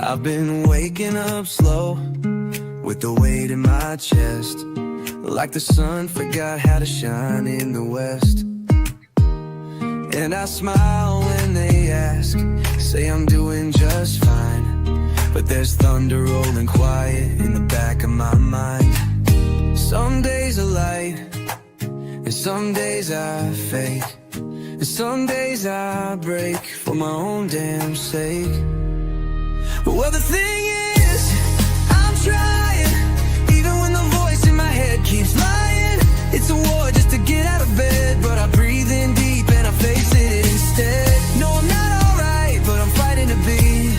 I've been waking up slow with the weight in my chest, like the sun forgot how to shine in the west. And I smile when they ask, say I'm doing just fine, but there's thunder rolling quiet in the back of my mind. Some days are light, and some days I fake, and some days I break for my own damn sake. Well, the thing is, I'm trying, even when the voice in my head keeps lying. It's a war just to get out of bed, but I breathe in deep and I face it instead. No, I'm not alright, but I'm fighting to be.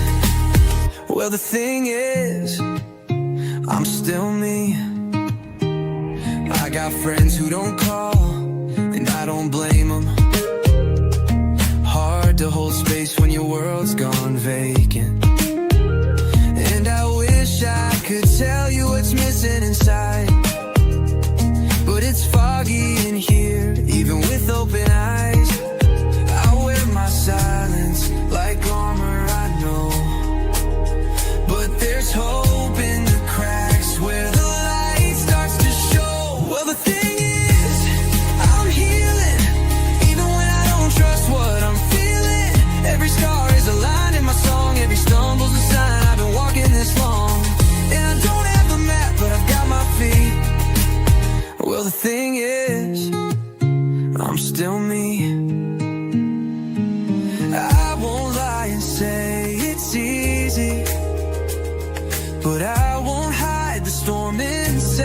Well, the thing is, I'm still me. I got friends who don't call, and I don't blame them. Hard to hold space when your world's gone vacant. And I wish I could tell you what's missing inside, but it's foggy in here, even with open eyes. I wear my silence like armor, I know, but there's hope in the cracks where the light starts to show. Well, the thing is, I'm healing, even when I don't trust what I'm feeling. Every scar is a line in my song, every stumble's a sign. I've been walking this long, and I don't have a map, but I've got my feet. Well, the thing is, I'm still me. I won't lie and say it's easy, but I won't hide the storm inside.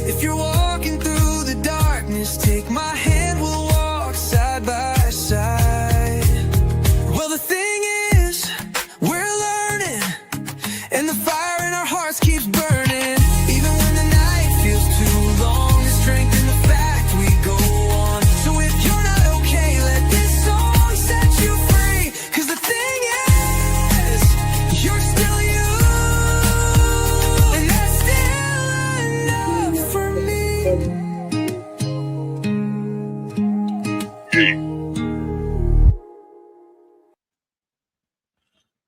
If you're walking through the darkness, take my hand, we'll walk side by side. Well, the thing is, we're learning, and the fire in our hearts keeps burning. Even when the night feels too long, the strength in the fact we go on. So if you're not okay, let this song set you free. 'Cause the thing is, you're still you, and that's still enough for me.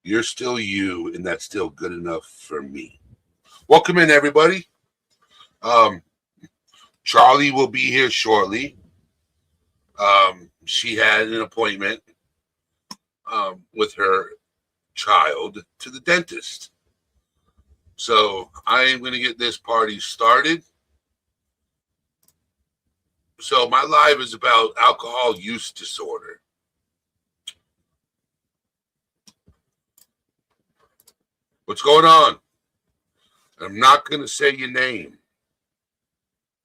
You're still you, and that's still good enough for me. Welcome in, everybody. Charlie will be here shortly. She had an appointment with her child to the dentist. So I am going to get this party started. So my live is about alcohol use disorder. What's going on? I'm not going to say your name,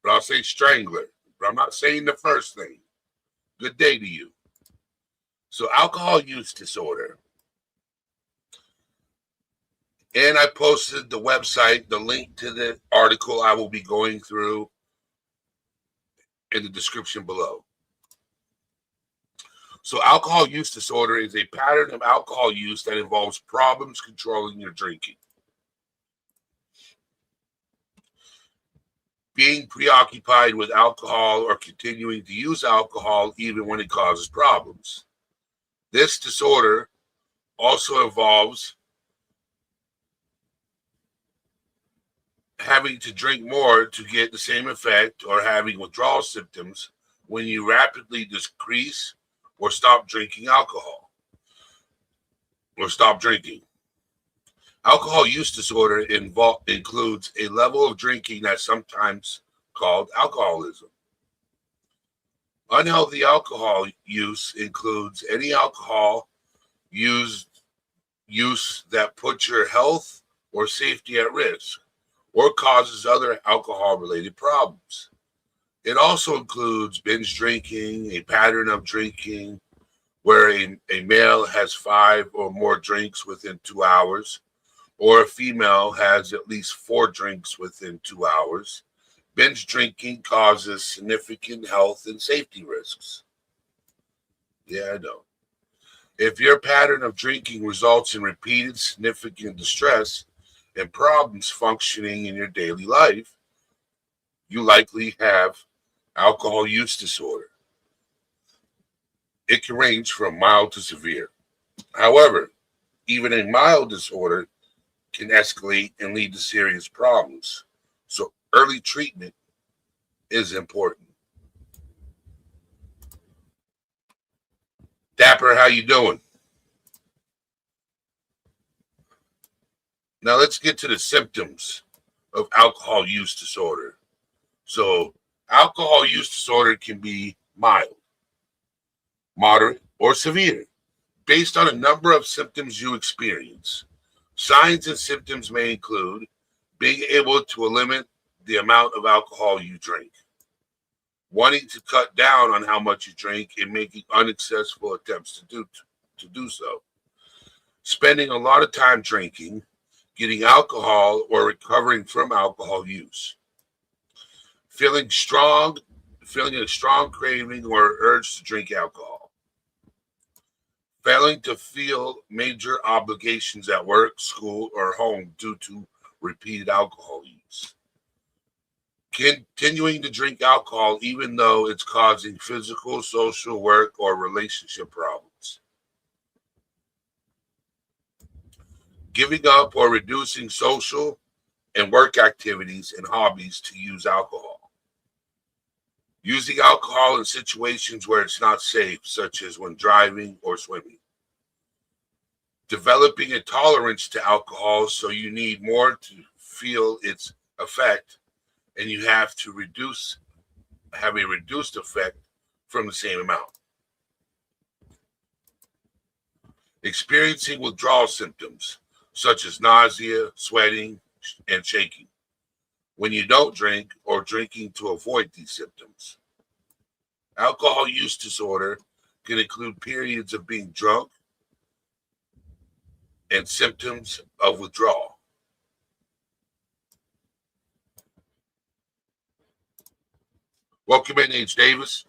but I'll say Strangler. But I'm not saying the first thing. Good day to you. So alcohol use disorder. And I posted the website, the link to the article I will be going through in the description below. So alcohol use disorder is a pattern of alcohol use that involves problems controlling your drinking. Being preoccupied with alcohol or continuing to use alcohol even when it causes problems. This disorder also involves having to drink more to get the same effect or having withdrawal symptoms when you rapidly decrease or stop drinking alcohol or stop drinking. Alcohol use disorder includes a level of drinking that's sometimes called alcoholism. Unhealthy alcohol use includes any alcohol use that puts your health or safety at risk or causes other alcohol-related problems. It also includes binge drinking, a pattern of drinking where a male has 5 or more drinks within 2 hours, or a female has at least 4 drinks within 2 hours. Binge drinking causes significant health and safety risks. Yeah, I know. If your pattern of drinking results in repeated significant distress and problems functioning in your daily life, you likely have alcohol use disorder. It can range from mild to severe. However, Even a mild disorder can escalate and lead to serious problems. So early treatment is important. Dapper, how you doing? Now let's get to the symptoms of alcohol use disorder. So alcohol use disorder can be mild, moderate, or severe based on a number of symptoms you experience. Signs and symptoms may include being able to limit the amount of alcohol you drink, wanting to cut down on how much you drink and making unsuccessful attempts to do so, spending a lot of time drinking, getting alcohol or recovering from alcohol use, feeling a strong craving or urge to drink alcohol, failing to feel major obligations at work, school, or home due to repeated alcohol use, continuing to drink alcohol even though it's causing physical, social, work, or relationship problems, giving up or reducing social and work activities and hobbies to use alcohol, using alcohol in situations where it's not safe, such as when driving or swimming, developing a tolerance to alcohol so you need more to feel its effect and you have a reduced effect from the same amount, experiencing withdrawal symptoms such as nausea, sweating, and shaking when you don't drink or drinking to avoid these symptoms. Alcohol use disorder can include periods of being drunk and symptoms of withdrawal. Welcome in, H. Davis.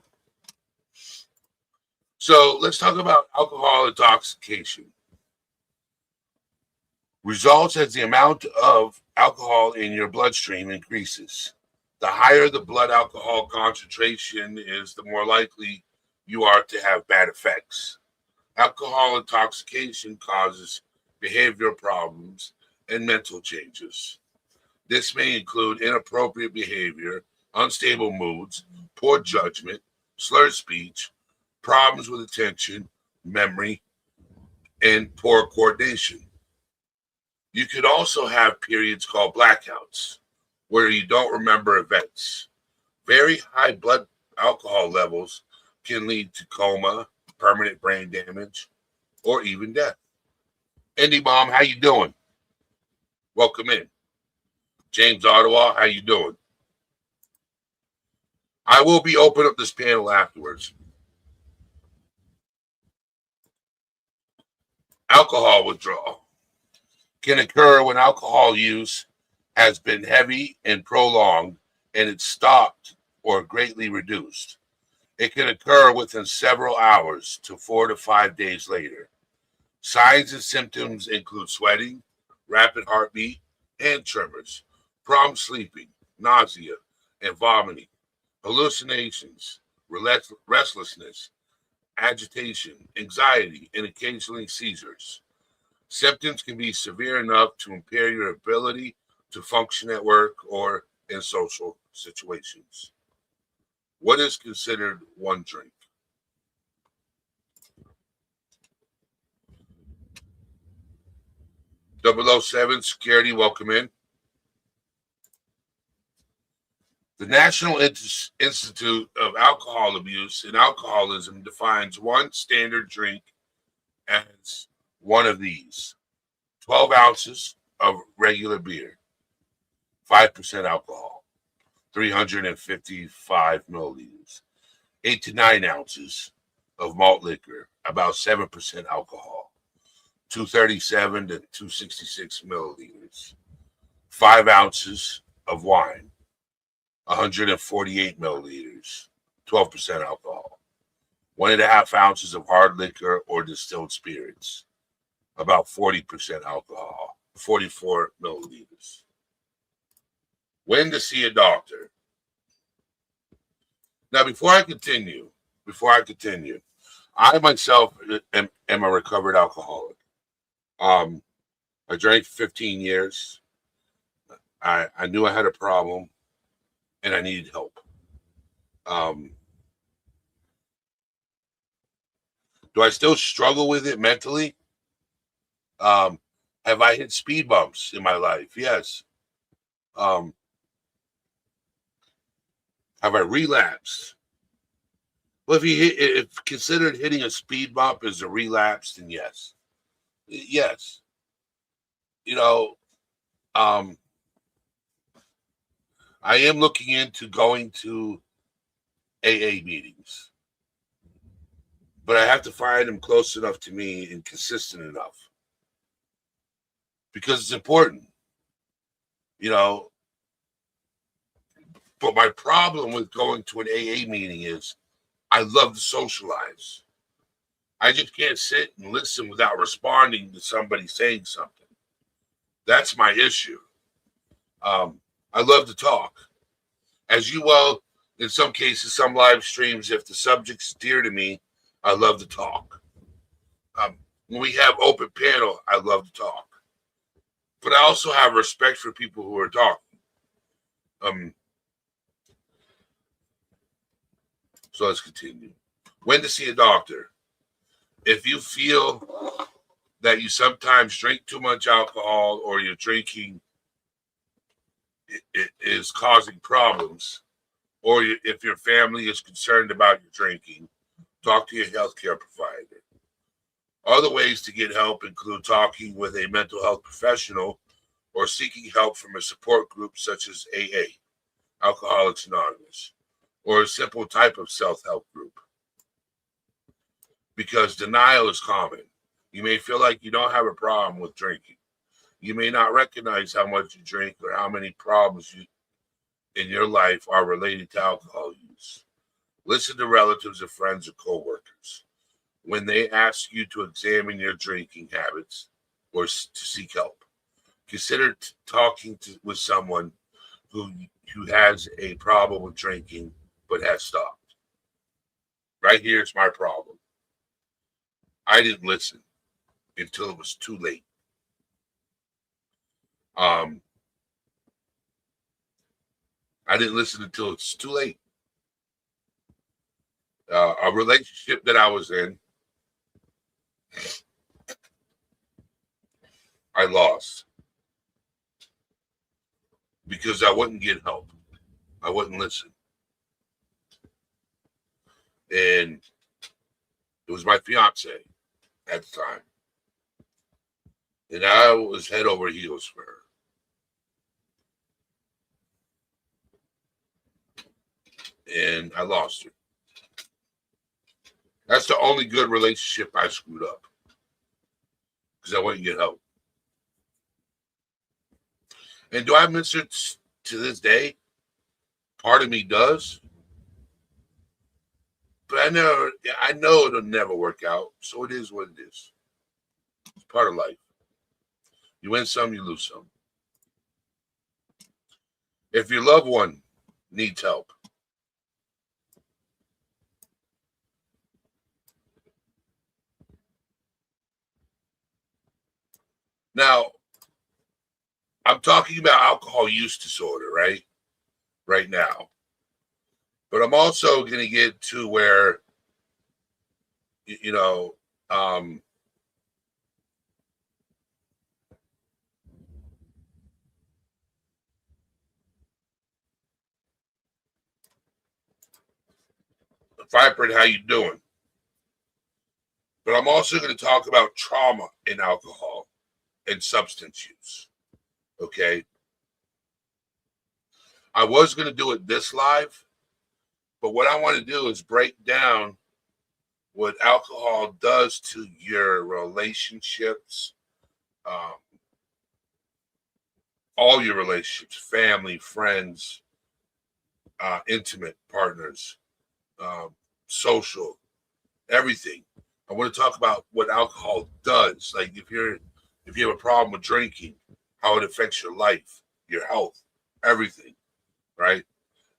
So let's talk about alcohol intoxication. Results as the amount of alcohol in your bloodstream increases. The higher the blood alcohol concentration is, the more likely you are to have bad effects. Alcohol intoxication causes behavioral problems and mental changes. This may include inappropriate behavior, unstable moods, poor judgment, slurred speech, problems with attention, memory, and poor coordination. You could also have periods called blackouts, where you don't remember events. Very high blood alcohol levels can lead to coma, permanent brain damage, or even death. Indy Mom, how you doing? Welcome in. James Ottawa, how you doing? I will be opening up this panel afterwards. Alcohol withdrawal can occur when alcohol use has been heavy and prolonged and it's stopped or greatly reduced. It can occur within several hours to 4 to 5 days later. Signs and symptoms include sweating, rapid heartbeat, and tremors, problem sleeping, nausea and vomiting, hallucinations, restlessness, agitation, anxiety, and occasionally seizures. Symptoms can be severe enough to impair your ability to function at work or in social situations. What is considered one drink? .007 Security, welcome in. The National Institute of Alcohol Abuse and Alcoholism defines one standard drink as one of these: 12 ounces of regular beer, 5% alcohol, 355 milliliters, 8 to 9 ounces of malt liquor, about 7% alcohol, 237 to 266 milliliters, 5 ounces of wine, 148 milliliters, 12% alcohol, 1.5 ounces of hard liquor or distilled spirits, about 40% alcohol, 44 milliliters. When to see a doctor. Now, before I continue, I myself am a recovered alcoholic. I drank for 15 years. I knew I had a problem and I needed help. Do I still struggle with it mentally? Have I hit speed bumps in my life? Yes. Have I relapsed? Well, if considered hitting a speed bump as a relapse, then yes. Yes. You know, um, I am looking into going to AA meetings, but I have to find them close enough to me and consistent enough because it's important, you know. But my problem with going to an AA meeting is I love to socialize. I just can't sit and listen without responding to somebody saying something. That's my issue. I love to talk. As you well, in some cases, some live streams, if the subject's dear to me, I love to talk. When we have open panel, I love to talk. But I also have respect for people who are talking. So let's continue. When to see a doctor. If you feel that you sometimes drink too much alcohol or your drinking it is causing problems, or if your family is concerned about your drinking, talk to your healthcare provider. Other ways to get help include talking with a mental health professional or seeking help from a support group such as AA, Alcoholics Anonymous, or a simple type of self-help group. Because denial is common. You may feel like you don't have a problem with drinking. You may not recognize how much you drink or how many problems in your life are related to alcohol use. Listen to relatives or friends or coworkers when they ask you to examine your drinking habits or to seek help. Consider talking with someone who has a problem with drinking but has stopped. Right here's my problem. I didn't listen until it was too late. I didn't listen until it's too late. A relationship that I was in, I lost because I wouldn't get help. I wouldn't listen. And it was my fiance at the time. And I was head over heels for her. And I lost her. That's the only good relationship I screwed up. Because I wouldn't get help. And do I miss her to this day? Part of me does. But I know it'll never work out. So it is what it is. It's part of life. You win some, you lose some. If your loved one needs help, now, I'm talking about alcohol use disorder, right? Right now. But I'm also going to get to where, Vibrant, how you doing? But I'm also going to talk about trauma in alcohol and substance use. Okay. I was going to do it this live, but what I want to do is break down what alcohol does to your relationships, all your relationships, family, friends, intimate partners, social, everything. I want to talk about what alcohol does. Like if you have a problem with drinking, how it affects your life, your health, everything, right?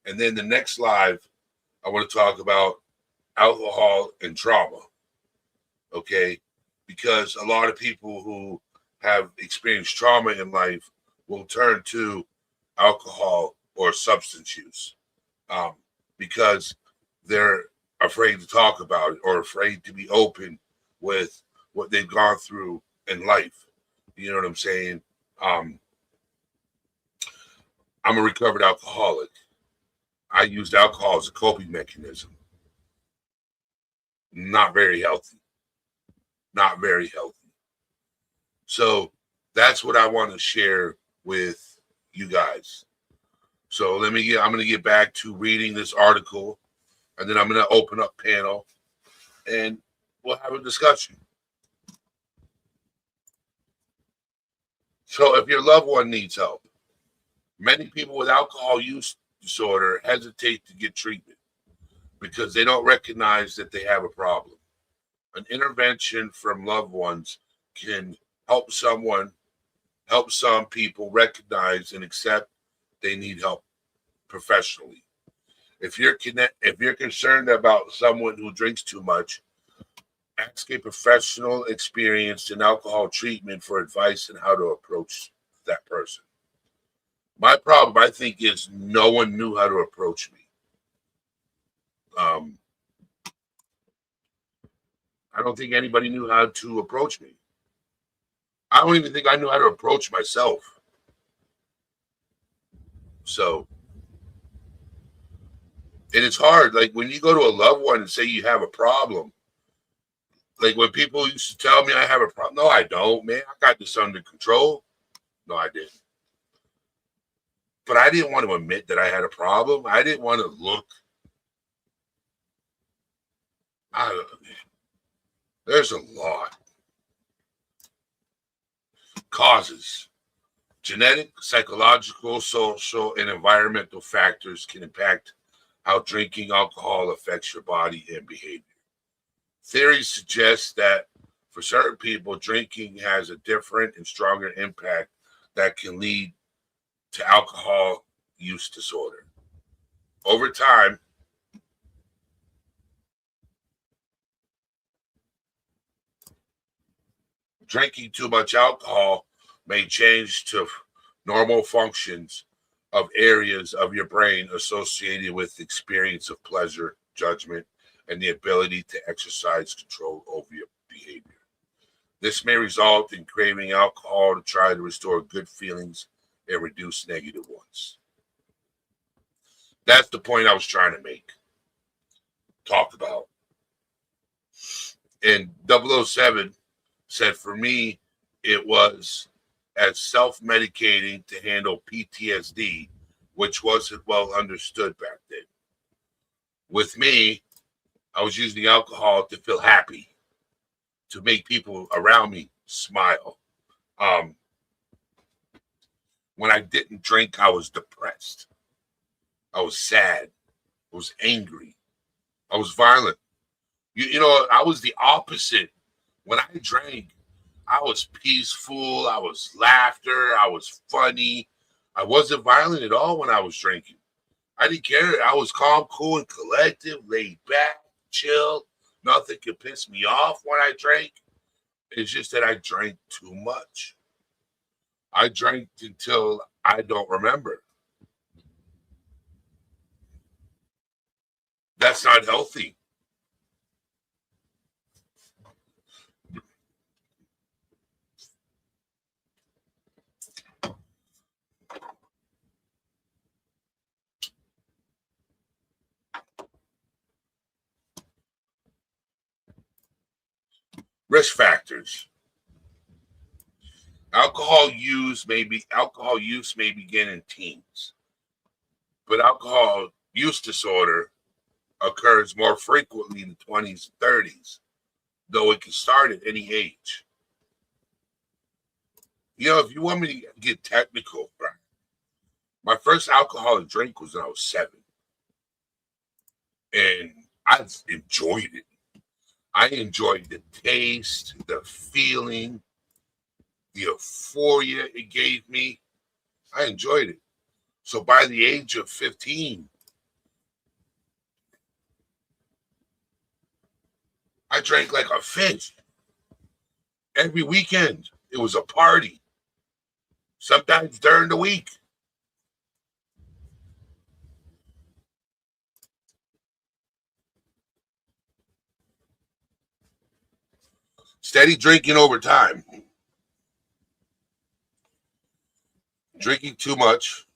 And then the next live, I want to talk about alcohol and trauma, okay? Because a lot of people who have experienced trauma in life will turn to alcohol or substance use, because they're afraid to talk about it or afraid to be open with what they've gone through in life. You know what I'm saying? I'm a recovered alcoholic. I used alcohol as a coping mechanism. Not very healthy. Not very healthy. So that's what I want to share with you guys. So I'm going to get back to reading this article, and then I'm going to open up panel and we'll have a discussion. So if your loved one needs help, many people with alcohol use disorder hesitate to get treatment because they don't recognize that they have a problem. An intervention from loved ones can help some people recognize and accept they need help professionally. If you're concerned about someone who drinks too much, ask a professional experienced in alcohol treatment for advice on how to approach that person. My problem, I think, is no one knew how to approach me. I don't think anybody knew how to approach me. I don't even think I knew how to approach myself. So, and it's hard. Like when you go to a loved one and say you have a problem, like when people used to tell me I have a problem. No, I don't, man. I got this under control. No, I didn't. But I didn't want to admit that I had a problem. I didn't want to look. There's a lot. Causes. Genetic, psychological, social, and environmental factors can impact how drinking alcohol affects your body and behavior. Theories suggest that for certain people, drinking has a different and stronger impact that can lead to alcohol use disorder. Over time, drinking too much alcohol may change to normal functions of areas of your brain associated with experience of pleasure, judgment, and the ability to exercise control over your behavior. This may result in craving alcohol to try to restore good feelings and reduce negative ones. That's the point I was trying to make, talk about. And 007 said for me, it was as self-medicating to handle PTSD, which wasn't well understood back then. With me, I was using alcohol to feel happy, to make people around me smile. When I didn't drink, I was depressed. I was sad. I was angry. I was violent. You know, I was the opposite. When I drank, I was peaceful. I was laughter. I was funny. I wasn't violent at all when I was drinking. I didn't care. I was calm, cool, and collective, laid back, chill. Nothing could piss me off when I drank. It's just that I drank too much. I drank until I don't remember. That's not healthy. Risk factors. Alcohol use may begin in teens, but alcohol use disorder occurs more frequently in the 20s and 30s, though it can start at any age. You know, if you want me to get technical, right, my first alcoholic drink was when I was 7, and I enjoyed it. I enjoyed the taste, the feeling, the euphoria it gave me. I enjoyed it. So by the age of 15, I drank like a fish every weekend. It was a party, sometimes during the week. Steady drinking over time. Drinking too much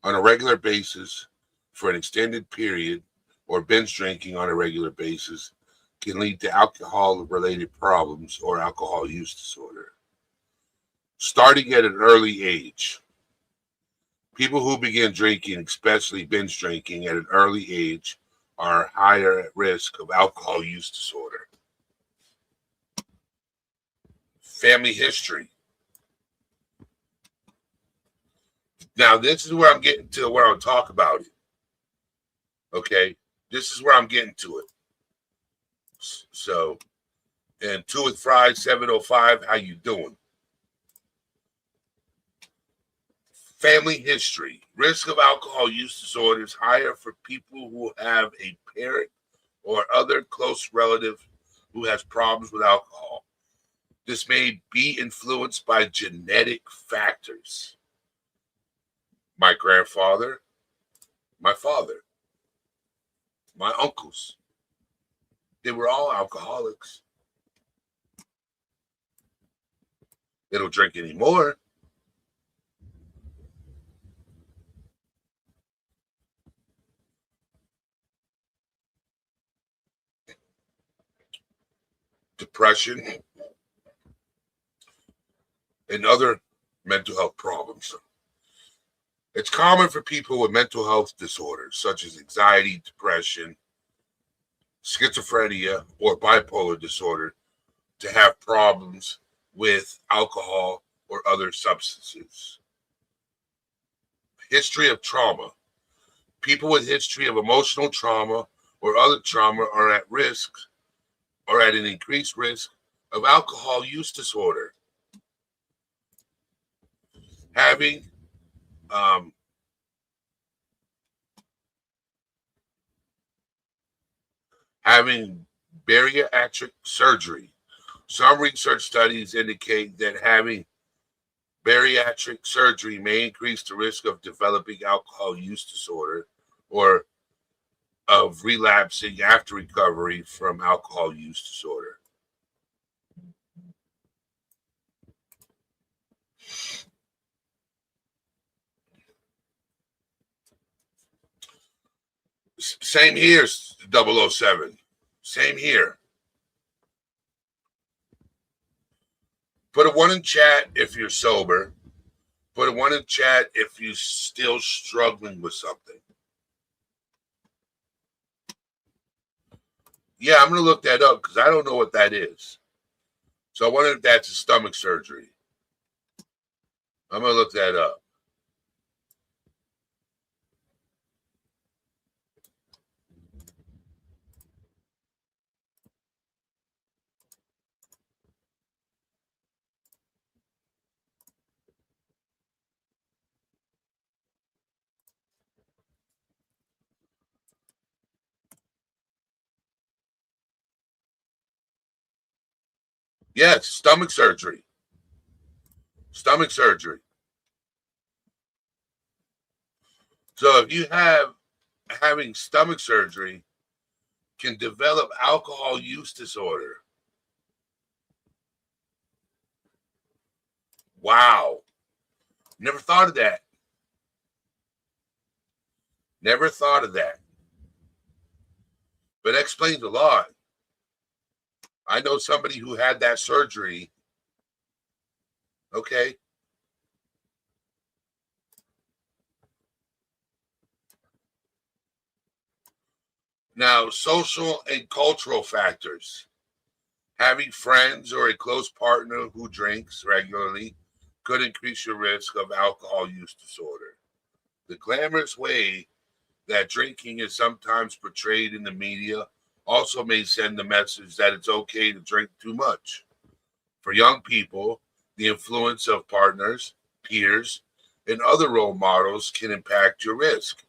on a regular basis for an extended period or binge drinking on a regular basis can lead to alcohol-related problems or alcohol use disorder. Starting at an early age. People who begin drinking, especially binge drinking at an early age, are higher at risk of alcohol use disorder. Family history. Now, this is where I'm getting to where I'll talk about it. Okay? This is where I'm getting to it. So, and Two with Fries 705, how you doing? Family history. Risk of alcohol use disorder is higher for people who have a parent or other close relative who has problems with alcohol. This may be influenced by genetic factors. My grandfather, my father, my uncles, they were all alcoholics. They don't drink anymore. Depression and other mental health problems. It's common for people with mental health disorders such as anxiety, depression, schizophrenia, or bipolar disorder to have problems with alcohol or other substances. History of trauma. People with history of emotional trauma or other trauma are at risk or at an increased risk of alcohol use disorder. Having having bariatric surgery. Some research studies indicate that having bariatric surgery may increase the risk of developing alcohol use disorder or of relapsing after recovery from alcohol use disorder. Same here, 007. Same here. Put a one in chat if you're sober. Put a one in chat if you're still struggling with something. Yeah, I'm going to look that up because I don't know what that is. So I wonder if that's a stomach surgery. I'm going to look that up. Yes, stomach surgery. Stomach surgery. So if you having stomach surgery can develop alcohol use disorder. Wow. Never thought of that. Never thought of that. But that explains a lot. I know somebody who had that surgery. Okay. Now, social and cultural factors. Having friends or a close partner who drinks regularly could increase your risk of alcohol use disorder. The glamorous way that drinking is sometimes portrayed in the media also may send the message that it's okay to drink too much. For young people, the influence of partners, peers, and other role models can impact your risk.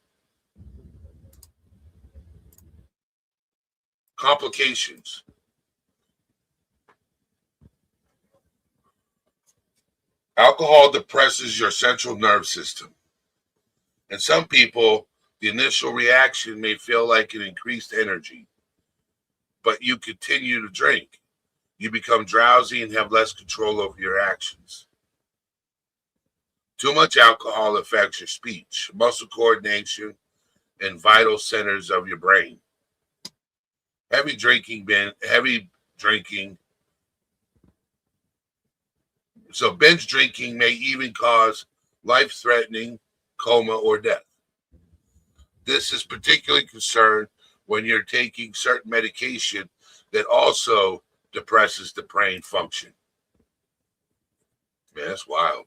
Complications. Alcohol depresses your central nervous system. In some people, the initial reaction may feel like an increased energy, but you continue to drink. You become drowsy and have less control over your actions. Too much alcohol affects your speech, muscle coordination, and vital centers of your brain. Heavy drinking. So binge drinking may even cause life-threatening coma or death. This is particularly concerned when you're taking certain medication that also depresses the brain function. Man, that's wild.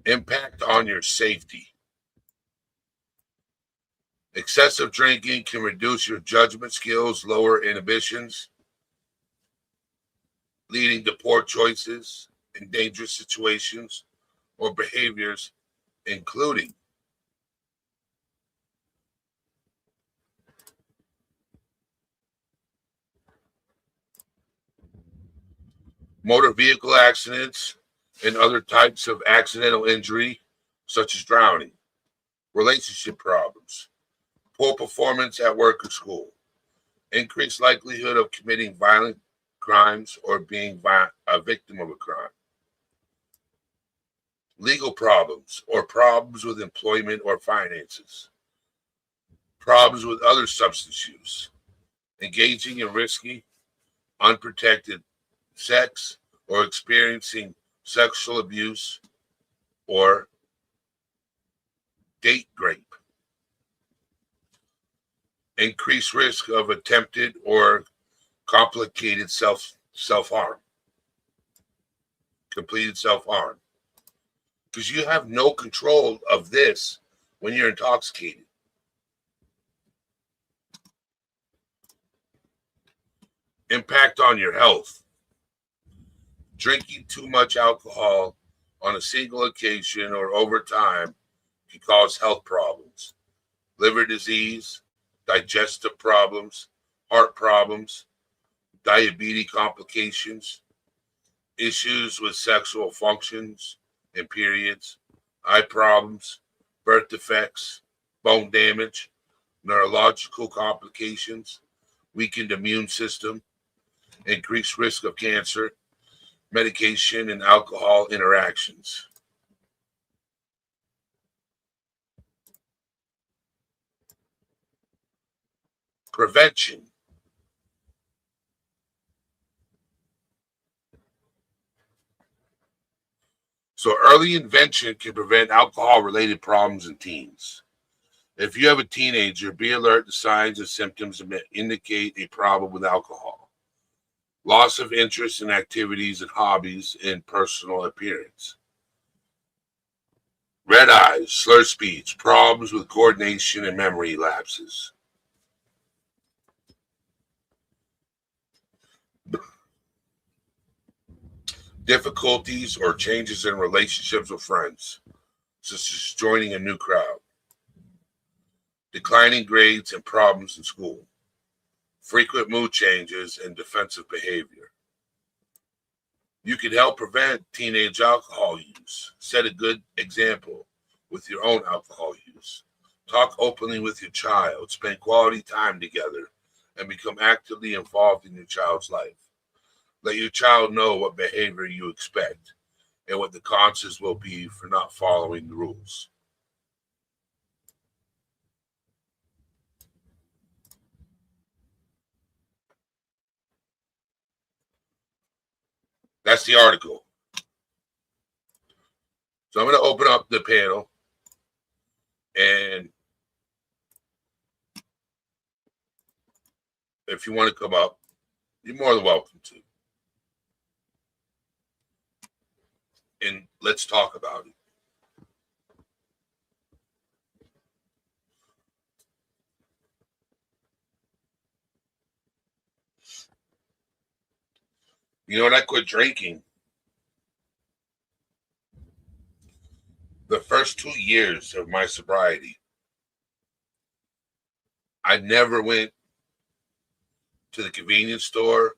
Impact on your safety. Excessive drinking can reduce your judgment skills, lower inhibitions, leading to poor choices in dangerous situations or behaviors, including motor vehicle accidents and other types of accidental injury, such as drowning, relationship problems, poor performance at work or school, increased likelihood of committing violent crimes or being a victim of a crime, legal problems or problems with employment or finances, problems with other substance use, engaging in risky, unprotected sex or experiencing sexual abuse or date rape, increased risk of attempted or complicated self-harm, completed self-harm, because you have no control of this when you're intoxicated. Impact on your health. Drinking too much alcohol on a single occasion or over time can cause health problems, liver disease, digestive problems, heart problems, diabetes complications, issues with sexual functions and periods, eye problems, birth defects, bone damage, neurological complications, weakened immune system, increased risk of cancer, medication and alcohol interactions. Prevention. So early intervention can prevent alcohol-related problems in teens. If you have a teenager, be alert to signs and symptoms that indicate a problem with alcohol. Loss of interest in activities and hobbies and personal appearance. Red eyes, slurred speech, problems with coordination and memory lapses. Difficulties or changes in relationships with friends, such as joining a new crowd. Declining grades and problems in school. Frequent mood changes and defensive behavior. You can help prevent teenage alcohol use. Set a good example with your own alcohol use. Talk openly with your child. Spend quality time together and become actively involved in your child's life. Let your child know what behavior you expect and what the consequences will be for not following the rules. That's the article. So I'm going to open up the panel, and if you want to come up, you're more than welcome to. And let's talk about it. You know, when I quit drinking, the first 2 years of my sobriety, I never went to the convenience store,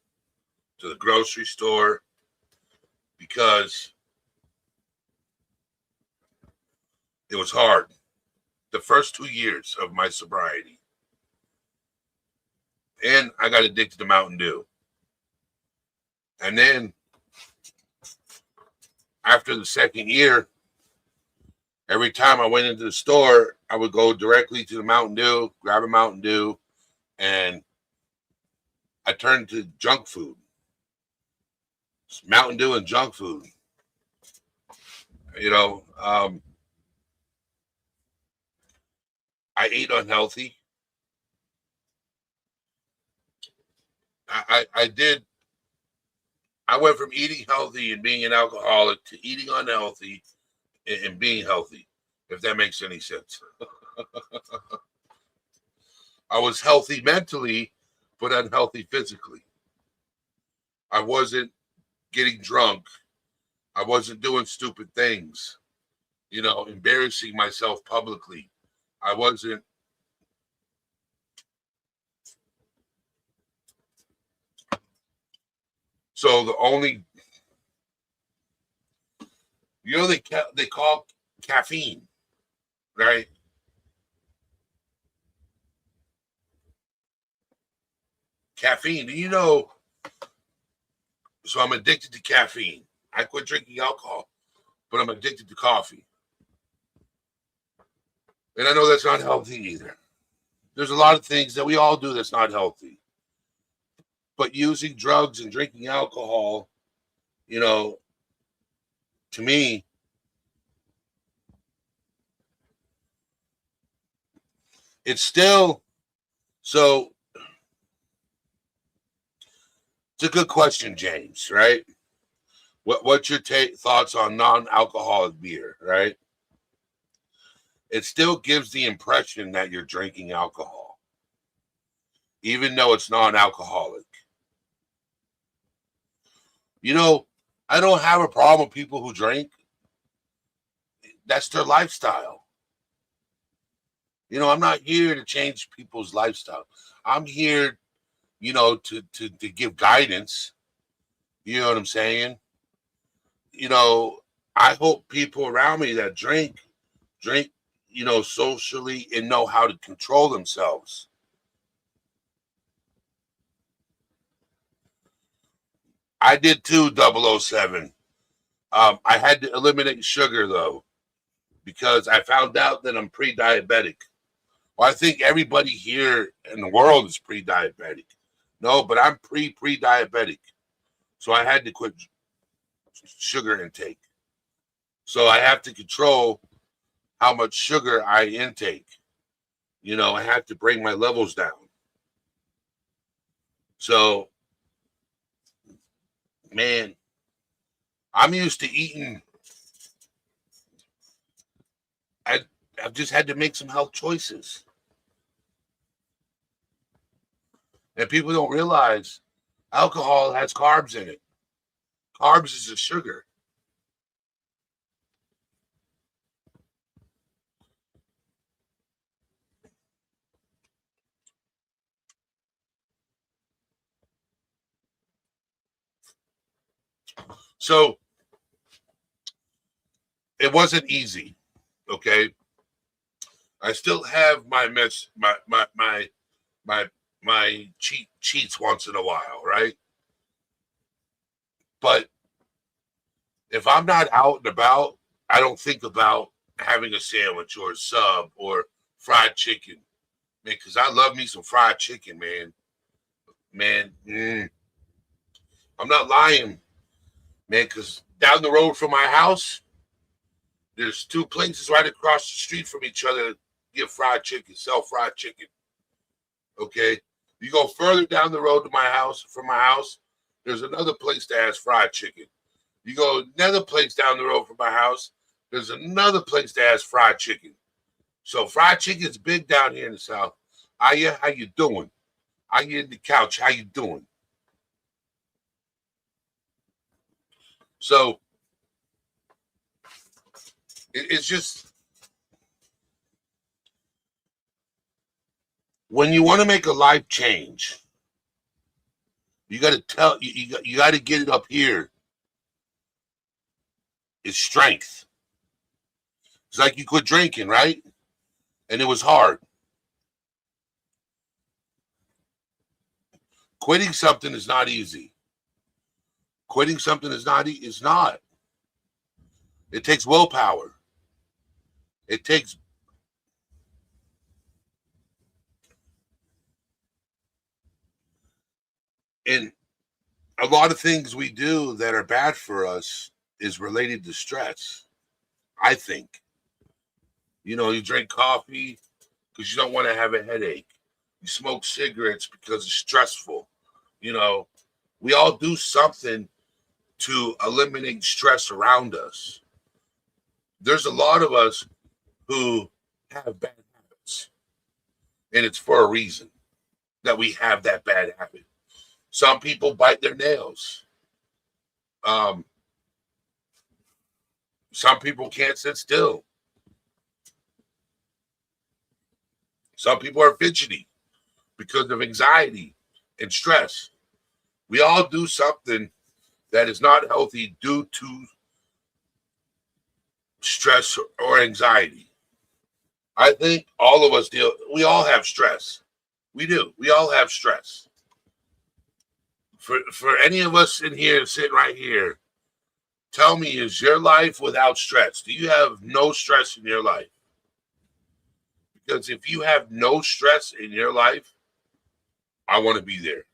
to the grocery store, because it was hard. The first 2 years of my sobriety. And I got addicted to Mountain Dew. And then after the second year, every time I went into the store, I would go directly to the Mountain Dew, grab a Mountain Dew, and I turned to junk food. It's Mountain Dew and junk food. You know, I ate unhealthy. I did. I went from eating healthy and being an alcoholic to eating unhealthy and being healthy, if that makes any sense. I was healthy mentally, but unhealthy physically. I wasn't getting drunk. I wasn't doing stupid things, you know, embarrassing myself publicly. I wasn't. So the only, you know, they call caffeine, right? Caffeine. Do you know? So I'm addicted to caffeine. I quit drinking alcohol, but I'm addicted to coffee. And I know that's not healthy either. There's a lot of things that we all do that's not healthy. But using drugs and drinking alcohol, you know, to me, it's still, so it's a good question, James, right? What's your thoughts on non-alcoholic beer, right? It still gives the impression that you're drinking alcohol, even though it's non-alcoholic. You know, I don't have a problem with people who drink. That's their lifestyle. You know, I'm not here to change people's lifestyle. I'm here, you know, to give guidance. You know what I'm saying? You know, I hope people around me that drink, you know, socially and know how to control themselves. I did too, 007. I had to eliminate sugar though, because I found out that I'm pre-diabetic. Well, I think everybody here in the world is pre-diabetic. No, but I'm pre-diabetic. So I had to quit sugar intake. So I have to control how much sugar I intake. You know, I have to bring my levels down. So, man, I'm used to eating. I've just had to make some health choices. And people don't realize alcohol has carbs in it. Carbs is a sugar. So it wasn't easy. Okay. I still have my cheats once in a while, right? But if I'm not out and about, I don't think about having a sandwich or a sub or fried chicken, man. Because I love me some fried chicken, man. I'm not lying, man. Because down the road from my house, there's two places right across the street from each other that give fried chicken, sell fried chicken. Okay, you go further down the road to my house, from my house, there's another place that has fried chicken. You go another place down the road from my house, there's another place that has fried chicken. So fried chicken's big down here in the South. Aya, how you doing? Aya in the couch, how you doing? So it's just, When you want to make a life change, you got to you got to get it up here. It's strength. It's like you quit drinking, right? And it was hard. Quitting something is not easy. Quitting something is not. It's not. It takes willpower. It takes. And a lot of things we do that are bad for us is related to stress. I think. You drink coffee because you don't want to have a headache. You smoke cigarettes because it's stressful. We all do something to eliminate stress around us. There's a lot of us who have bad habits, and it's for a reason that we have that bad habit. Some people bite their nails. Some people can't sit still. Some people are fidgety because of anxiety and stress. We all do something that is not healthy due to stress or anxiety. I think all of us we all have stress. We do. We all have stress. For any of us in here, sitting right here, tell me, is your life without stress? Do you have no stress in your life? Because if you have no stress in your life, I want to be there.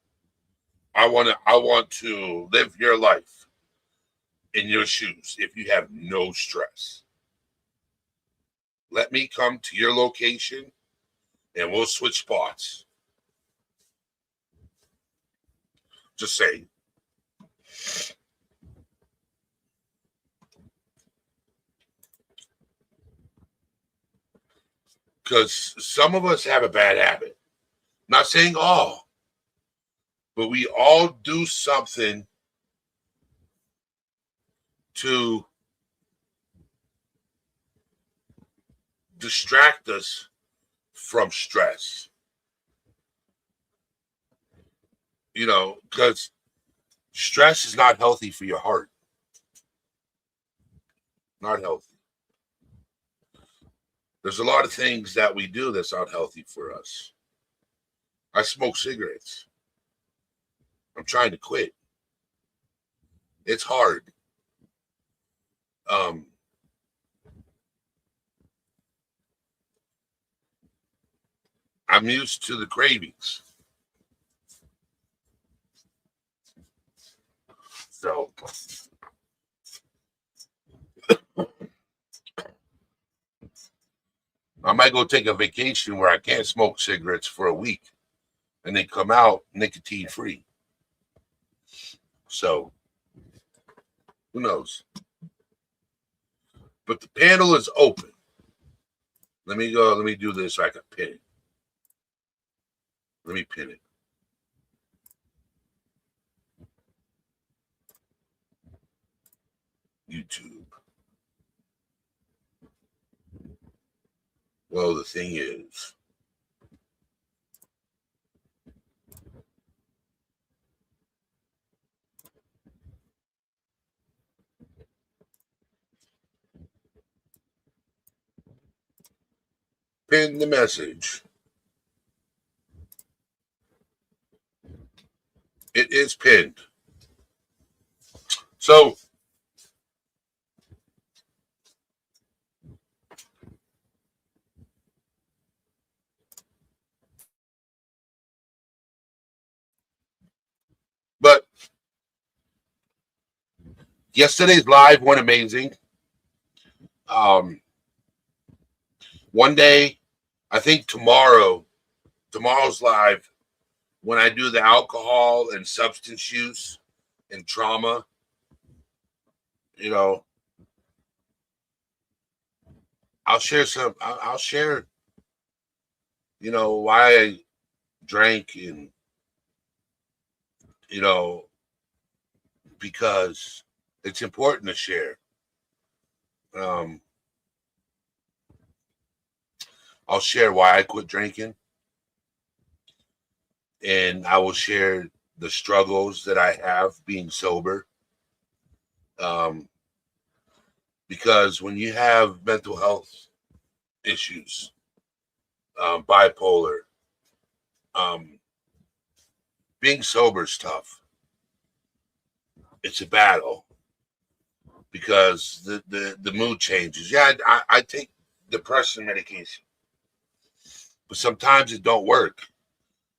I want to live your life in your shoes if you have no stress. Let me come to your location and we'll switch spots. Just saying. Because some of us have a bad habit. Not saying all, but we all do something to distract us from stress. Because stress is not healthy for your heart. Not healthy. There's a lot of things that we do that's not healthy for us. I smoke cigarettes. I'm trying to quit. It's hard. I'm used to the cravings. So I might go take a vacation where I can't smoke cigarettes for a week and then come out nicotine free. So who knows? But the panel is open. Let me do this so I can pin it. Let me pin it. YouTube. Well, the thing is, pin the message. It is pinned. So but yesterday's live went amazing. One day, I think tomorrow's live, when I do the alcohol and substance use and trauma, I'll share I'll share, why I drank and, because it's important to share. I'll share why I quit drinking. and I will share the struggles that I have being sober. Um, because when you have mental health issues, bipolar, um, being sober is tough. It's a battle because the mood changes. Yeah, I take depression medication, but sometimes it don't work.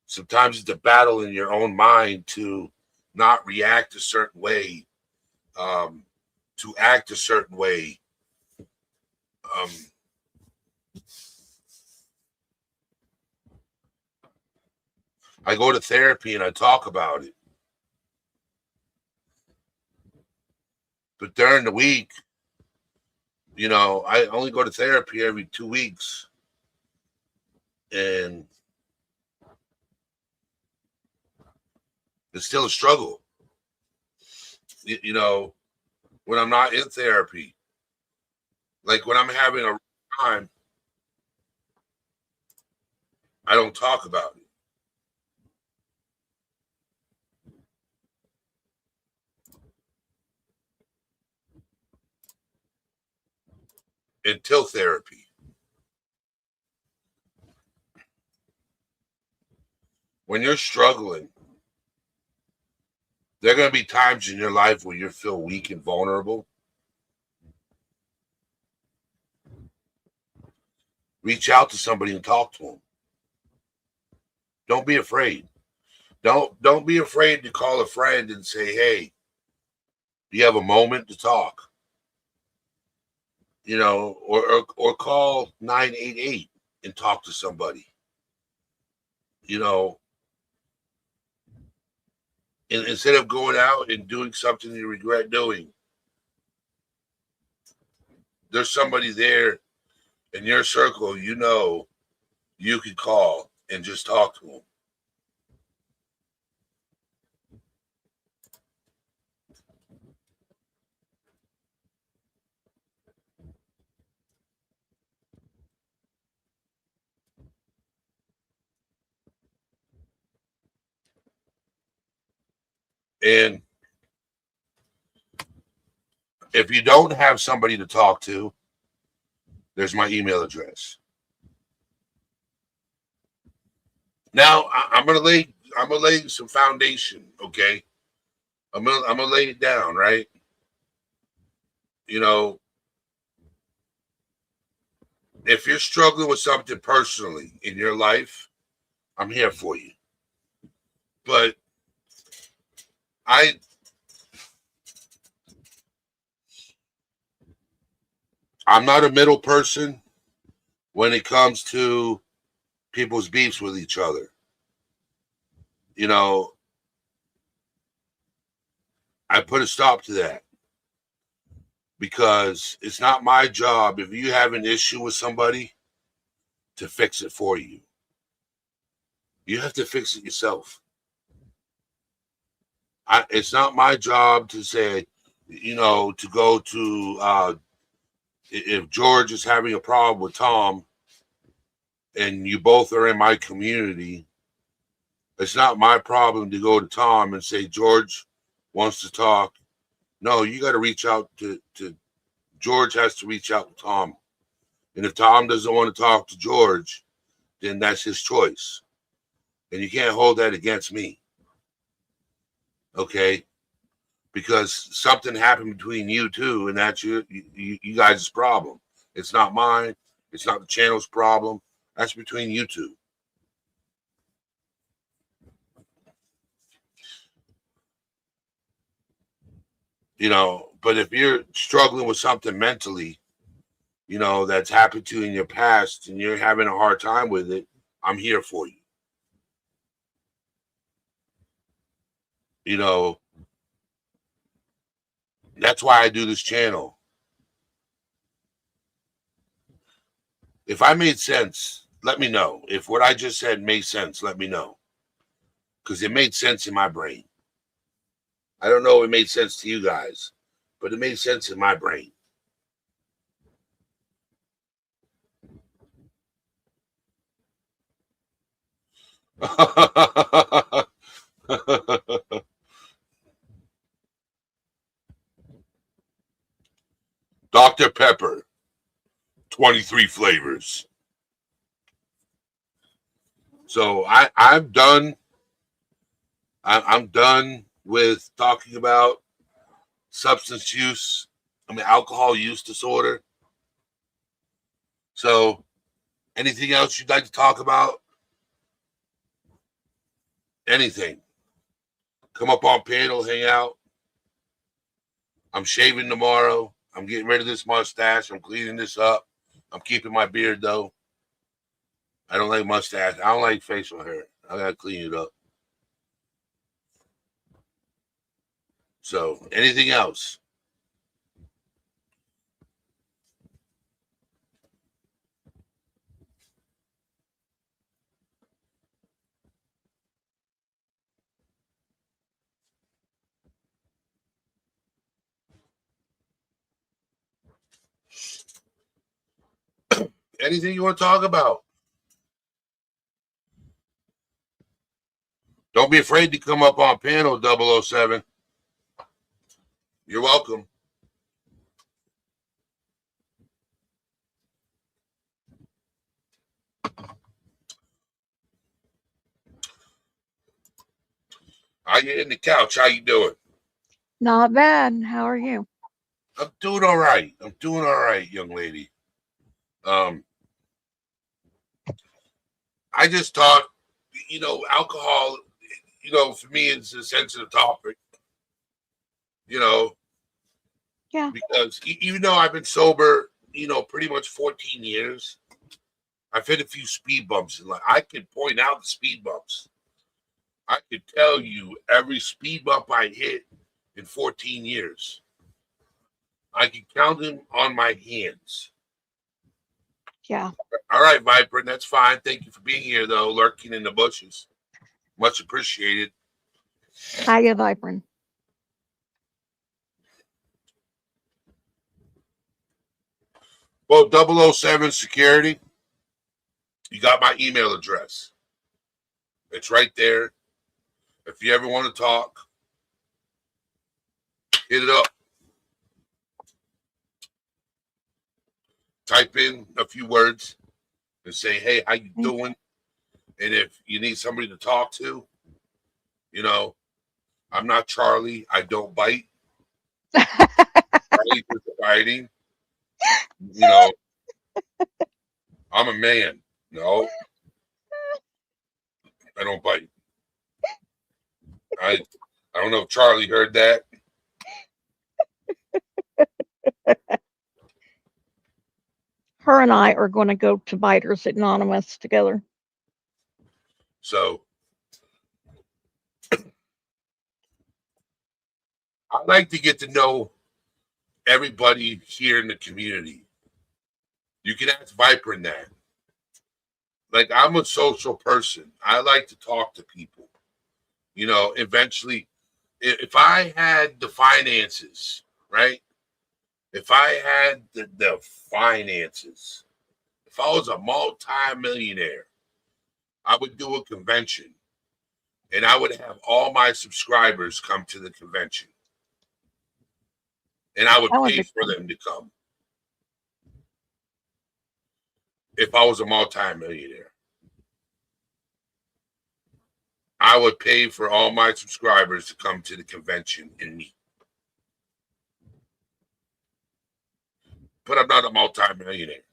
Sometimes it's a battle in your own mind to not react a certain way, um, to act a certain way. Um, I go to therapy and I talk about it, but during the week, I only go to therapy every 2 weeks, and it's still a struggle. You know, when I'm not in therapy, like when I'm having a time, I don't talk about it until therapy. When you're struggling, there are going to be times in your life where you feel weak and vulnerable. Reach out to somebody and talk to them. Don't be afraid. Don't be afraid to call a friend and say, "Hey, do you have a moment to talk?" Or call 988 and talk to somebody. You know, instead of going out and doing something you regret doing, there's somebody there in your circle, you can call and just talk to them. And if you don't have somebody to talk to, there's my email address. Now I'm gonna lay some foundation, okay? I'm gonna lay it down, right? You know, if you're struggling with something personally in your life, I'm here for you. But I I'm not a middle person when it comes to people's beefs with each other. You know, I put a stop to that because it's not my job if you have an issue with somebody to fix it for you. You have to fix it yourself. It's not my job to say, to go to if George is having a problem with Tom and you both are in my community, it's not my problem to go to Tom and say George wants to talk. No, you got to reach out to George has to reach out to Tom. And if Tom doesn't want to talk to George, then that's his choice. And you can't hold that against me. Okay? Because something happened between you two, and that's you guys' problem. It's not mine. It's not the channel's problem. That's between you two. But if you're struggling with something mentally, that's happened to you in your past and you're having a hard time with it, I'm here for you. That's why I do this channel. If I made sense, let me know. If what I just said made sense, let me know. Because it made sense in my brain. I don't know if it made sense to you guys, but it made sense in my brain. Dr. Pepper, 23 flavors. So I'm done. I'm done with talking about substance use. I mean, alcohol use disorder. So, anything else you'd like to talk about? Anything? Come up on panel, hang out. I'm shaving tomorrow. I'm getting rid of this mustache. I'm cleaning this up. I'm keeping my beard though. I don't like mustache. I don't like facial hair. I gotta clean it up. So, anything else? Anything you want to talk about? Don't be afraid to come up on panel 007. You're welcome. How you in the couch? How you doing? Not bad. How are you? I'm doing all right. I'm doing all right, young lady. I just thought, alcohol, for me, it's a sensitive topic, Yeah. because even though I've been sober, pretty much 14 years, I've hit a few speed bumps in life. I could point out the speed bumps. I could tell you every speed bump I hit in 14 years. I can count them on my hands. Yeah. All right, Vibrant, that's fine. Thank you for being here, though, lurking in the bushes. Much appreciated. Hiya, Vibrant. Well, 007 security, you got my email address. It's right there. If you ever want to talk, hit it up. Type in a few words and say, hey, how you doing? And if you need somebody to talk to, I'm not Charlie. I don't bite. Charlie's just biting. I'm a man. No, I don't bite. I don't know if Charlie heard that. Her and I are going to go to Biters Anonymous together. So I like to get to know everybody here in the community. You can ask Viper in that. Like, I'm a social person. I like to talk to people. Eventually, if I had the finances, right? If I had the finances, if I was a multi-millionaire, I would do a convention and I would have all my subscribers come to the convention. And I would pay for them to come. If I was a multi-millionaire, I would pay for all my subscribers to come to the convention and meet. But I'm not a multi-millionaire.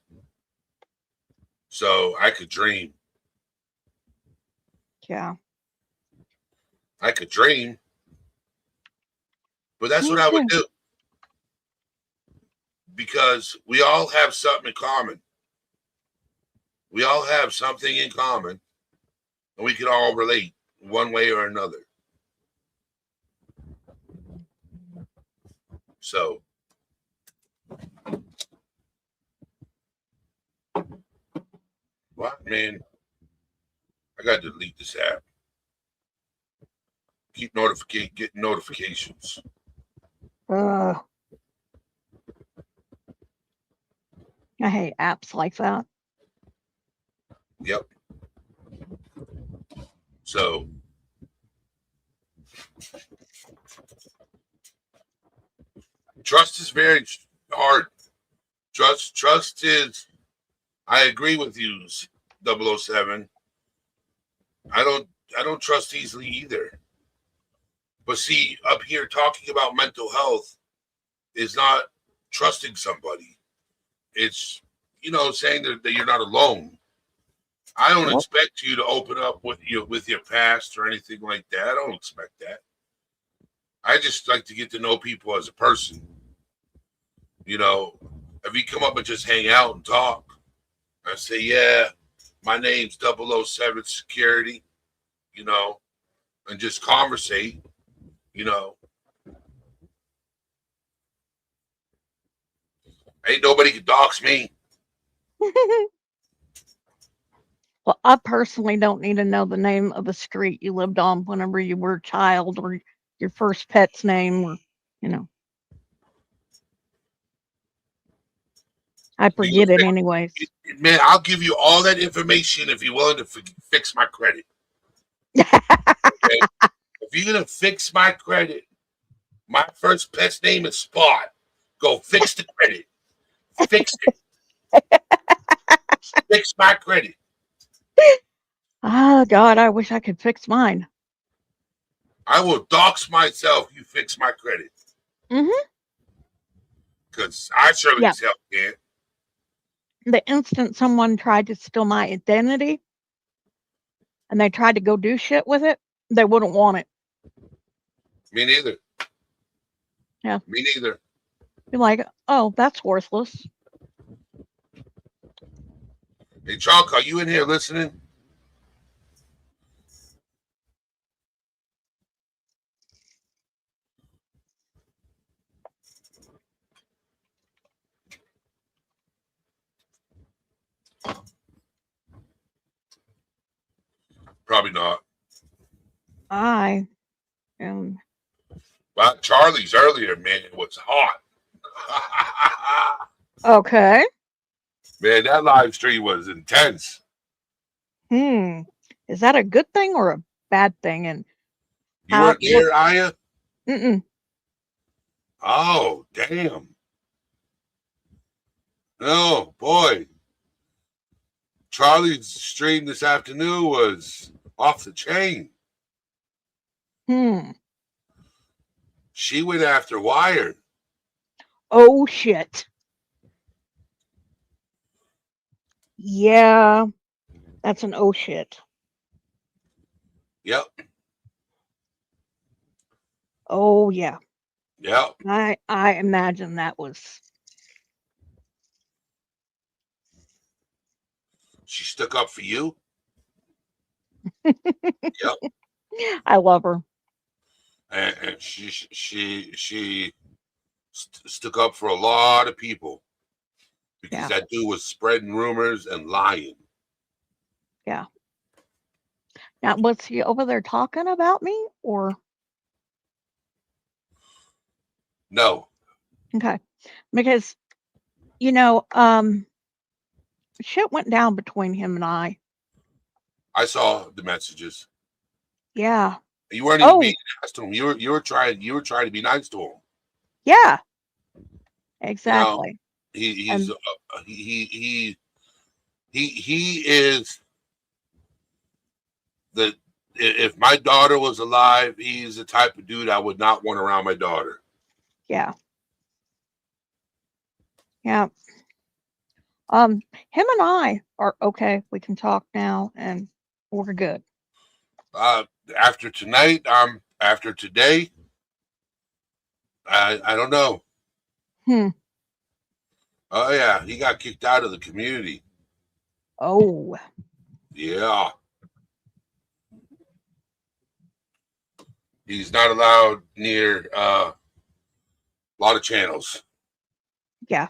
So I could dream. Yeah. I could dream. But that's what I would do. Because we all have something in common. We all have something in common. And we can all relate one way or another. So what, man? I got to delete this app. Keep getting notifications. I hate apps like that. Yep. So trust is very hard. Trust is. I agree with you, 007. I don't trust easily either. But see, up here talking about mental health is not trusting somebody. It's saying that you're not alone. I don't expect you to open up with your past or anything like that. I don't expect that. I just like to get to know people as a person. If you come up and just hang out and talk, I say, yeah, my name's 007 Security, and just conversate, Ain't nobody can dox me. Well, I personally don't need to know the name of a street you lived on whenever you were a child or your first pet's name or, I forget it anyways. Man, I'll give you all that information if you're willing to fix my credit. Okay? If you're going to fix my credit, my first pet's name is Spot. Go fix the credit. Fix it. Fix my credit. Oh, God, I wish I could fix mine. I will dox myself. You fix my credit. Mm-hmm. Because I surely as hell can't. The instant someone tried to steal my identity and they tried to go do shit with it, they wouldn't want it. Me neither. Yeah. Me neither. You're like, oh, that's worthless. Hey, Chalk, are you in here listening? Probably not. I am. Well, Charlie's earlier, man, it was hot. Okay. Man, that live stream was intense. Is that a good thing or a bad thing? And you weren't there, Aya? Mm-mm. Oh, damn. Oh, boy. Charlie's stream this afternoon was off the chain. She went after Wired. Oh, shit. Yeah, that's an oh shit. Yep. Oh, yeah. Yep. I imagine that was. She stuck up for you? Yep. I love her. And she stuck up for a lot of people because that dude was spreading rumors and lying. Yeah. Now, was he over there talking about me or? No. Okay. Because, shit went down between him and I. I saw the messages. Yeah. You weren't even being nice to him. You were trying to be nice to him. Yeah. Exactly. He is the. If my daughter was alive, he's the type of dude I would not want around my daughter. Yeah. Yeah. Him and I are okay. We can talk now and we're good. After tonight, after today, I don't know. Oh yeah, he got kicked out of the community. Oh. Yeah. He's not allowed near a lot of channels. Yeah.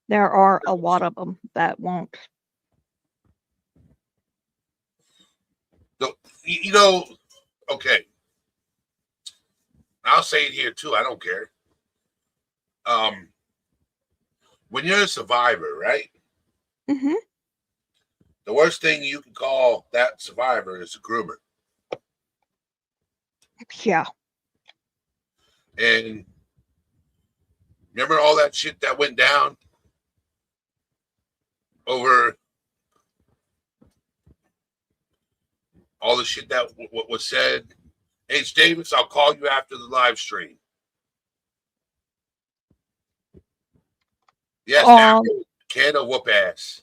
There are a lot of them that won't. Okay. I'll say it here too. I don't care. When you're a survivor, right? Mm-hmm. The worst thing you can call that survivor is a groomer. Yeah. And remember all that shit that went down over all the shit that was said? H. Davis, I'll call you after the live stream. Yes, Um, can of whoop ass.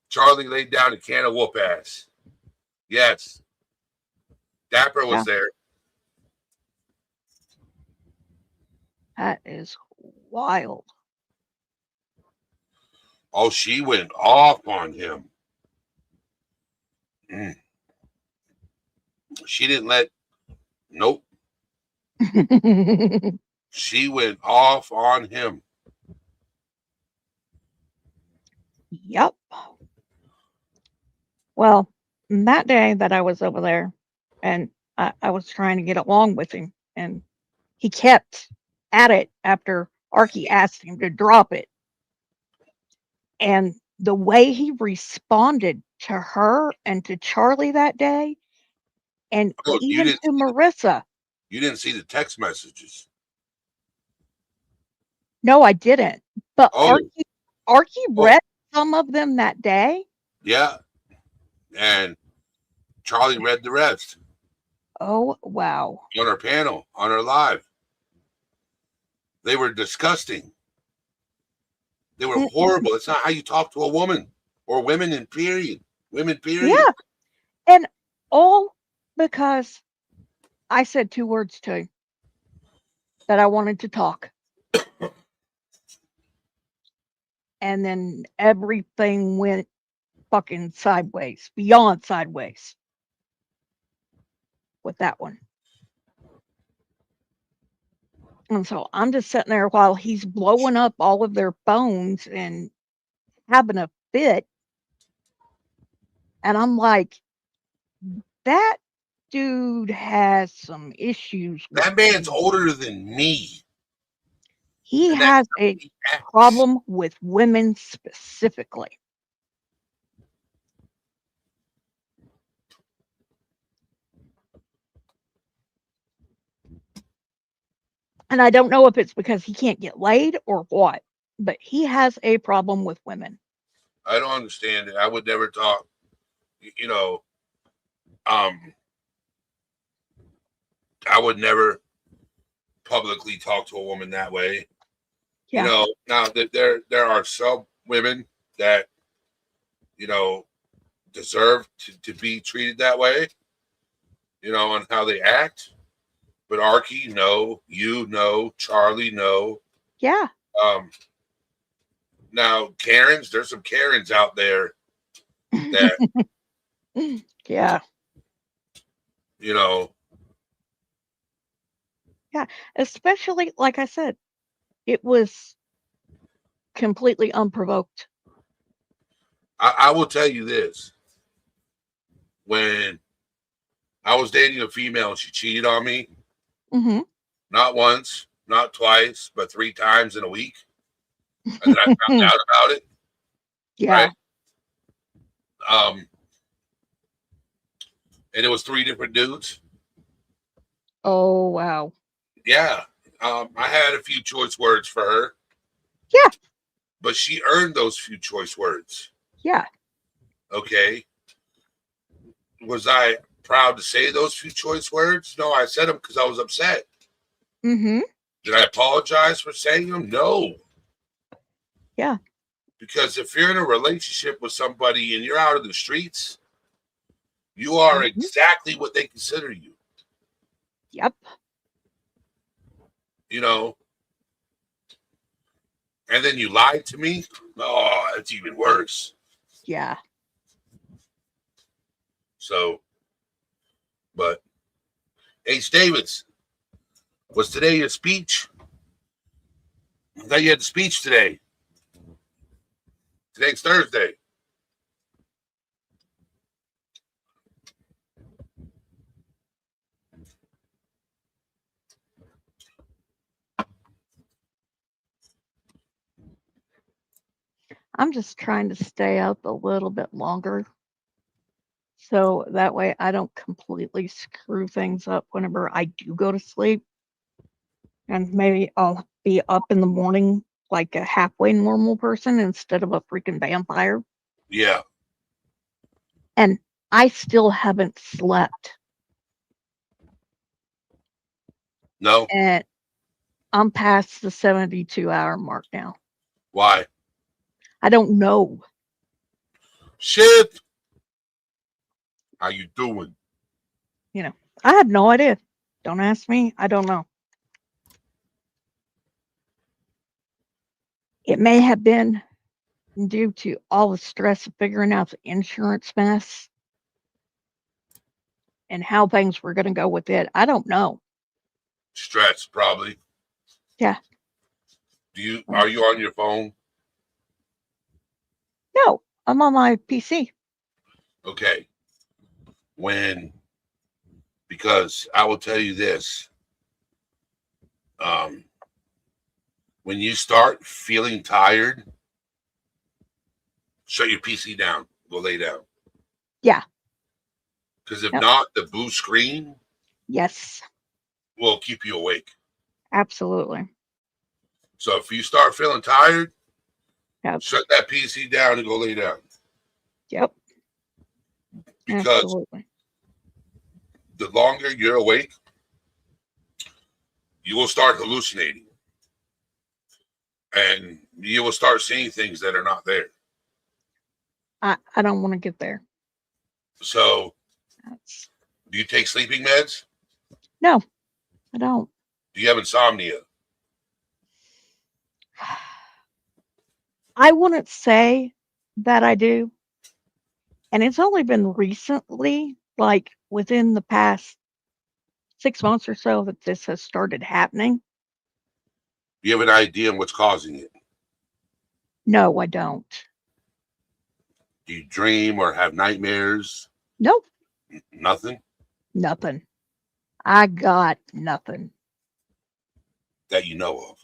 Charlie laid down a can of whoop ass. Yes. Dapper was yeah, there. that is wild. Oh, she went off on him. She didn't let, nope. She went off on him. Yep. Well, that day that I was over there and I was trying to get along with him, and he kept at it after Archie asked him to drop it. And the way he responded to her and to Charlie that day, and Oh, even to Marissa. You didn't see the text messages. No, I didn't. But Oh, Archie read some of them that day. yeah. And Charlie read the rest. Oh, wow. On our panel, on our live. They were disgusting. They were horrible. It's not how you talk to a woman or women in period. Women, period. Yeah. And all because I said 2 words to him that I wanted to talk. And then everything went fucking sideways, beyond sideways with that one. And so I'm just sitting there while he's blowing up all of their phones and having a fit. And I'm like, that dude has some issues. That man's older than me. He has a problem with women specifically. And I don't know if it's because he can't get laid or what, but he has a problem with women. I don't understand it. I would never talk, I would never publicly talk to a woman that way. Yeah. Now that there are some women that, deserve to be treated that way, on how they act. But Archie, no. You, no. Charlie, no. Yeah. Now Karens, there's some Karens out there that yeah. Yeah. Especially, like I said, it was completely unprovoked. I will tell you this. When I was dating a female and she cheated on me, not once, not twice, but 3 times in a week. And then I found out about it. Yeah. Right? And it was 3 different dudes. Oh, wow. Yeah. I had a few choice words for her. Yeah. But she earned those few choice words. Yeah. Okay. Was I proud to say those few choice words? No, I said them because I was upset. Did I apologize for saying them? No. Yeah. Because if you're in a relationship with somebody and you're out of the streets, you are exactly what they consider you. Yep. And then you lied to me. Oh, that's even worse. Yeah. So, but H. Davis, was today your speech? I thought you had a speech today. Today's Thursday. I'm just trying to stay up a little bit longer So that way I don't completely screw things up whenever I do go to sleep. And maybe I'll be up in the morning like a halfway normal person instead of a freaking vampire. Yeah. And I still haven't slept. No. And I'm past the 72-hour mark now. Why? I don't know. Shit. How you doing? I have no idea. Don't ask me. I don't know. It may have been due to all the stress of figuring out the insurance mess and how things were going to go with it. I don't know. Stress, probably. Yeah. Are you on your phone? No, I'm on my PC. Okay. Because I will tell you this. When you start feeling tired, shut your PC down. Go lay down. Yeah. Because if Yep. not, the blue screen Yes, will keep you awake. absolutely. So if you start feeling tired, Yep. shut that PC down and go lay down. Yep. Because Absolutely. the longer you're awake, you will start hallucinating. And you will start seeing things that are not there. I don't want to get there. So, That's, do you take sleeping meds? no, I don't. Do you have insomnia? I wouldn't say that I do. And it's only been recently, like within the past 6 months or so, that this has started happening. Do you have an idea on what's causing it? No, I don't. Do you dream or have nightmares? Nope, Nothing nothing. I got nothing that you know of.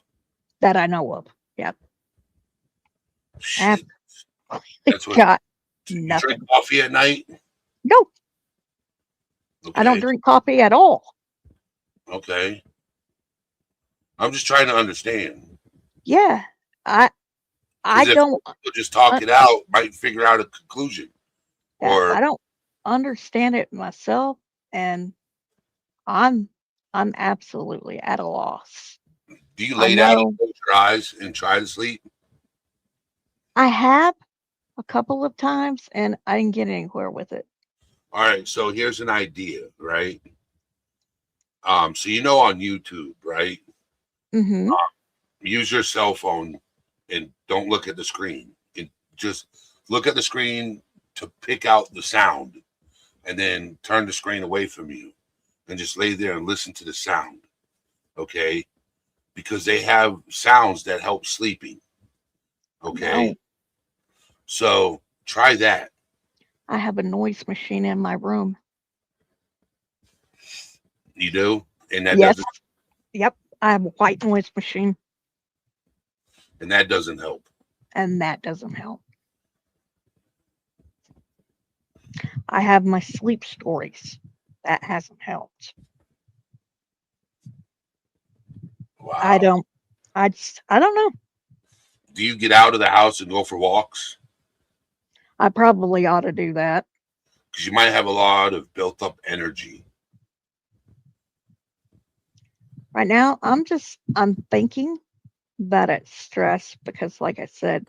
that I know of. Yep. Shit. I've That's what got you nothing. drink coffee at night? Nope. Okay. I don't drink coffee at all. Okay. I'm just trying to understand. Yeah. I 'Cause if don't people just talk it out, might figure out a conclusion. yeah, Or I don't understand it myself, and I'm absolutely at a loss. do you I lay down know and close your eyes and try to sleep? I have a couple of times, and I didn't get anywhere with it. All right, so here's an idea, right? So on YouTube, right? Mhm. Use your cell phone and don't look at the screen. And just look at the screen to pick out the sound, and then turn the screen away from you and just lay there and listen to the sound. Okay? Because they have sounds that help sleeping. Okay? No, So try that. I have a noise machine in my room. You do? And that Yes. doesn't Yep. I have a white noise machine, help. and that doesn't help. I have my sleep stories. That hasn't helped. Wow. I don't know. Do you get out of the house and go for walks? I probably ought to do that. Because you might have a lot of built up energy. Right now, I'm thinking that it's stress because, like I said,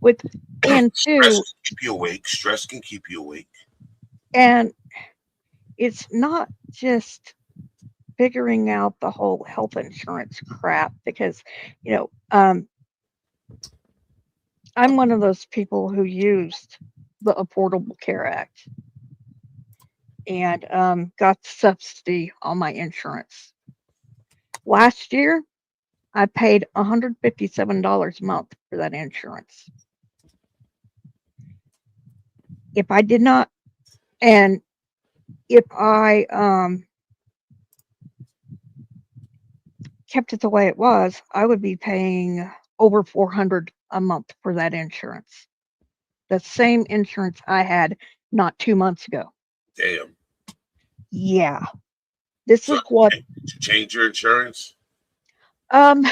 with and Stress two, can keep you awake. Stress can keep you awake. and it's not just figuring out the whole health insurance crap because, I'm one of those people who used the Affordable Care Act and got subsidy on my insurance. Last year, I paid $157 a month for that insurance. If I did not, and if I kept it the way it was, I would be paying over $400 a month for that insurance. The same insurance I had not 2 months ago. Damn. Yeah. This So is what did you change your insurance? um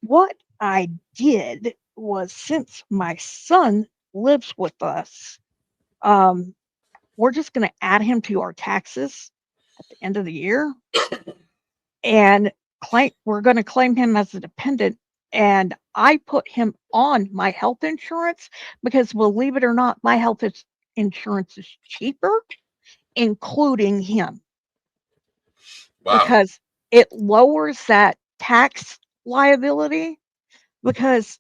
what I did was, since my son lives with us, um we're just going to add him to our taxes at the end of the year, and we're going to claim him as a dependent, and I put him on my health insurance because, believe it or not, my insurance is cheaper including him, Wow. because it lowers that tax liability, because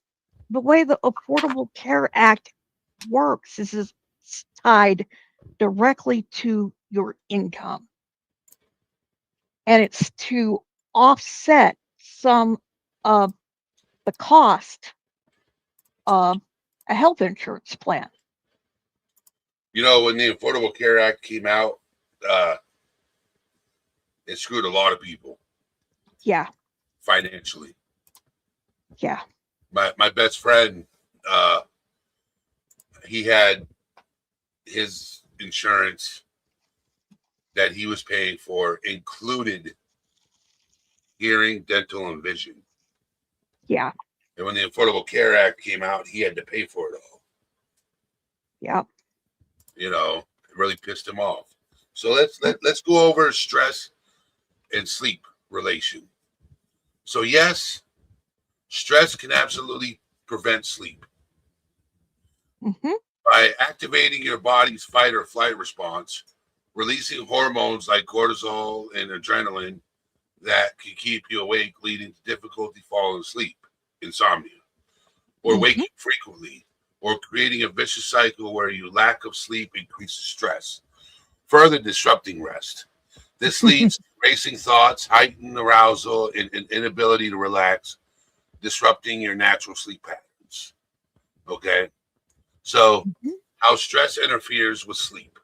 the way the Affordable Care Act works is it's tied directly to your income, and it's to offset some of the cost of a health insurance plan. You know, when the Affordable Care Act came out, uh, it screwed a lot of people Yeah, financially. yeah. My best friend, he had his insurance that he was paying for included hearing, dental, and vision. Yeah, And when the Affordable Care Act came out, he had to pay for it all. yeah. You know, it really pissed him off. So let's go over stress and sleep relation. So yes, stress can absolutely prevent sleep. Hmm. By activating your body's fight or flight response, releasing hormones like cortisol and adrenaline that can keep you awake, leading to difficulty falling asleep, insomnia, or Hmm. waking frequently, or creating a vicious cycle where your lack of sleep increases stress, further disrupting rest. This leads to racing thoughts, heightened arousal, and inability to relax, disrupting your natural sleep patterns. Okay? So, how stress interferes with sleep.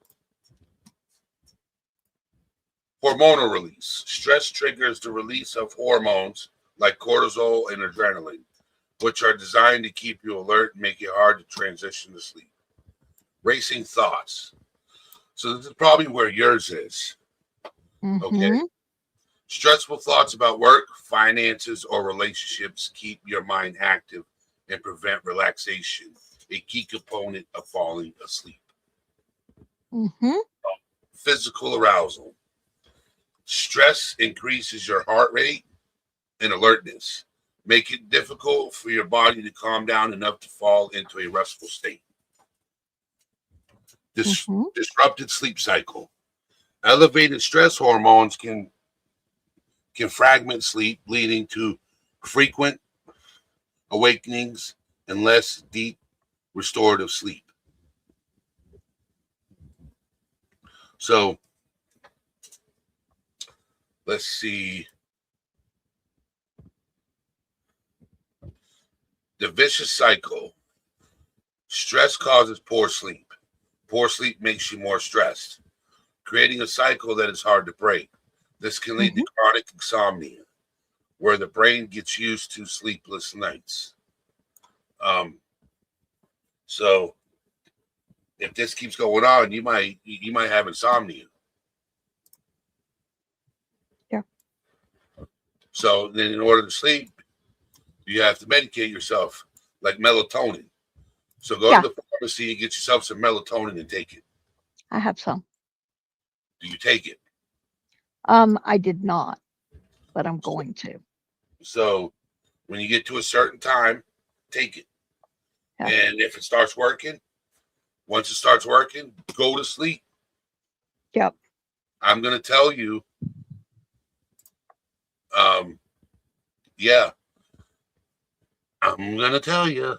Hormonal release. Stress triggers the release of hormones like cortisol and adrenaline, which are designed to keep you alert and make it hard to transition to sleep. Racing thoughts. So, this is probably where yours is. Okay. Hmm. Stressful thoughts about work, finances, or relationships keep your mind active and prevent relaxation, a key component of falling asleep. Hmm. Physical arousal. Stress increases your heart rate and alertness, make it difficult for your body to calm down enough to fall into a restful state. Hmm. Disrupted sleep cycle. Elevated stress hormones can fragment sleep, leading to frequent awakenings and less deep restorative sleep. So let's see. The vicious cycle. Stress causes poor sleep. Poor sleep makes you more stressed, creating a cycle that is hard to break. This can lead to Hmm. chronic insomnia, where the brain gets used to sleepless nights. Um, so if this keeps going on, you might have insomnia. Yeah. So then, in order to sleep, you have to medicate yourself, like melatonin. So go Yeah, to the pharmacy and get yourself some melatonin and take it. I have some. Do you take it? I did not, but I'm going to. So when you get to a certain time, take it. Yeah. And if it starts working, once it starts working, go to sleep. Yep. I'm gonna tell you, yeah, I'm gonna tell you.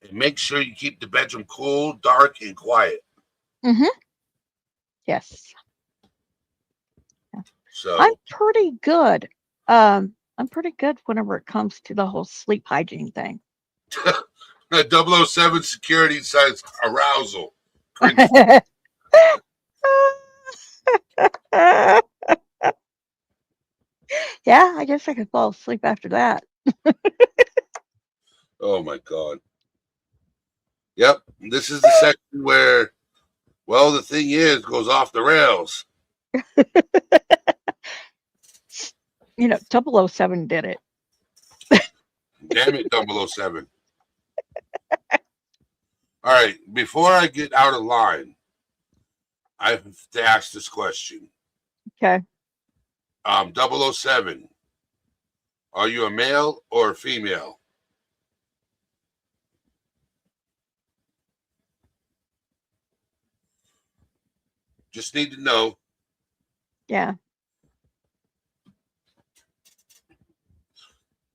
And make sure you keep the bedroom cool, dark, and quiet. Hmm. Yes. I'm So pretty good. I'm pretty good whenever it comes to the whole sleep hygiene thing. that 007 security says arousal. Cringe. Yeah, I guess I could fall asleep after that. Oh my god. Yep. This is the section where Well, the thing is, it goes off the rails. You know, 007 did it. Damn it, 007. All right, before I get out of line, I have to ask this question. Okay. 007, are you a male or a female? Just need to know. Yeah.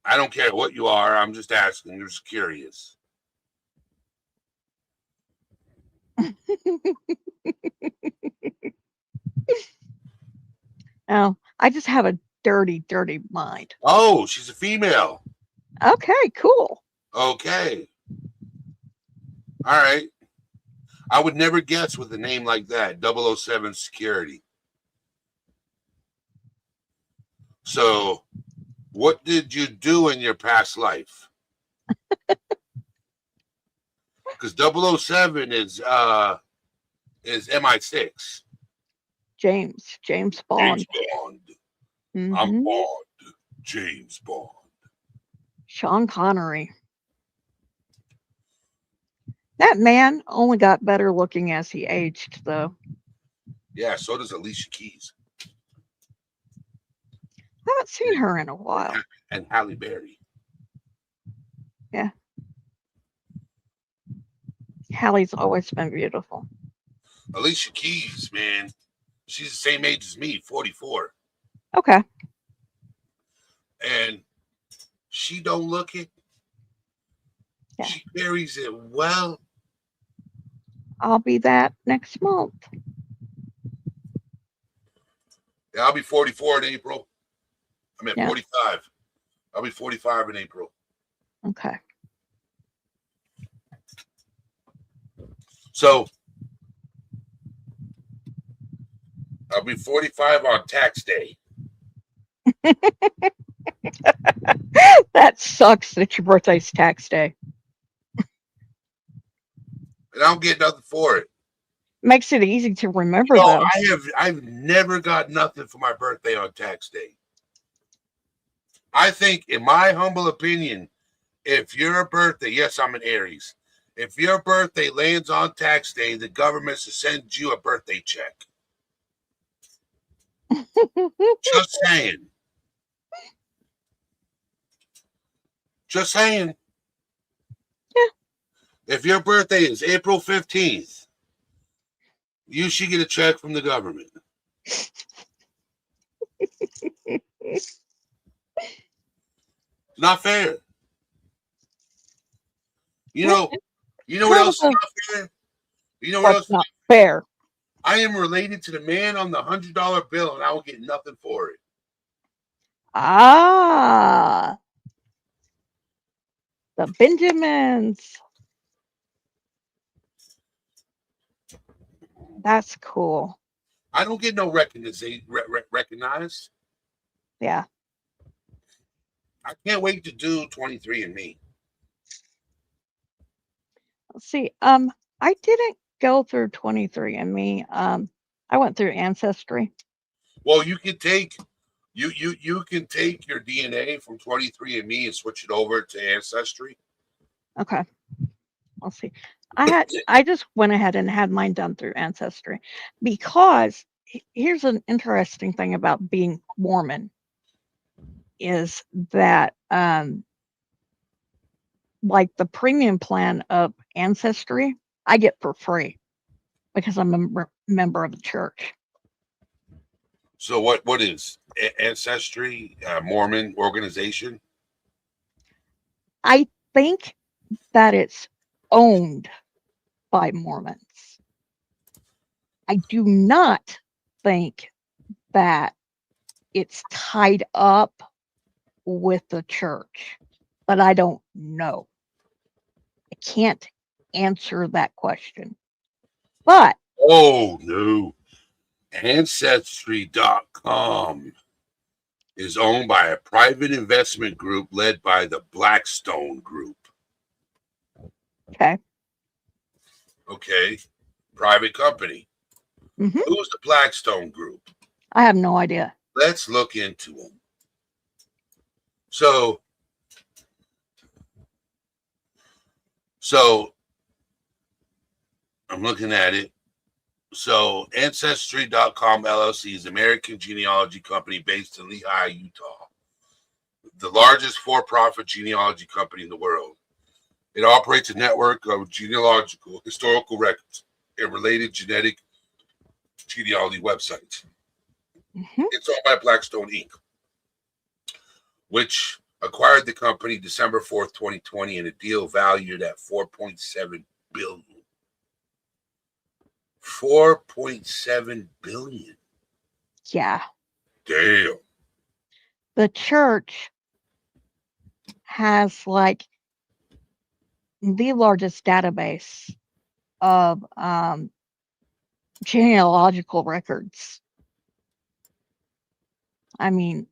I don't care what you are. I'm just asking. You're just curious. Oh, I just have a dirty, dirty mind. Oh, she's a female. Okay, cool. Okay. All right. I would never guess with a name like that, 007 Security. So, what did you do in your past life? Because 007 is MI6. James Bond. James Bond. Mhm. I'm Bond. James Bond. Sean Connery. That man only got better looking as he aged, though. Yeah, so does Alicia Keys I haven't seen her in a while. and Halle Berry. Hallie's always been beautiful. Alicia Keys, man, she's the same age as me, 44, Okay. and she don't look it. Yeah. She carries it well. I'll be that next month. Yeah, I'll be 44 in April. I'm at Yeah. 45. I'll be 45 in April. Okay. So I'll be 45 on tax day. That sucks that your birthday's tax day. And I don't get nothing for it. Makes it easy to remember, No, though. I've never got nothing for my birthday on tax day. I think, in my humble opinion, if your birthday, yes, I'm an Aries. If your birthday lands on tax day, the government should send you a birthday check. Just saying. Just saying. Yeah. If your birthday is April 15th, you should get a check from the government. Not fair. You know what else is not fair? You know what else? What's not fair? I am related to the man on the $100 bill, and I will get nothing for it. Ah, the Benjamins. That's cool. I don't get no recognized. Yeah. I can't wait to do 23andMe. Let's see. I didn't go through 23andMe. I went through Ancestry. Well, you can take you can take your DNA from 23andMe and switch it over to Ancestry. Okay. Let's see. I just went ahead and had mine done through Ancestry because here's an interesting thing about being Mormon is that like the premium plan of Ancestry, I get for free because I'm a member of the church. So what is Ancestry, Mormon organization? I think that it's owned by Mormons. I do not think that it's tied up with the church, but I don't know. I can't answer that question. But Oh no. Ancestry.com is owned by a private investment group led by the Blackstone Group. okay, Okay. private company. Hmm. Who's the Blackstone Group? I have no idea. Let's look into them. So I'm looking at it. So Ancestry.com LLC is an American genealogy company based in Lehigh, Utah, the largest for-profit genealogy company in the world. It operates a network of genealogical, historical records, and related genetic genealogy websites. Hmm. It's owned by Blackstone Inc., which acquired the company December 4th, 2020, in a deal valued at $4.7 billion. $4.7 billion. Yeah. Damn. The church has like the largest database of genealogical records. I mean,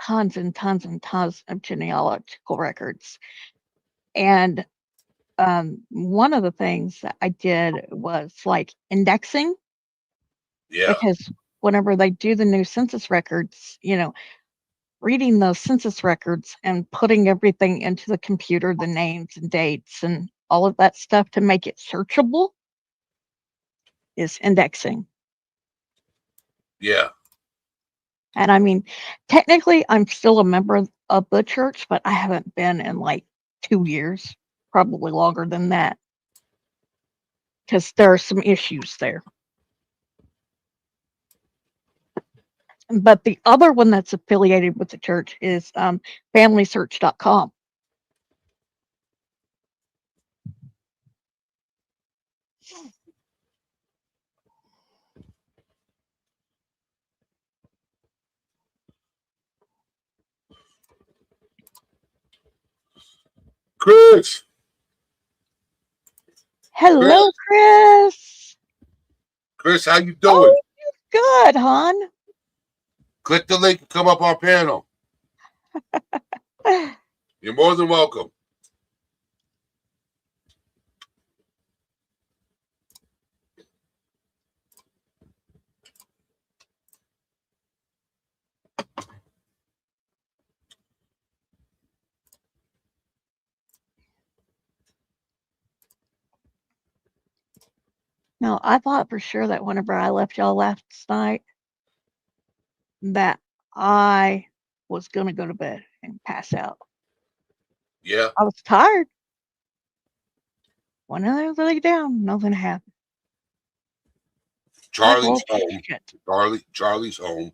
tons and tons and tons of genealogical records. And one of the things that I did was like indexing, Yeah. because whenever they do the new census records, reading those census records and putting everything into the computer, the names and dates and all of that stuff to make it searchable is indexing. Yeah. And I mean, technically, I'm still a member of the church, but I haven't been in like 2 years, probably longer than that, because there are some issues there. But the other one that's affiliated with the church is FamilySearch.com. Chris. Hello, Chris. Chris, how you Oh, doing? good, hon. Click the link and come up on panel. You're more than welcome. No, I thought for sure that whenever I left y'all last night, that I was gonna go to bed and pass out. Yeah. I was tired. When I lay down, nothing happened. Charlie's Oh, home. shit. Charlie's home.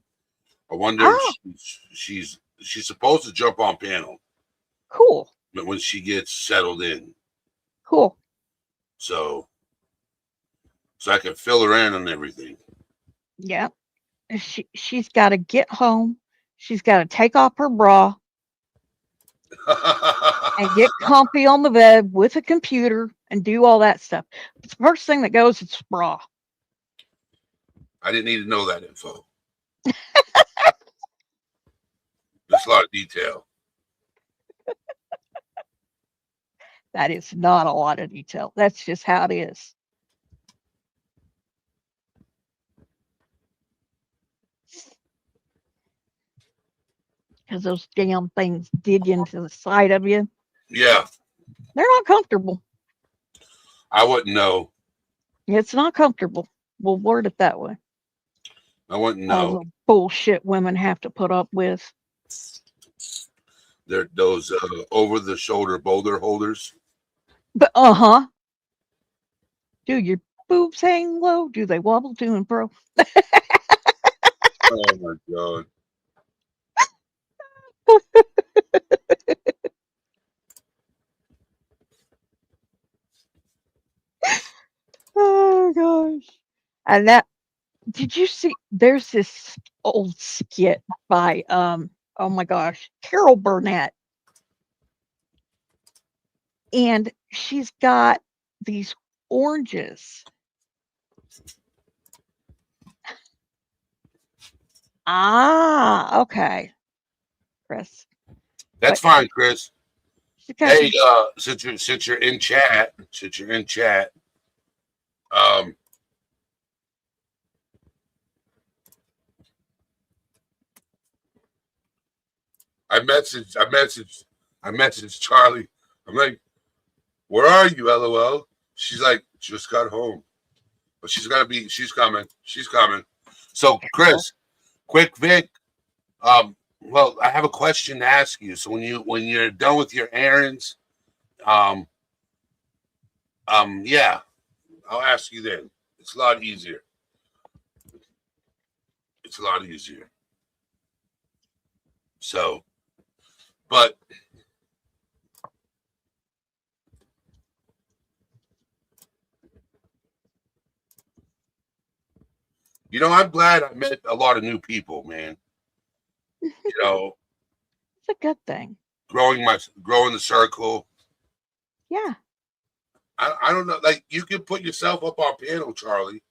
I wonder Oh, if she's supposed to jump on panel cool. when she gets settled in. Cool. So I can fill her in on everything. Yeah. She's got to get home. She's got to take off her bra and get comfy on the bed with a computer and do all that stuff. But the first thing that goes is bra. I didn't need to know that info. There's a lot of detail. That is not a lot of detail. That's just how it is. Because those damn things dig into the side of you. Yeah. They're not comfortable. I wouldn't know. It's not comfortable. We'll word it that way. I wouldn't All know. the bullshit women have to put up with. They're those over-the-shoulder boulder holders. But do your boobs hang low? Do they wobble to and fro? Oh my god. Oh gosh. And that, did you see, there's this old skit by oh my gosh, Carol Burnett. And she's got these oranges. Ah, okay. Chris. That's But fine, Chris. she's got Hey, these, since you're in chat, I messaged Charlie. I'm like, where are you, LOL? She's like, just got home. But she's coming. She's coming. So Chris, quick Vic, well, I have a question to ask you. So when you're done with your errands, yeah, I'll ask you then. It's a lot easier. It's a lot easier. So, but I'm glad I met a lot of new people, man. It's a good thing. Growing the circle. Yeah. I don't know. Like, you can put yourself up on panel, Charlie.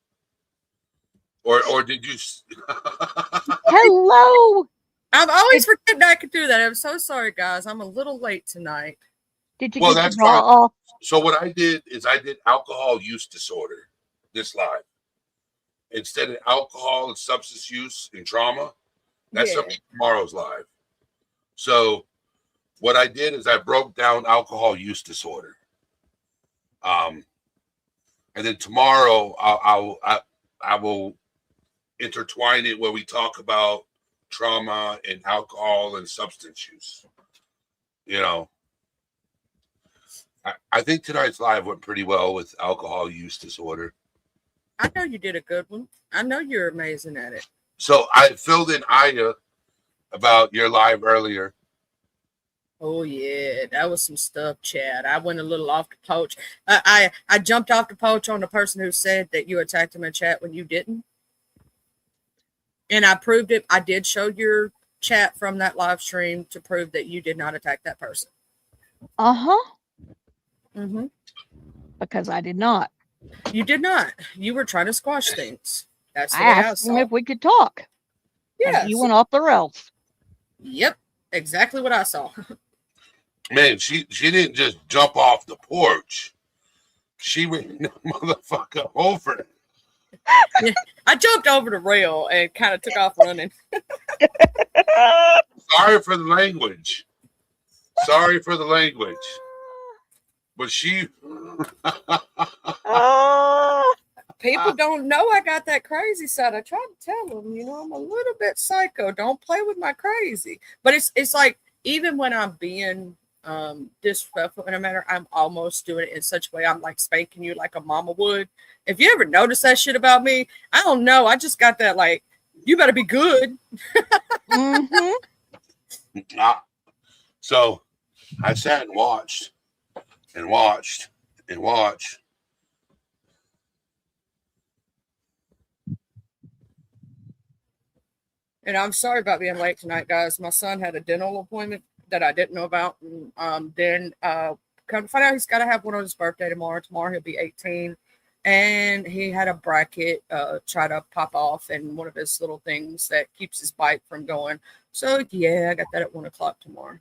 Or did you? Hello. I'm always forgetting I could do that. I'm so sorry, guys. I'm a little late tonight. Did you Well, get that's your draw fine. off? So what I did is I did alcohol use disorder this live. Instead of alcohol and substance use and trauma, that's tomorrow's live. So what I did is I broke down alcohol use disorder. And then tomorrow I will intertwine it where we talk about trauma and alcohol and substance use. I think tonight's live went pretty well with alcohol use disorder. I know you did a good one. I know you're amazing at it. So I filled in Aya about your live earlier. Oh yeah, that was some stuff, Chad. I went a little off the poach. I jumped off the poach on the person who said that you attacked him in chat when you didn't, and I proved it. I did show your chat from that live stream to prove that you did not attack that person. Mm-hmm. Because I did not. You did not. You were trying to squash things. That's the I asked him if we could talk. Yeah, you went off the rails. Yep, exactly what I saw. Man, she didn't just jump off the porch. She ran the motherfucker over. Yeah, I jumped over the rail and kind of took off running. Sorry for the language. But she people don't know I got that crazy side. I try to tell them, I'm a little bit psycho. Don't play with my crazy. But it's like, even when I'm being disrespectful in a manner, I'm almost doing it in such a way I'm like spanking you like a mama would. If you ever notice that shit about me, I don't know. I just got that, like, you better be good. Mm-hmm. So I sat and watched. And watched. And I'm sorry about being late tonight, guys. My son had a dental appointment that I didn't know about. And then come to find out, he's got to have one on his birthday tomorrow. Tomorrow he'll be 18. And he had a bracket try to pop off and one of his little things that keeps his bite from going. So, yeah, I got that at 1 o'clock tomorrow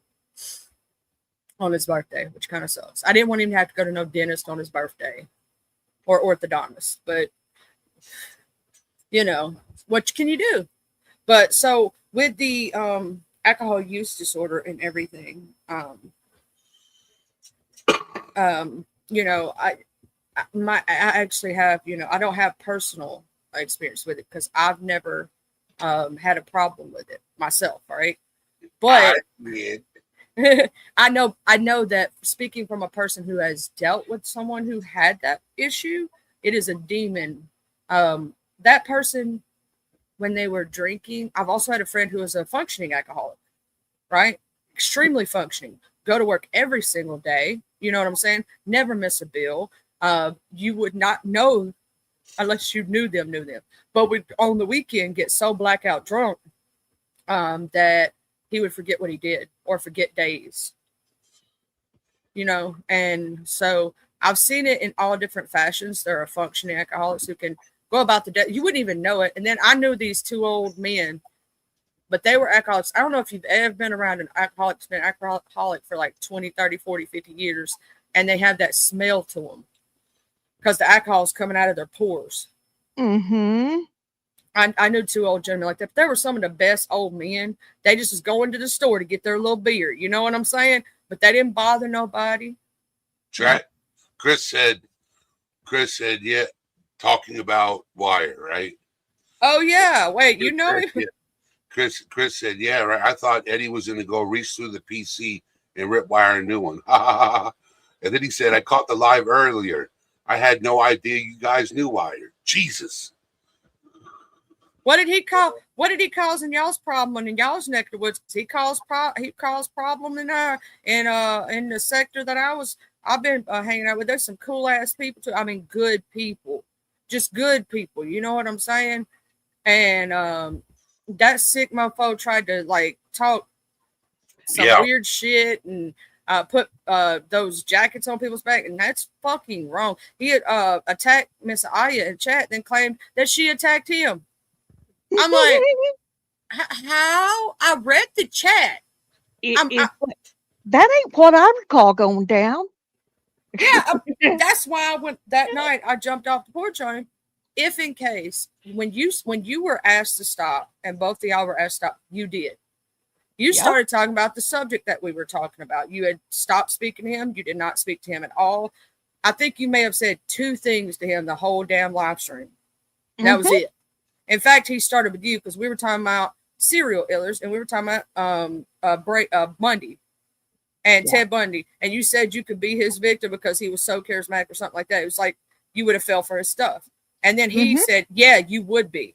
on his birthday, which kind of sucks. I didn't want him to have to go to no dentist on his birthday or orthodontist. But, what can you do? But so with the alcohol use disorder and everything, I actually have, I don't have personal experience with it because I've never had a problem with it myself, right? But I know that, speaking from a person who has dealt with someone who had that issue, it is a demon. That person, when they were drinking, I've also had a friend who was a functioning alcoholic, right? Extremely functioning. Go to work every single day. You know what I'm saying? Never miss a bill. You would not know unless you knew them. But would on the weekend get so blackout drunk that he would forget what he did or forget days. And so I've seen it in all different fashions. There are functioning alcoholics who can go about the day. You wouldn't even know it. And then I knew these two old men, but they were alcoholics. I don't know if you've ever been around an alcoholic that's been alcoholic for like 20, 30, 40, 50 years, and they have that smell to them because the alcohol is coming out of their pores. Mm-hmm. I knew two old gentlemen like that. But they were some of the best old men. They just was going to the store to get their little beer. You know what I'm saying? But they didn't bother nobody. Chris said, yeah, talking about Wire, right? Oh yeah. Wait, you know him? Yeah. Chris said, yeah, right. I thought Eddie was going to go reach through the PC and rip Wire a new one. And then he said, I caught the live earlier. I had no idea you guys knew Wire. Jesus. What did he call? What did he cause in y'all's problem in y'all's neck of the woods? He caused problem in the sector that I've been hanging out with. There's some cool ass people too. I mean, good people, just good people. You know what I'm saying? And that sick mofo tried to like talk some weird shit and put those jackets on people's back, and that's fucking wrong. He had attacked Miss Aya in chat, then claimed that she attacked him. I'm like, how? I read the chat. That ain't what I recall going down. Yeah, that's why I went that night. I jumped off the porch on him. If in case when you were asked to stop, and both of y'all were asked to stop, you did. You started talking about the subject that we were talking about. You had stopped speaking to him. You did not speak to him at all. I think you may have said two things to him the whole damn live stream. That was it. In fact, he started with you because we were talking about serial killers and we were talking about Bundy and Ted Bundy. And you said you could be his victim because he was so charismatic or something like that. It was like you would have fell for his stuff. And then he said, yeah, you would be.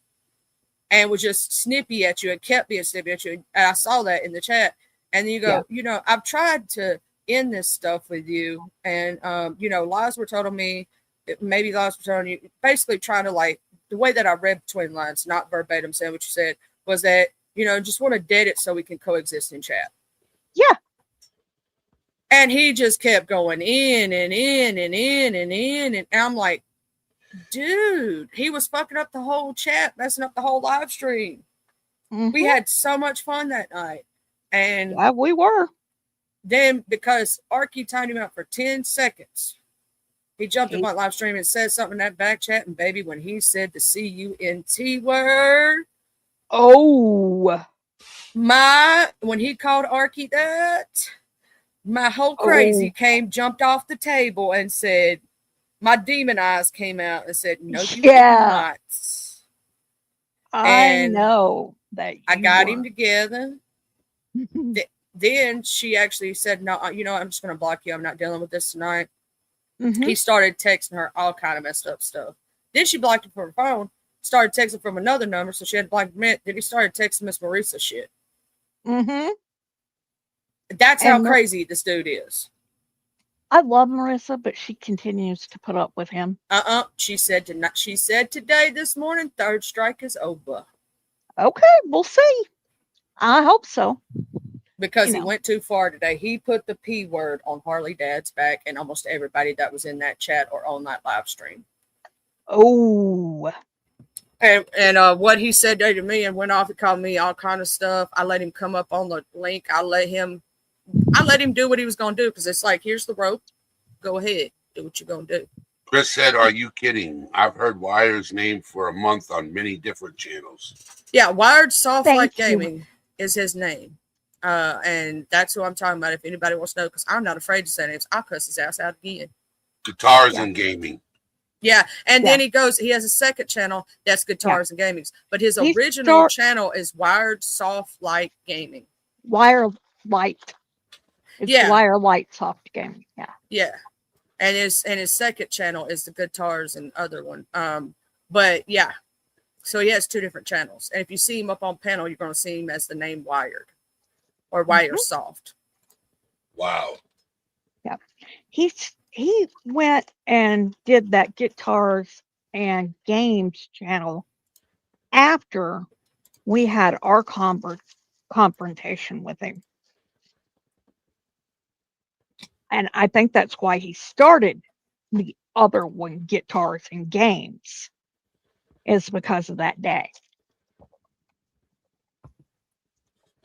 And was just snippy at you and kept being snippy at you. And I saw that in the chat. And then you go, you know, I've tried to end this stuff with you. And, you know, lies were told on me. Maybe lies were told on you. Basically trying to like, the way that I read between lines, not verbatim saying what you said, was that, you know, just want to dead it so we can coexist in chat. Yeah. And he just kept going in and in and in and in. And I'm like, dude, he was fucking up the whole chat, messing up the whole live stream. We had so much fun that night. And we were. Then because Arky timed him out for 10 seconds, he jumped up on live stream and said something in that back chat. And baby, when he said the CUNT word. Oh. When he called Arky that, my whole crazy jumped off the table and said, my demon eyes came out and said, no, you did not. I know that I got him together. Then she actually said, no, you know, I'm just going to block you. I'm not dealing with this tonight. He started texting her all kind of messed up stuff. Then she blocked him from her phone, started texting from another number, so she had to block him. Then he started texting Miss Marisa shit. That's how crazy this dude is. I love Marissa, but she continues to put up with him. She said today, this morning, third strike is over. Okay, we'll see. I hope so. Because he went too far today. He put the P word on Harley Dad's back and almost everybody that was in that chat or on that live stream. Oh. And what he said to me and went off and called me all kind of stuff. I let him come up on the link. I let him do what he was going to do because it's like, here's the rope. Go ahead. Do what you're going to do. Chris said, are you kidding? I've heard Wire's name for a month on many different channels. Yeah, Wired Soft Like Gaming is his name. And that's who I'm talking about. If anybody wants to know, because I'm not afraid to say names, I'll cuss his ass out again. Guitars and Gaming. Yeah, and then he has a second channel that's Guitars and Gaming, but his original channel is Wired Soft Light Gaming. Wire Light. It's Wire Light Soft Gaming. Yeah, and his second channel is the Guitars and other one. But yeah, so he has two different channels, and if you see him up on panel, you're going to see him as the name Wired or Wire Soft. Wow. Yeah, he went and did that Guitars and Games channel after we had our confrontation with him. And I think that's why he started the other one, Guitars and Games, is because of that day.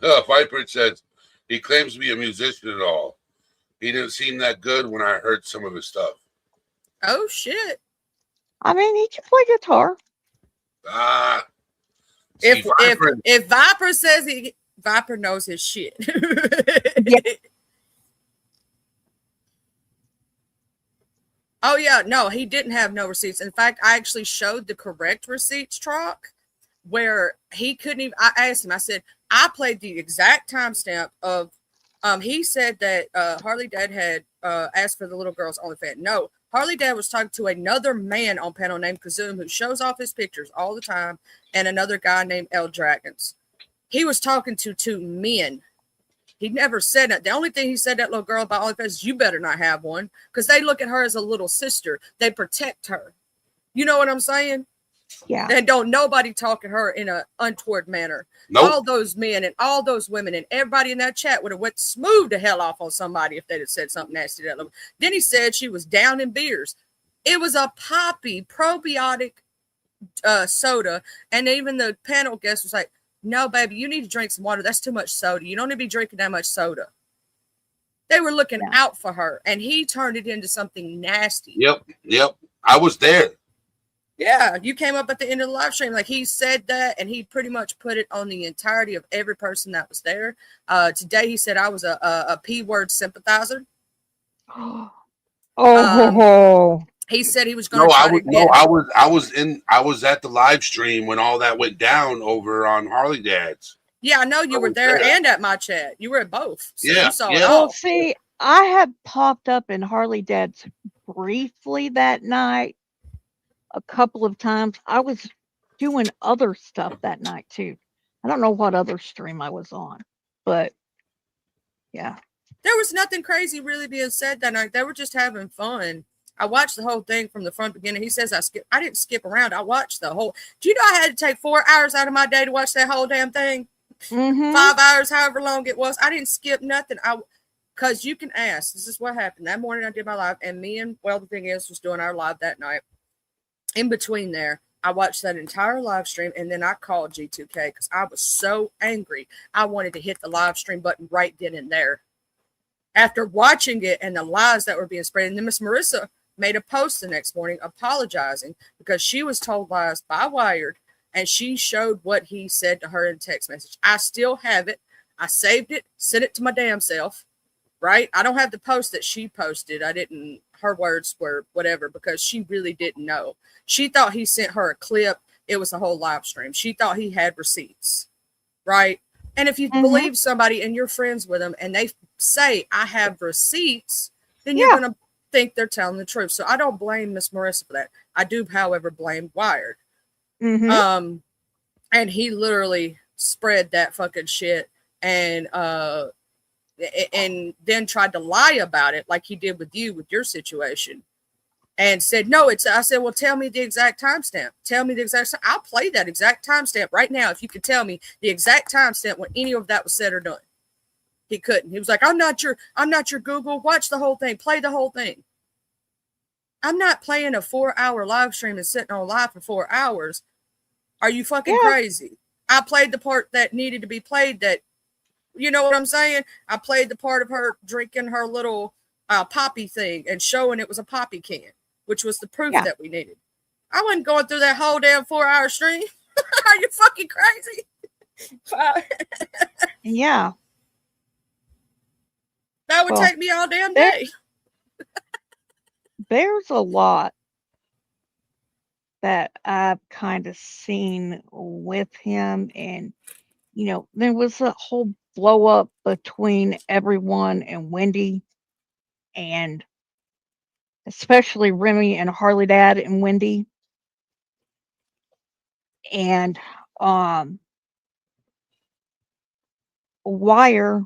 Viper says he claims to be a musician at all. He didn't seem that good when I heard some of his stuff. Oh shit! I mean, he can play guitar. See, if Viper, if Viper says Viper knows his shit. Yeah. Oh yeah, no, he didn't have no receipts. In fact, I actually showed the correct receipts truck where he couldn't even. I asked him. I said I played the exact timestamp of. He said that Harley Dad had asked for the little girl's OnlyFans. No, Harley Dad was talking to another man on panel named Kazoom who shows off his pictures all the time, and another guy named L Dragons. He was talking to two men. He never said that. The only thing he said that little girl about OnlyFans is you better not have one because they look at her as a little sister. They protect her. You know what I'm saying? Yeah. And don't nobody talk at her in an untoward manner. nope. All those men and all those women and everybody in that chat would have went smooth the hell off on somebody if they'd have said something nasty to that little. Then he said she was down in beers. It was a poppy probiotic soda, and even the panel guest was like, "No, baby, you need to drink some water. That's too much soda. You don't need to be drinking that much soda." They were looking out for her, and he turned it into something nasty. Yep. I was there. Yeah, you came up at the end of the live stream. Like he said that, and he pretty much put it on the entirety of every person that was there. Today, he said I was a P word sympathizer. Oh. He said he was going No, to I try was to get. I was at the live stream when all that went down over on Harley Dad's. Yeah, I know you I were was there there. and at my chat. You were at both. So Yeah, you saw it yeah. Well, all. see, I had popped up in Harley Dad's briefly that night a couple of times. I was doing other stuff that night too. I don't know what other stream I was on, but yeah. There was nothing crazy really being said that night. They were just having fun. I watched the whole thing from the front beginning. He says I didn't skip around. I watched the whole. Do you know I had to take 4 hours out of my day to watch that whole damn thing? Mm-hmm. 5 hours, however long it was. I didn't skip nothing. Because you can ask. This is what happened. That morning I did my live, and the thing is, was doing our live that night. In between there, I watched that entire live stream, and then I called G2K because I was so angry. I wanted to hit the live stream button right then and there. After watching it and the lies that were being spread, and then Miss Marissa made a post the next morning apologizing because she was told lies by Wired, and she showed what he said to her in text message. I still have it. I saved it, sent it to my damn self, right? I don't have the post that she posted. I didn't, her words were whatever, because she really didn't know. She thought he sent her a clip. It was a whole live stream. She thought he had receipts, right? And if you believe somebody and you're friends with them and they say, I have receipts, then you're going to think they're telling the truth. So I don't blame Miss Marissa for that. I do, however, blame Wired. And he literally spread that fucking shit and then tried to lie about it like he did with you with your situation. And said, no, I said, well, tell me the exact timestamp. Tell me the exact. I'll play that exact timestamp right now if you could tell me the exact timestamp when any of that was said or done. He couldn't. He was like, I'm not your Google. Watch the whole thing. Play the whole thing. I'm not playing a 4-hour live stream and sitting on live for 4 hours. Are you fucking crazy? I played the part that needed to be played. That, you know what I'm saying? I played the part of her drinking her little poppy thing and showing it was a poppy can, which was the proof that we needed. I wasn't going through that whole damn 4-hour stream. Are you fucking crazy? Yeah. That would take me all damn day. There's a lot that I've kind of seen with him, and you know, there was a whole blow up between everyone and Wendy, and especially Remy and Harley Dad and Wendy. And Wire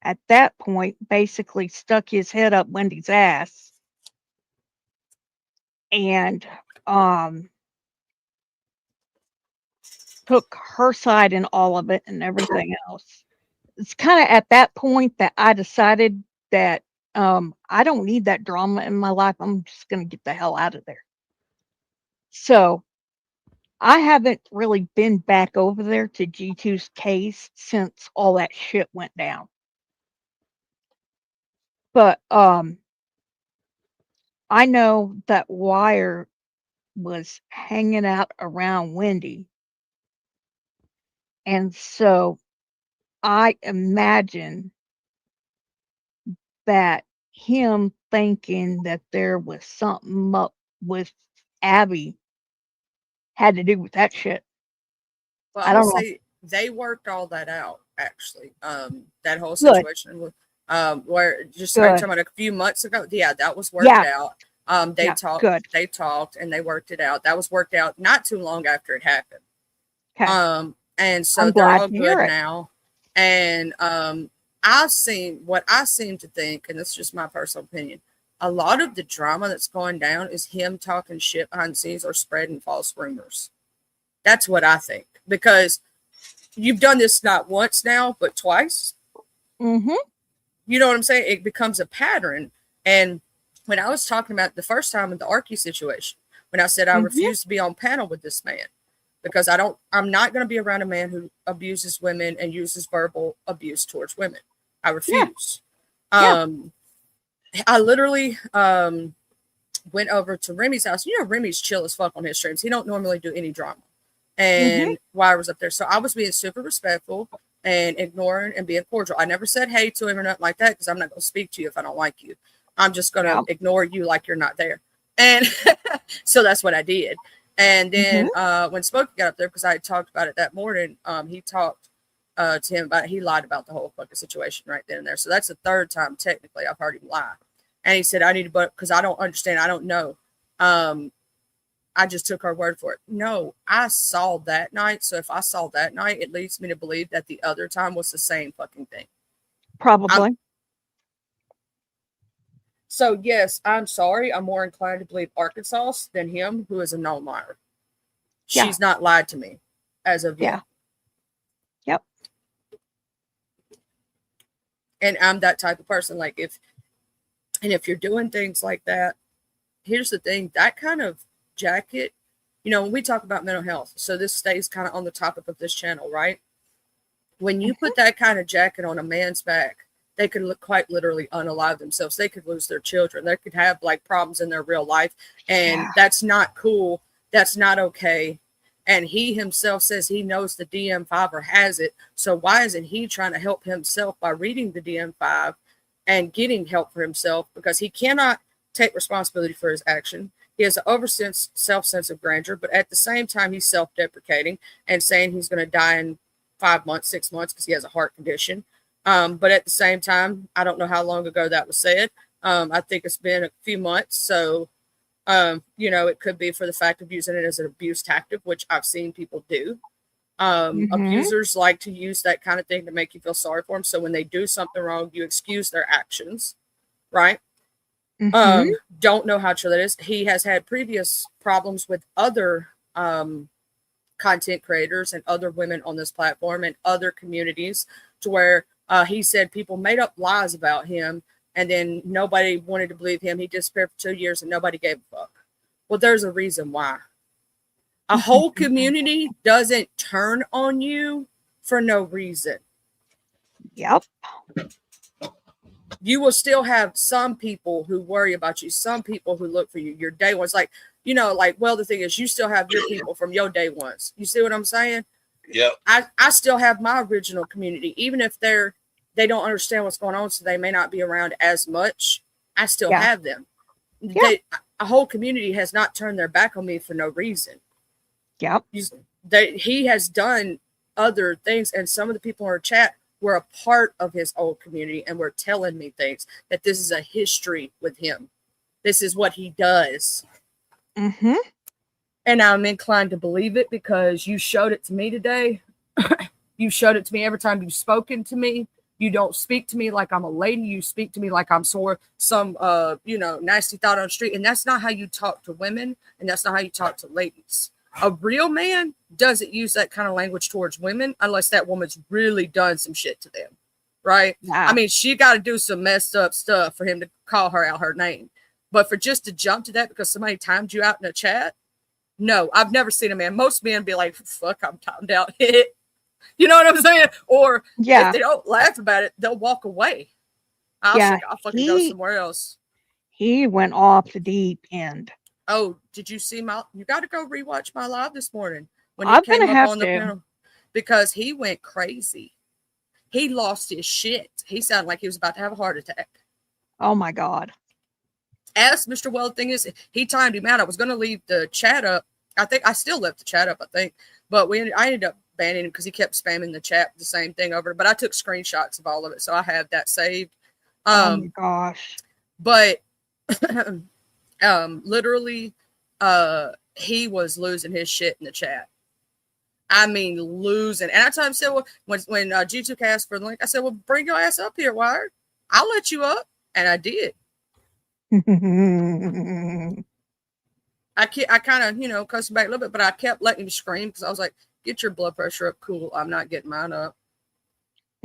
at that point basically stuck his head up Wendy's ass and took her side in all of it and everything else. It's kind of at that point that I decided that I don't need that drama in my life. I'm just going to get the hell out of there. So I haven't really been back over there to G2's case since all that shit went down. But I know that Wire was hanging out around Wendy And so I imagine that him thinking that there was something up with Abby had to do with that shit. Well, I I will don't know. say they worked all that out actually. That whole Good, situation with where just are you good. talking about a few months ago? Yeah, that was worked Yeah, out. yeah, good. They talked and they worked it out. That was worked out not too long after it happened. Okay. And so I'm they're glad all to hear good it. now. And I've seen what I seem to think, and this is just my personal opinion. A lot of the drama that's going down is him talking shit behind the scenes or spreading false rumors. That's what I think. Because you've done this not once now, but twice. Mm-hmm. You know what I'm saying? It becomes a pattern. And when I was talking about the first time in the Arky situation, when I said I Mm-hmm. refuse to be on panel with this man because I'm not going to be around a man who abuses women and uses verbal abuse towards women. I Yeah, refuse. yeah. I literally went over to Remy's house. You know, Remy's chill as fuck on his streams. He don't normally do any drama. Mm-hmm. And while I was up there, so I was being super respectful and ignoring and being cordial. I never said hey to him or nothing like that because I'm not going to speak to you if I don't like you. I'm just going Yeah. to ignore you like you're not there. And so that's what I did. And then when Smokey got up there, because I had talked about it that morning, he talked to him about it. He lied about the whole fucking situation right then and there. So that's the third time technically I've heard him lie. And he said, I need to, but because I don't understand, I don't know. I just took her word for it. No, I saw that night. So if I saw that night, it leads me to believe that the other time was the same fucking thing. Probably. So yes, I'm sorry. I'm more inclined to believe Arkansas than him, who is a known liar. Yeah. She's not lied to me as of yet. Yeah. Yep. And I'm that type of person. Like if you're doing things like that, here's the thing, that kind of jacket, you know, when we talk about mental health, so this stays kind of on the topic of this channel, right? When you put that kind of jacket on a man's back, they could look quite literally unalive themselves. They could lose their children. They could have like problems in their real life. And Yeah. that's not cool. That's not okay. And he himself says he knows the DM5 or has it. So why isn't he trying to help himself by reading the DM5 and getting help for himself? Because he cannot take responsibility for his action. He has an self-sense of grandeur, but at the same time, he's self-deprecating and saying he's going to die in 5 months, 6 months because he has a heart condition. But at the same time, I don't know how long ago that was said. I think it's been a few months. So, you know, it could be for the fact of using it as an abuse tactic, which I've seen people do. Abusers like to use that kind of thing to make you feel sorry for them. So when they do something wrong, you excuse their actions, right? Don't know how true that is. He has had previous problems with other content creators and other women on this platform and other communities to where he said people made up lies about him and then nobody wanted to believe him. He disappeared for 2 years and nobody gave a fuck. Well, there's a reason why. A whole community doesn't turn on you for no reason. Yep. You will still have some people who worry about you, some people who look for you, your day ones. Like, you know, like, well, the thing is, you still have your people from your day ones. You see what I'm saying? Yep. I still have my original community, even if they don't understand what's going on, so they may not be around as much. I still have them. Yeah. A whole community has not turned their back on me for no reason. Yep. He has done other things, and some of the people in our chat were a part of his old community and were telling me things that this is a history with him. This is what he does. And I'm inclined to believe it because you showed it to me today. You showed it to me every time you've spoken to me. You don't speak to me like I'm a lady. You speak to me like I'm some you know, nasty thought on the street. And that's not how you talk to women. And that's not how you talk to ladies. A real man doesn't use that kind of language towards women unless that woman's really done some shit to them. Right? Yeah. I mean, she got to do some messed up stuff for him to call her out her name. But for just to jump to that because somebody timed you out in a chat, no, I've never seen a man. Most men be like, fuck, I'm timed out. You know what I'm saying? Or if they don't laugh about it, they'll walk away. I'll fucking go somewhere else. He went off the deep end. Oh, did you see you got to go rewatch my live this morning when I'm he came gonna up have on the to. panel. because he went crazy. He lost his shit. He sounded like he was about to have a heart attack. Oh my God. As Mr. Well, the thing is, he timed him out. I was going to leave the chat up. I think I still left the chat up, I think. But I ended up banning him because he kept spamming the chat the same thing over. But I took screenshots of all of it, so I have that saved. Oh my gosh. But literally, he was losing his shit in the chat. I mean, losing. And I told him, said, well, when G2K asked for the link, I said, well, bring your ass up here, Wired. I'll let you up. And I did. I kind of, cussed him back a little bit, but I kept letting him scream because I was like, get your blood pressure up. Cool. I'm not getting mine up.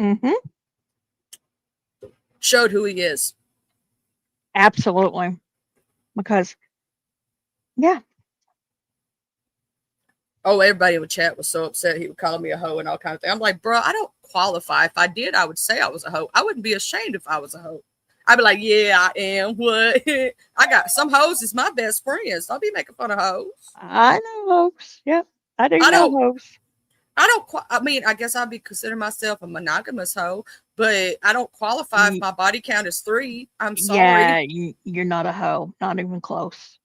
Mm-hmm. Showed who he is. Absolutely. Because, yeah. Oh, everybody in the chat was so upset. He would call me a hoe and all kind of things. I'm like, bro, I don't qualify. If I did, I would say I was a hoe. I wouldn't be ashamed if I was a hoe. I'd be like, yeah, I am. What? I got some hoes is my best friends. Don't be making fun of hoes. I know hoes. Yep. I do know hoes. I mean, I guess I'd be consider myself a monogamous hoe, but I don't qualify if my body count is 3. I'm sorry. Yeah, you're not a hoe. Not even close.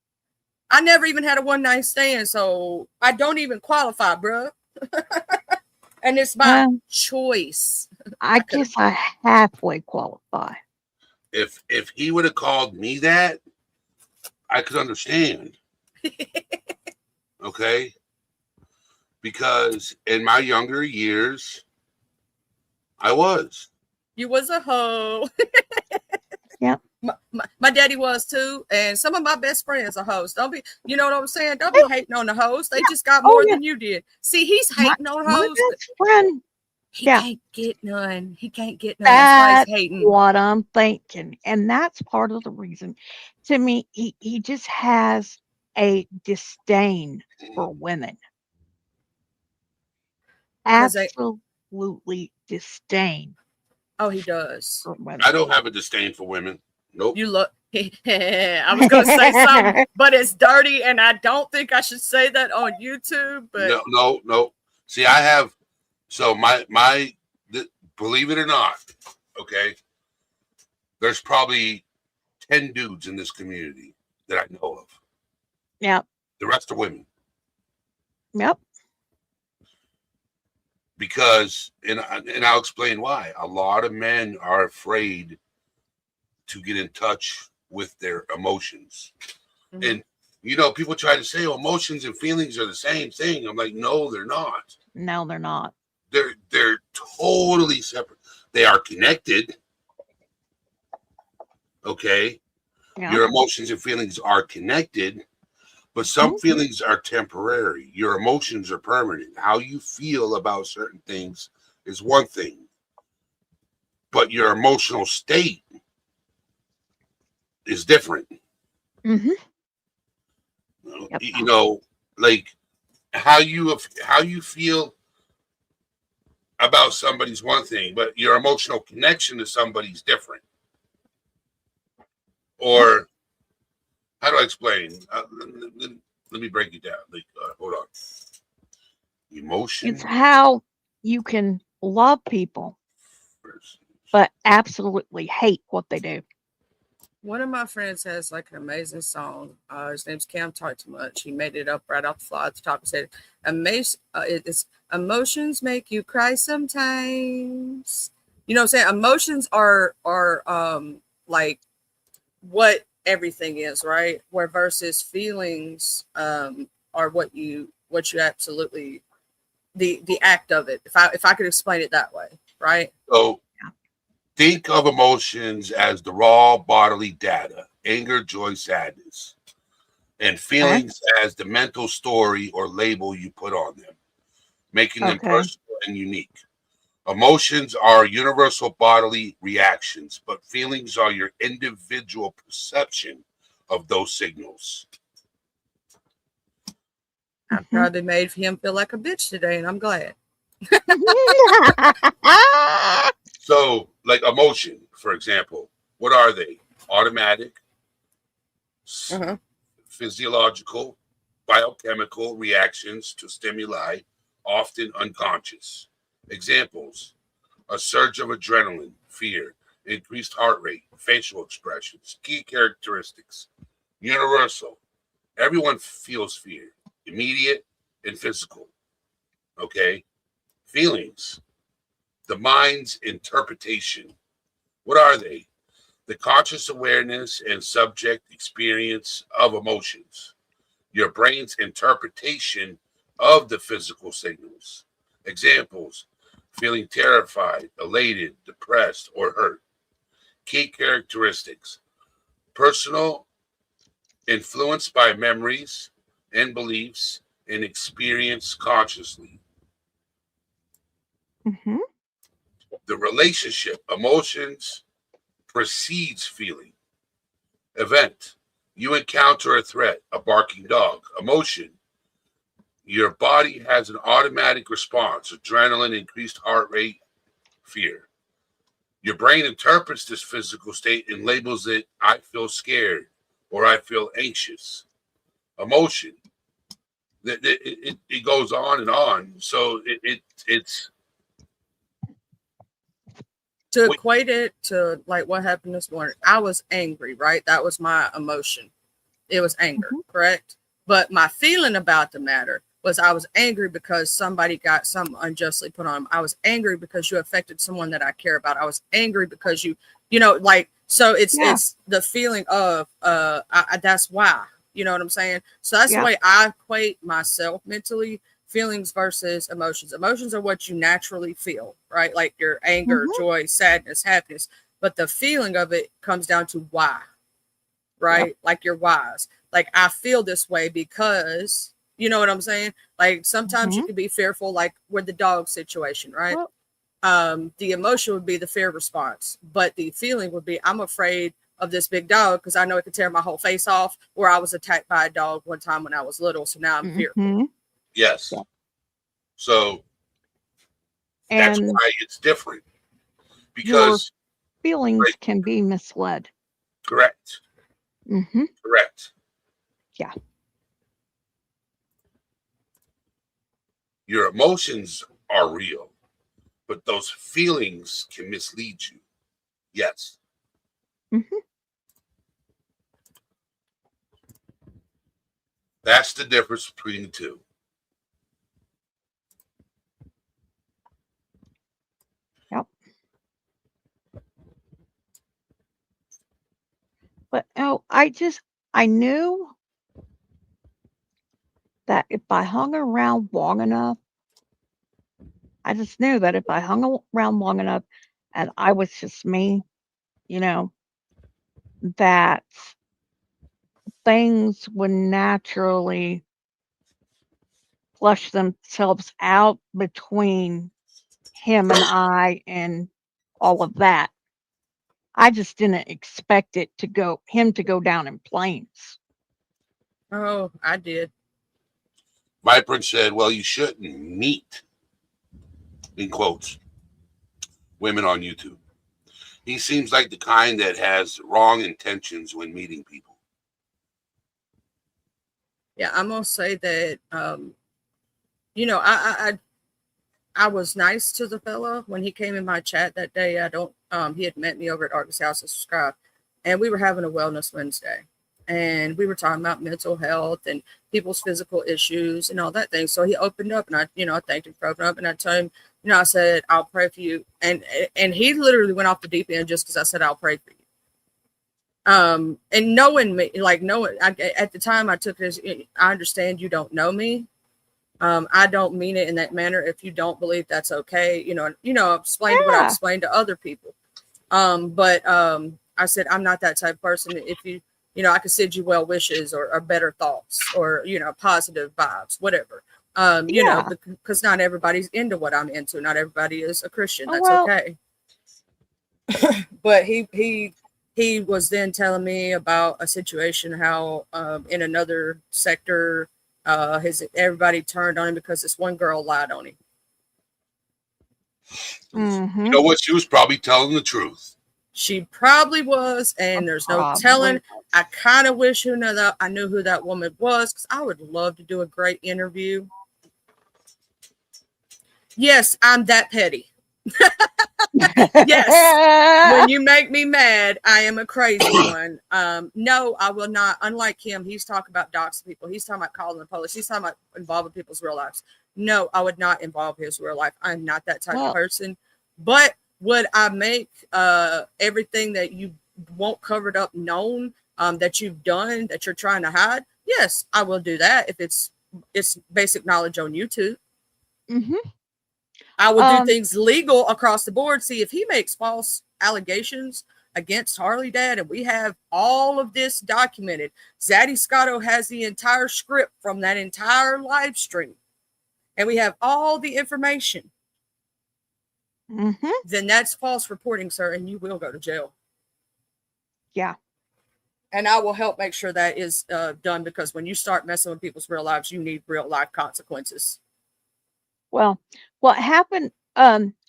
I never even had a one night stand, so I don't even qualify, bro. And it's my choice. I guess I halfway qualify. If he would have called me that, I could understand. Okay? Because in my younger years, I was. You was a hoe. Yeah. My daddy was too, and some of my best friends are hoes. Don't be, you know what I'm saying? Don't be hating on the hoes. They just got more than you did. See, he's hating on hoes. My best friend. He can't get none. He can't get none. That's why he's hating. what I'm thinking. And that's part of the reason. To me, he just has a disdain for women. Absolutely disdain. Oh, he does. For women. I don't have a disdain for women. Nope. You look. I was going to say something, but it's dirty, and I don't think I should say that on YouTube. But No. See, I have. So believe it or not, okay, there's probably 10 dudes in this community that I know of. Yep. The rest are women. Yep. Because, and I'll explain why. A lot of men are afraid to get in touch with their emotions. Mm-hmm. And, people try to say, oh, emotions and feelings are the same thing. I'm like, no, they're not. No, they're not. They're totally separate. They are connected. Okay. Yeah. Your emotions and feelings are connected, but some feelings are temporary. Your emotions are permanent. How you feel about certain things is one thing, but your emotional state is different. Mm-hmm. Yep. Like how you feel about somebody's one thing, but your emotional connection to somebody's different. Or how do I explain? Let me break it down. Hold on. Emotion. It's how you can love people, but absolutely hate what they do. One of my friends has like an amazing song. His name's Cam Talk Too Much. He made it up right off the fly at the top. He said, it's emotions make you cry sometimes. You know what I'm saying? Emotions are like what everything is, right? Where versus feelings are what you absolutely the act of it. If I could explain it that way, right? So think of emotions as the raw bodily data, anger, joy, sadness, and feelings as the mental story or label you put on them, making them personal and unique. Emotions are universal bodily reactions, but feelings are your individual perception of those signals. I probably made him feel like a bitch today, and I'm glad. So, like emotion, for example, what are they? Automatic, physiological, biochemical reactions to stimuli often unconscious. Examples: a surge of adrenaline, fear, increased heart rate, facial expressions. Key characteristics: universal. Everyone feels fear, immediate and physical. Okay. Feelings: the mind's interpretation. What are they? The conscious awareness and subject experience of emotions. Your brain's interpretation of the physical signals. Examples: feeling terrified, elated, depressed, or hurt. Key characteristics: personal, influenced by memories and beliefs, and experienced consciously. Mm-hmm. The relationship: emotions precedes feeling. Event: you encounter a threat, a barking dog. Emotion: your body has an automatic response, adrenaline, increased heart rate, fear. Your brain interprets this physical state and labels it: I feel scared or I feel anxious. Emotion: it goes on and on. So it's To equate it to like what happened this morning, I was angry, right? That was my emotion. It was anger, correct? But my feeling about the matter was I was angry because somebody got something unjustly put on them. I was angry because you affected someone that I care about. I was angry because you know, like, so it's the feeling of that's why, you know what I'm saying? So that's the way I equate myself mentally. Feelings versus emotions. Emotions are what you naturally feel, right? Like your anger, joy, sadness, happiness. But the feeling of it comes down to why, right? Like your whys. Like, I feel this way because, you know what I'm saying? Like sometimes you can be fearful, like with the dog situation, right? The emotion would be the fear response, but the feeling would be, I'm afraid of this big dog because I know it could tear my whole face off, or I was attacked by a dog one time when I was little. So now I'm fearful. Yes. So that's why it's different, because your feelings can be misled. Correct. Correct. Yeah. Your emotions are real, but those feelings can mislead you. Yes. That's the difference between the two. Yep. But I knew that if I hung around long enough, I just knew that if I hung around long enough and I was just me, you know, that things would naturally flush themselves out between him and I and all of that. I just didn't expect him to go down in flames. Oh, I did. My prince said, well, you shouldn't meet, in quotes, women on YouTube. He seems like the kind that has wrong intentions when meeting people. Yeah, I'm gonna say that you know, I was nice to the fella when he came in my chat that day. He had met me over at Arkansas House and subscribed, and we were having a wellness Wednesday, and we were talking about mental health and people's physical issues and all that thing. So he opened up, and I thanked him for opening up, and I told him, I said, I'll pray for you. And he literally went off the deep end just because I said, I'll pray for you. And knowing me, at the time I took this, I understand you don't know me. I don't mean it in that manner. If you don't believe, that's okay. I've explained what I've explained to other people. But I said, I'm not that type of person. If I could send you well wishes or better thoughts or, positive vibes, whatever. Because not everybody's into what I'm into. Not everybody is a Christian. That's okay. But he was then telling me about a situation, how in another sector, everybody turned on him because this one girl lied on him. You know what? She was probably telling the truth. She probably was, and there's no telling. I kind of wish I knew who that woman was, because I would love to do a great interview. Yes, I'm that petty. Yes. When you make me mad, I am a crazy one. No, I will not. Unlike him, he's talking about doxing people. He's talking about calling the police. He's talking about involving people's real lives. No, I would not involve his real life. I'm not that type of Well, person. But would I make everything that you want covered up known, that you've done, that you're trying to hide? Yes, I will do that if it's basic knowledge on YouTube. mhm. I will do Um, things legal across the board. See, if he makes false allegations against Harley Dad, and we have all of this documented, Zaddy Scotto has the entire script from that entire live stream, and we have all the information, mhm. then that's false reporting, sir, and you will go to jail. Yeah. And I will help make sure that is done, because when you start messing with people's real lives, you need real life consequences. Well, what happened,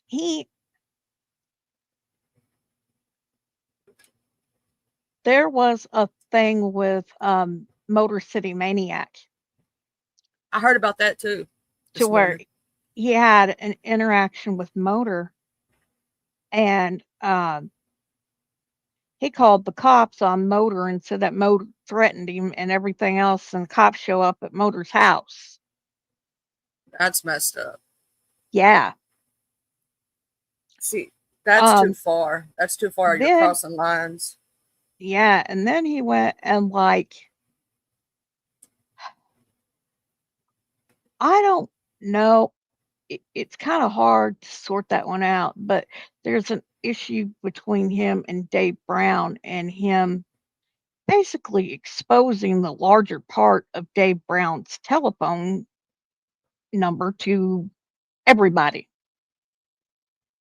he there was a thing with Motor City Maniac I heard about that too to this where morning. he had an interaction with Motor, and he called the cops on Motor and said that Motor threatened him and everything else, and the cops show up at Motor's house. That's messed up. Yeah. See, that's too Um, far. That's too far. You're then crossing lines. yeah, and then he went and I don't know. It's kind of hard to sort that one out, but there's an issue between him and Dave Brown, and him basically exposing the larger part of Dave Brown's telephone number to everybody.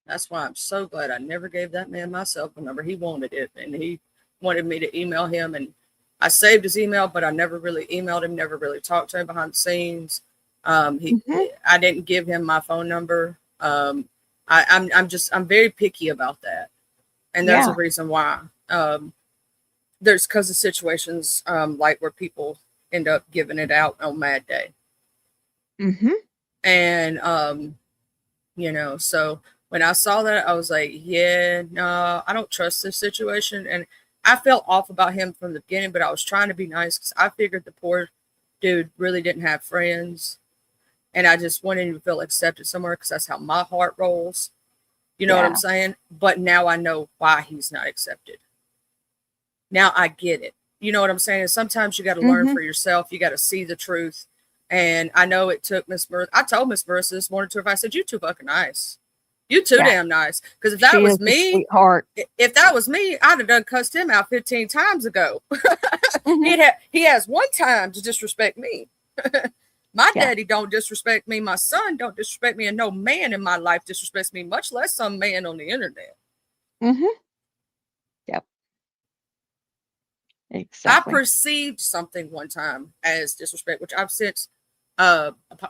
That's why I'm so glad I never gave that man my cell phone number. He wanted it, and he wanted me to email him, and I saved his email, but I never really emailed him, never really talked to him behind the scenes. Mhm. I didn't give him my phone number. I'm very picky about that, and there's a Yeah. reason why. There's because of situations like where people end up giving it out on Mad Day. Mhm. And so when I saw that, I was like, yeah, no, I don't trust this situation. And I felt off about him from the beginning, but I was trying to be nice because I figured the poor dude really didn't have friends, and I just wanted him to feel accepted somewhere, because that's how my heart rolls. You know what I'm Yeah. saying? But now I know why he's not accepted. Now I get it. You know what I'm saying? And sometimes you got to learn Mhm. for yourself. You got to see the truth. And I know it took Miss Marissa. I told Miss Marissa this morning to her, I said, "You too fucking nice. You too Yeah. damn nice." Because if that She is was a me, sweetheart. if that was me, I'd have done cussed him out 15 times ago. Mhm. He has one time to disrespect me. My Yeah. daddy don't disrespect me. My son don't disrespect me, and no man in my life disrespects me, much less some man on the internet. Mhm. Yep. I Exactly. perceived something one time as disrespect, which I've since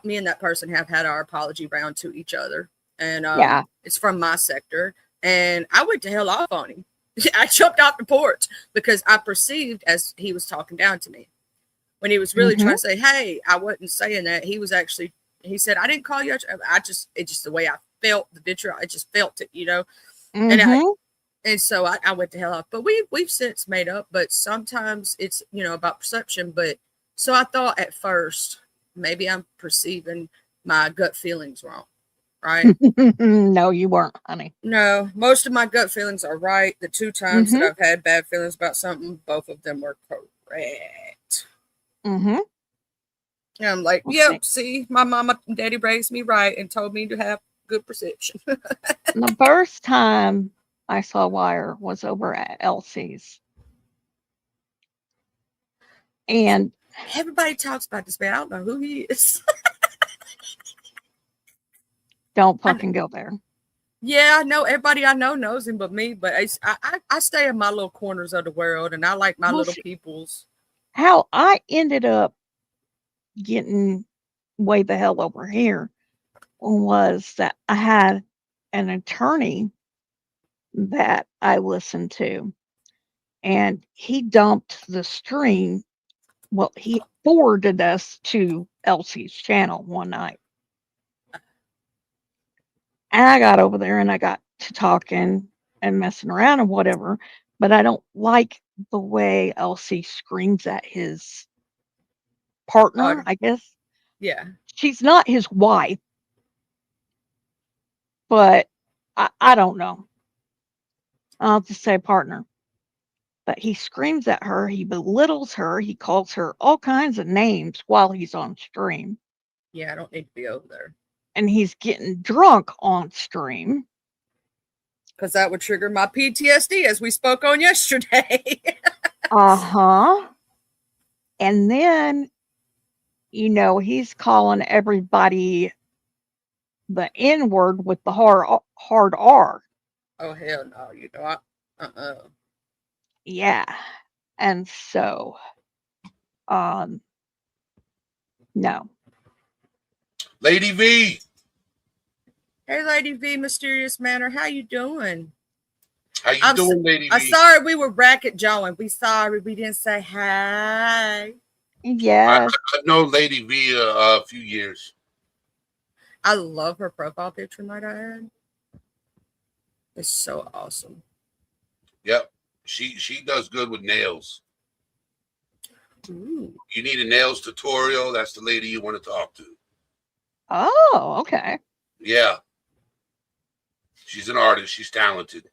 me and that person have had our apology round to each other, and Yeah. it's from my sector, and I went to hell off on him. I jumped off the porch because I perceived as he was talking down to me, when he was really Mhm. trying to say, "Hey, I wasn't saying that." He said, "I didn't call you." It's just the way I felt the vitriol. I just felt it, and Mhm. so I went to hell off. But we've since made up. But sometimes it's about perception. But so I thought at first maybe I'm perceiving my gut feelings wrong, right? No, you weren't, honey. No, most of my gut feelings are right. The 2 times that Mhm. I've had bad feelings about something, both of them were correct. Mhm. And I'm like, Let's see. yep, see, my mama and daddy raised me right and told me to have good perception. The first time I saw Wire was over at Elsie's, and Everybody talks about this man. I don't know who he is. don't I, fucking go there. yeah, I know everybody I know knows him but me, but I stay in my little corners of the world, and I like my Well, little see, peoples. how I ended up getting way the hell over here was that I had an attorney that I listened to, and he dumped the stream. Well, he forwarded us to Elsie's channel one night. And I got over there and I got to talking and messing around and whatever. But I don't like the way Elsie screams at his partner, I guess. Yeah. She's not his wife, but I don't know. I'll just say partner. But he screams at her, he belittles her, he calls her all kinds of names while he's on stream. Yeah, I don't need to be over there. And he's getting drunk on stream. Because that would trigger my PTSD, as we spoke on yesterday. Uh-huh. And then, you know, he's calling everybody the N-word with the hard R. Oh, hell no. You know, Yeah. And so, no. Lady V. Hey, Lady V, Mysterious Manor. How you doing? How you doing, Lady V? I'm sorry we were bracket jawing. We sorry we didn't say hi. Yes. I've known Lady V a few years. I love her profile picture, might I add. It's so awesome. Yep. She does good with nails. Ooh. You need a nails tutorial, that's the lady you want to talk to. Oh, okay. Yeah. She's an artist. She's talented.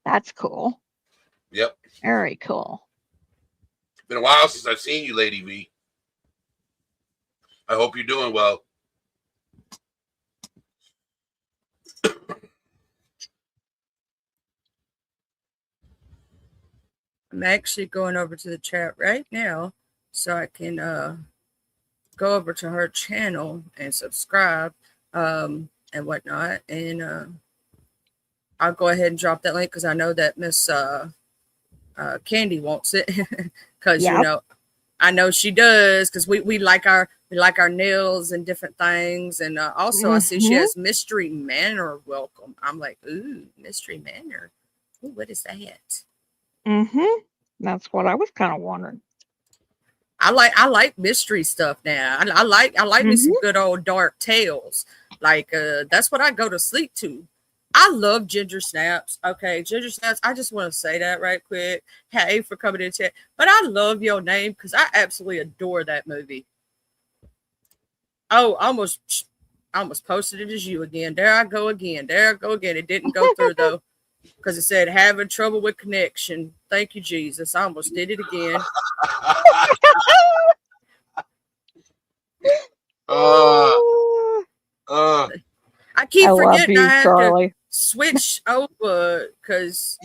That's cool. Yep. Very cool. Been a while since I've seen you, Lady V. I hope you're doing well. I'm actually going over to the chat right now so I can go over to her channel and subscribe and whatnot. And I'll go ahead and drop that link because I know that Miss Candy wants it because Yep. you know I know she does because we like our nails and different things. And also I see she has Mystery Manor welcome. I'm like, ooh, Mystery Manor. Ooh, what is that? That's what I was kind of wondering. I like mystery stuff now. I like me some good old dark tales. Like that's what I go to sleep to. I love Ginger Snaps. Okay, Ginger Snaps. I just want to say that right quick. Hey, for coming in chat. But I love your name because I absolutely adore that movie. Oh, I almost posted it as you again. There I go again. It didn't go through though. Because it said having trouble with connection. Thank you, Jesus. I almost did it again. I keep forgetting I have Charlie. to switch over because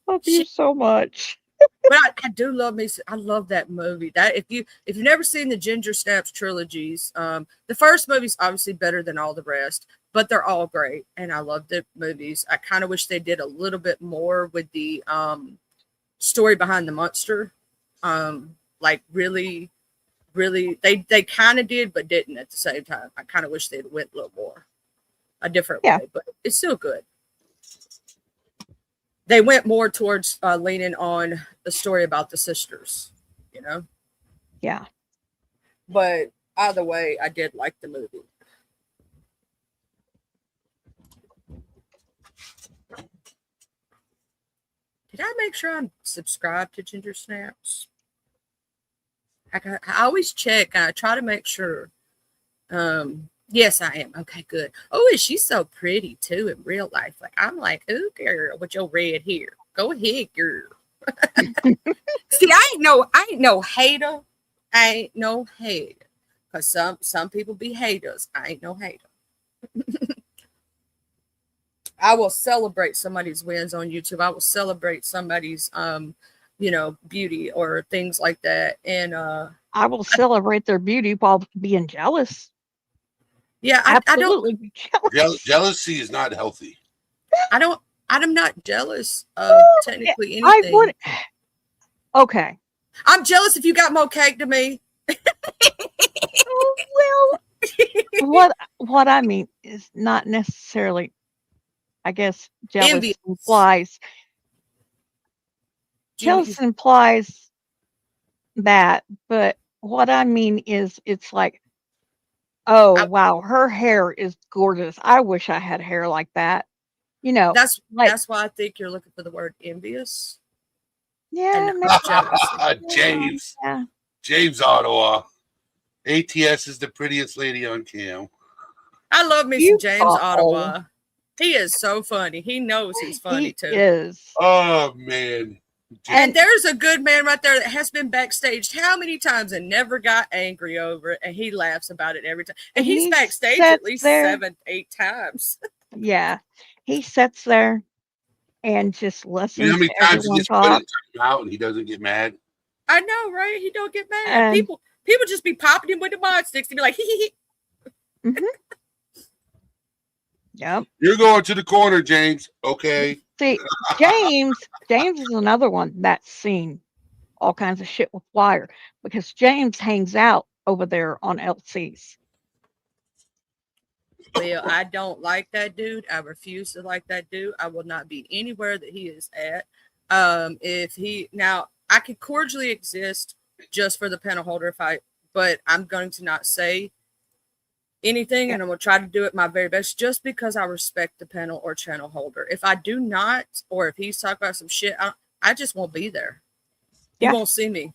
Love you so much. But I do love me. I love that movie. That if you've never seen the Ginger Snaps trilogies, the first movie's obviously better than all the rest, but they're all great, and I love the movies. I kind of wish they did a little bit more with the story behind the monster. Like really, they kind of did, but didn't at the same time. I kind of wish they'd went a little more a different way, but it's still good. They went more towards leaning on the story about the sisters, you know? Yeah. But either way, I did like the movie. Did I make sure I'm subscribed to Ginger Snaps? I always check. I try to make sure. Yes, I am. Okay, good. Oh, and she's so pretty too in real life. Like I'm like, ooh, girl, with your red hair. Go ahead, girl. See, I ain't no hater. I ain't no hater. Cause some people be haters. I ain't no hater. I will celebrate somebody's wins on YouTube. I will celebrate somebody's beauty or things like that. And I will celebrate their beauty while being jealous. Yeah, I don't. Be jealous. Jealousy is not healthy. I'm not jealous of technically anything. I would. Okay. I'm jealous if you got more cake to me. Well, what I mean is not necessarily. I guess jealous implies. Jealous implies that, but what I mean is, it's like Oh, I, wow. Her hair is gorgeous. I wish I had hair like that. You know, like, that's why I think you're looking for the word envious and yeah, not maybe. jealousy. James. Yeah. James Ottawa. ATS is the prettiest lady on cam. I love me some You James butthole. Ottawa. He is so funny. He knows he's funny He too. is. Oh man. And there's a good man right there that has been backstage how many times and never got angry over it. And he laughs about it every time. And he's He backstage sits at least there. 7-8 times. Yeah. He sits there and just You know listens how many to times he everyone gets put in talk. timeout and he doesn't get mad? I know, right? He don't get mad. And People just be popping him with the mod sticks to be like, hee. mhm. Yep. You're going to the corner, James. Okay. See, James is another one that's seen all kinds of shit with Wire because James hangs out over there on LC's. Well, I don't like that dude. I refuse to like that dude. I will not be anywhere that he is at. If he now I could cordially exist just for the panel holder but I'm going to not say anything Yeah. and I'm gonna try to do it my very best just because I respect the panel or channel holder. If I do not, or if he's talking about some shit, I just won't be there. He Yeah. won't see me.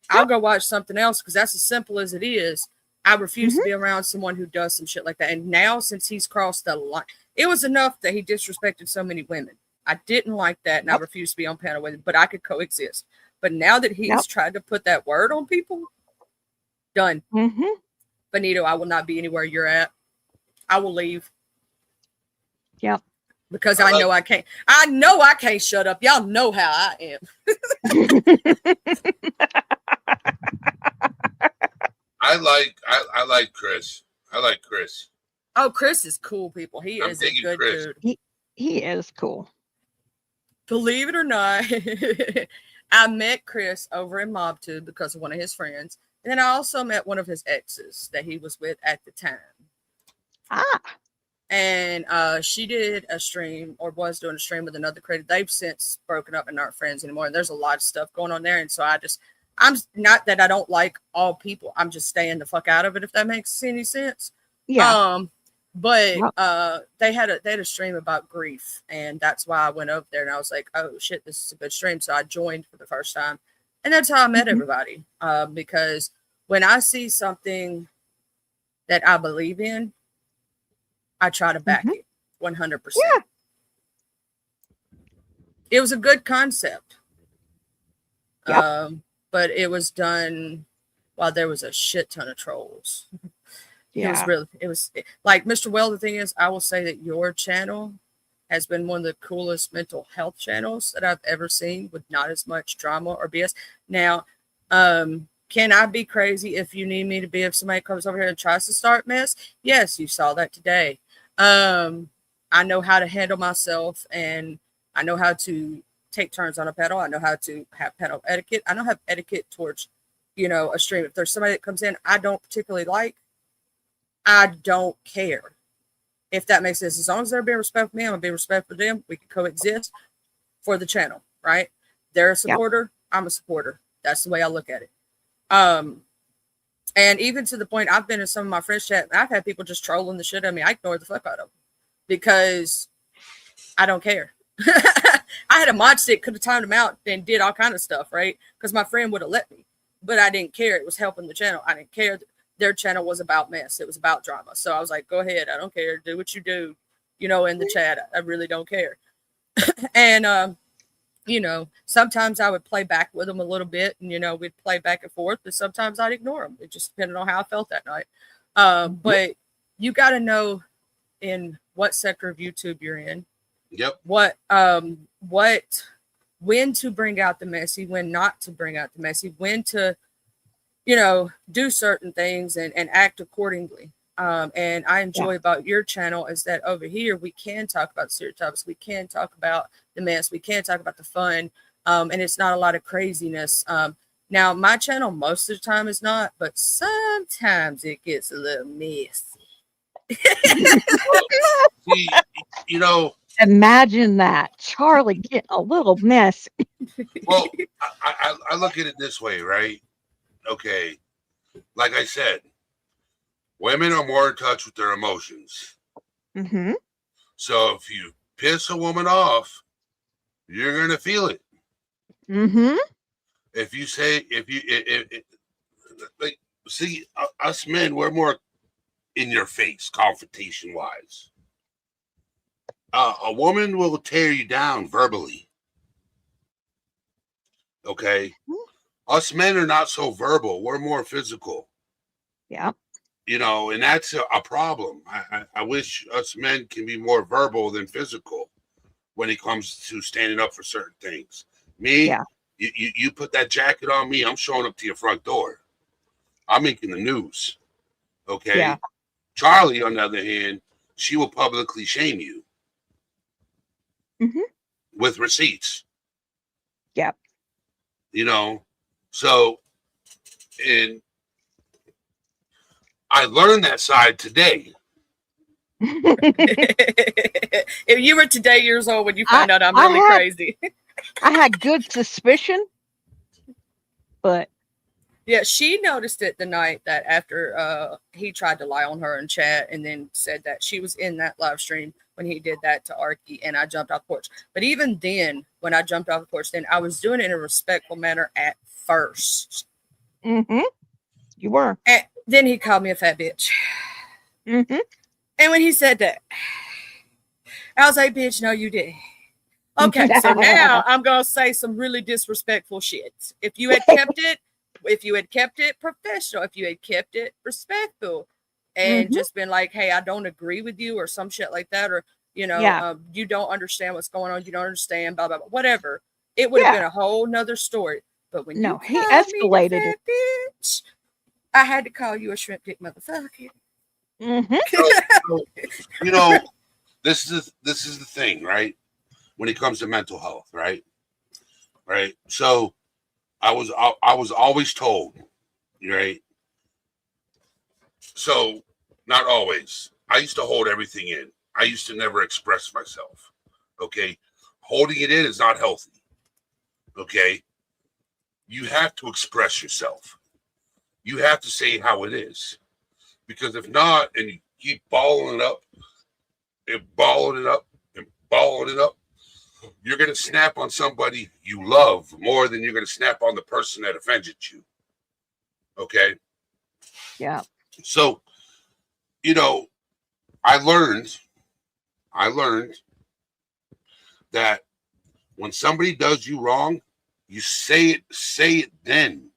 I'll go watch something else because that's as simple as it is. I refuse to be around someone who does some shit like that. And now, since he's crossed the line, it was enough that he disrespected so many women. I didn't like that, and I refused to be on panel with him, but I could coexist. But now that he's tried to put that word on people, done. Mm-hmm. Benito, I will not be anywhere you're at. I will leave. Yep. Because I know I can't. I know I can't shut up. Y'all know how I am. I like Chris. I like Chris. Oh, Chris is cool, people. He is a good Chris. dude. He is cool. Believe it or not, I met Chris over in MobTube because of one of his friends. And then I also met one of his exes that he was with at the time. Ah. And she did a stream or was doing a stream with another creator. They've since broken up and aren't friends anymore. And there's a lot of stuff going on there. And so I'm not that I don't like all people. I'm just staying the fuck out of it, if that makes any sense. Yeah. But they had a stream about grief, and that's why I went over there and I was like, oh shit, this is a good stream. So I joined for the first time. And that's how I met everybody. Because when I see something that I believe in, I try to back it 100%. Yeah. It was a good concept. Yep. But it was done while there was a shit ton of trolls. Yeah. It was like Mr. Well, the thing is, I will say that your channel has been one of the coolest mental health channels that I've ever seen with not as much drama or BS. Now, can I be crazy if you need me to be if somebody comes over here and tries to start mess? Yes, you saw that today. I know how to handle myself and I know how to take turns on a pedal. I know how to have pedal etiquette. I know how to have etiquette towards, a stream. If there's somebody that comes in I don't particularly like, I don't care. If that makes sense. As long as they're being respectful of me, I'm going to be respectful of them. We can coexist for the channel, right? They're a supporter. Yep. I'm a supporter. That's the way I look at it. And even to the point, I've been in some of my friends chat, and I've had people just trolling the shit out of me. I ignore the fuck out of them because I don't care. I had a mod stick, could have timed them out and did all kind of stuff, right? Because my friend would have let me, but I didn't care. It was helping the channel. I didn't care. Their channel was about mess. It was about drama. So I was like, go ahead. I don't care. Do what you do, in the chat. I really don't care. And, sometimes I would play back with them a little bit and, we'd play back and forth, but sometimes I'd ignore them. It just depended on how I felt that night. But you got to know in what sector of YouTube you're in. Yep. When to bring out the messy, when not to bring out the messy, when to, do certain things and act accordingly. And I enjoy about your channel is that over here, we can talk about serious topics. We can talk about the mess. We can talk about the fun. And it's not a lot of craziness. Now my channel, most of the time is not, but sometimes it gets a little messy. See, imagine that. Charlie getting a little messy. Well, I look at it this way, right? Okay. Like I said, Women are more in touch with their emotions. Mm-hmm. So if you piss a woman off, you're going to feel it. Mm-hmm. If you say, like, see, us men, we're more in your face, confrontation wise. A woman will tear you down verbally. Okay. Us men are not so verbal. We're more physical. Yeah. And that's a problem. I wish us men can be more verbal than physical when it comes to standing up for certain things. Me, Yeah. you put that jacket on me, I'm showing up to your front door. I'm making the news. Okay. Yeah. Charlie, on the other hand, she will publicly shame you with receipts. Yeah. So, and I learned that side today. If you were today years old when you found out I'm really crazy. I had good suspicion, but yeah, she noticed it the night that after he tried to lie on her in chat and then said that she was in that live stream when he did that to Arky and I jumped off the porch. But even then, when I jumped off the porch, then I was doing it in a respectful manner at first. Mm-hmm. You were. And then he called me a fat bitch. Mm-hmm. And when he said that, I was like, bitch, no, you didn't. Okay, so now I'm going to say some really disrespectful shit. If you had kept it professional, if you had kept it respectful and just been like, hey, I don't agree with you or some shit like that, or, you don't understand what's going on. You don't understand, blah, blah, blah, whatever. It would have been a whole nother story. But when he escalated it. Bitch, I had to call you a shrimp dick motherfucker. Mm-hmm. This is the thing, right? When it comes to mental health, right? So I was always told, right? So not always. I used to hold everything in. I used to never express myself. Okay, holding it in is not healthy. Okay, you have to express yourself. You have to say how it is, because if not, and you keep balling it up, and balling it up, and balling it up, you're going to snap on somebody you love more than you're going to snap on the person that offended you. Okay? Yeah. So, I learned that when somebody does you wrong, you say it then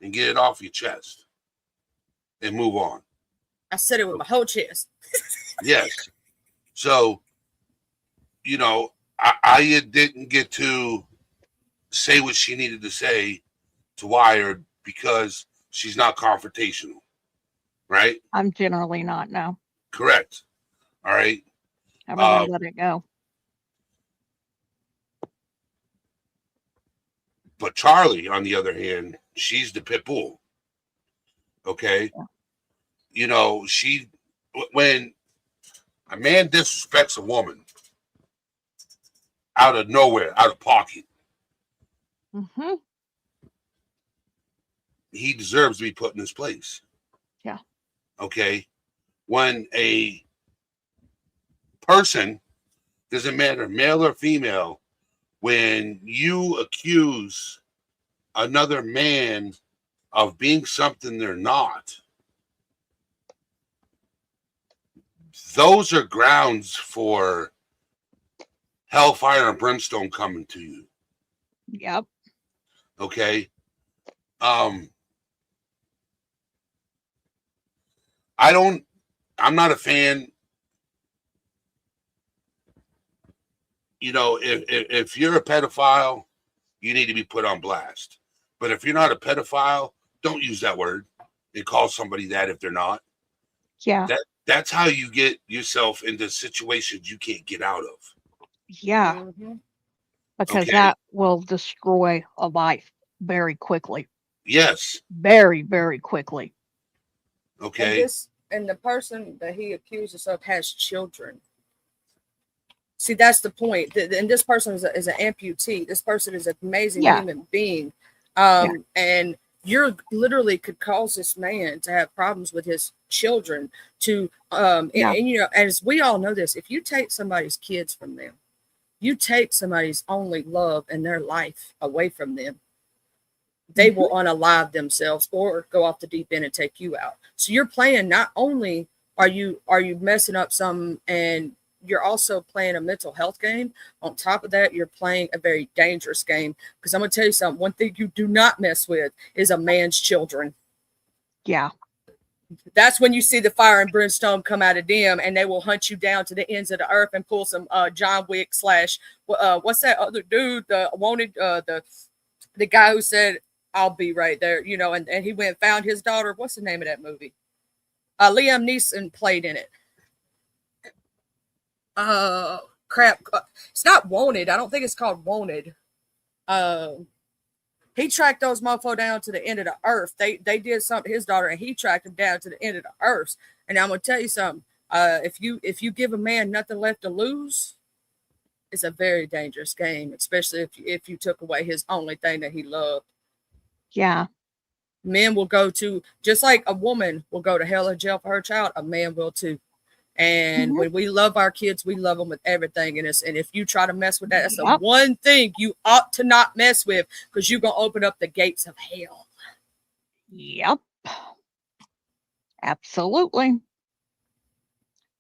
and get it off your chest and move on. I said it with my whole chest. Yes. So, I didn't get to say what she needed to say to Wired because she's not confrontational, right? I'm generally not, no. Correct. All right. I'm going to let it go. But Charlie, on the other hand, she's the pit bull. Okay. Yeah. When a man disrespects a woman out of nowhere, out of pocket, he deserves to be put in his place. Yeah. Okay. When a person, doesn't matter male or female, when you accuse another man of being something they're not, those are grounds for hellfire and brimstone coming to you. Yep. Okay. I'm not a fan. If you're a pedophile, you need to be put on blast. But if you're not a pedophile, don't use that word and call somebody that if they're not. Yeah. That's how you get yourself into situations you can't get out of. Yeah. Because that will destroy a life very quickly. Yes. Very, very quickly. Okay. And the person that he accuses of has children. See, that's the point. And this person is an amputee. This person is an amazing human being. And you're literally could cause this man to have problems with his children to Yeah. and you know, as we all know this, if you take somebody's kids from them, you take somebody's only love in their life away from them, they Mhm. will unalive themselves or go off the deep end and take you out. So you're playing, not only are you messing up some, and you're also playing a mental health game. On top of that, you're playing a very dangerous game, because I'm gonna tell you something. One thing you do not mess with is a man's children. Yeah. That's when you see the fire and brimstone come out of them, and they will hunt you down to the ends of the earth and pull some John Wick slash what's that other dude, the wanted the guy who said, I'll be right there, you know, and he went and found his daughter. What's the name of that movie? Liam Neeson played in it. Crap. It's not Wanted. I don't think it's called Wanted. He tracked those mofo down to the end of the earth. They did something to his daughter, and he tracked him down to the end of the earth. And I'm gonna tell you something. If you give a man nothing left to lose, it's a very dangerous game, especially if you took away his only thing that he loved. Yeah. Men will go to, just like a woman will go to hell or jail for her child, a man will too. And Mhm. when we love our kids, we love them with everything in us. And if you try to mess with that, that's the Yep. one thing you ought to not mess with, because you're gonna open up the gates of hell. Yep. Absolutely.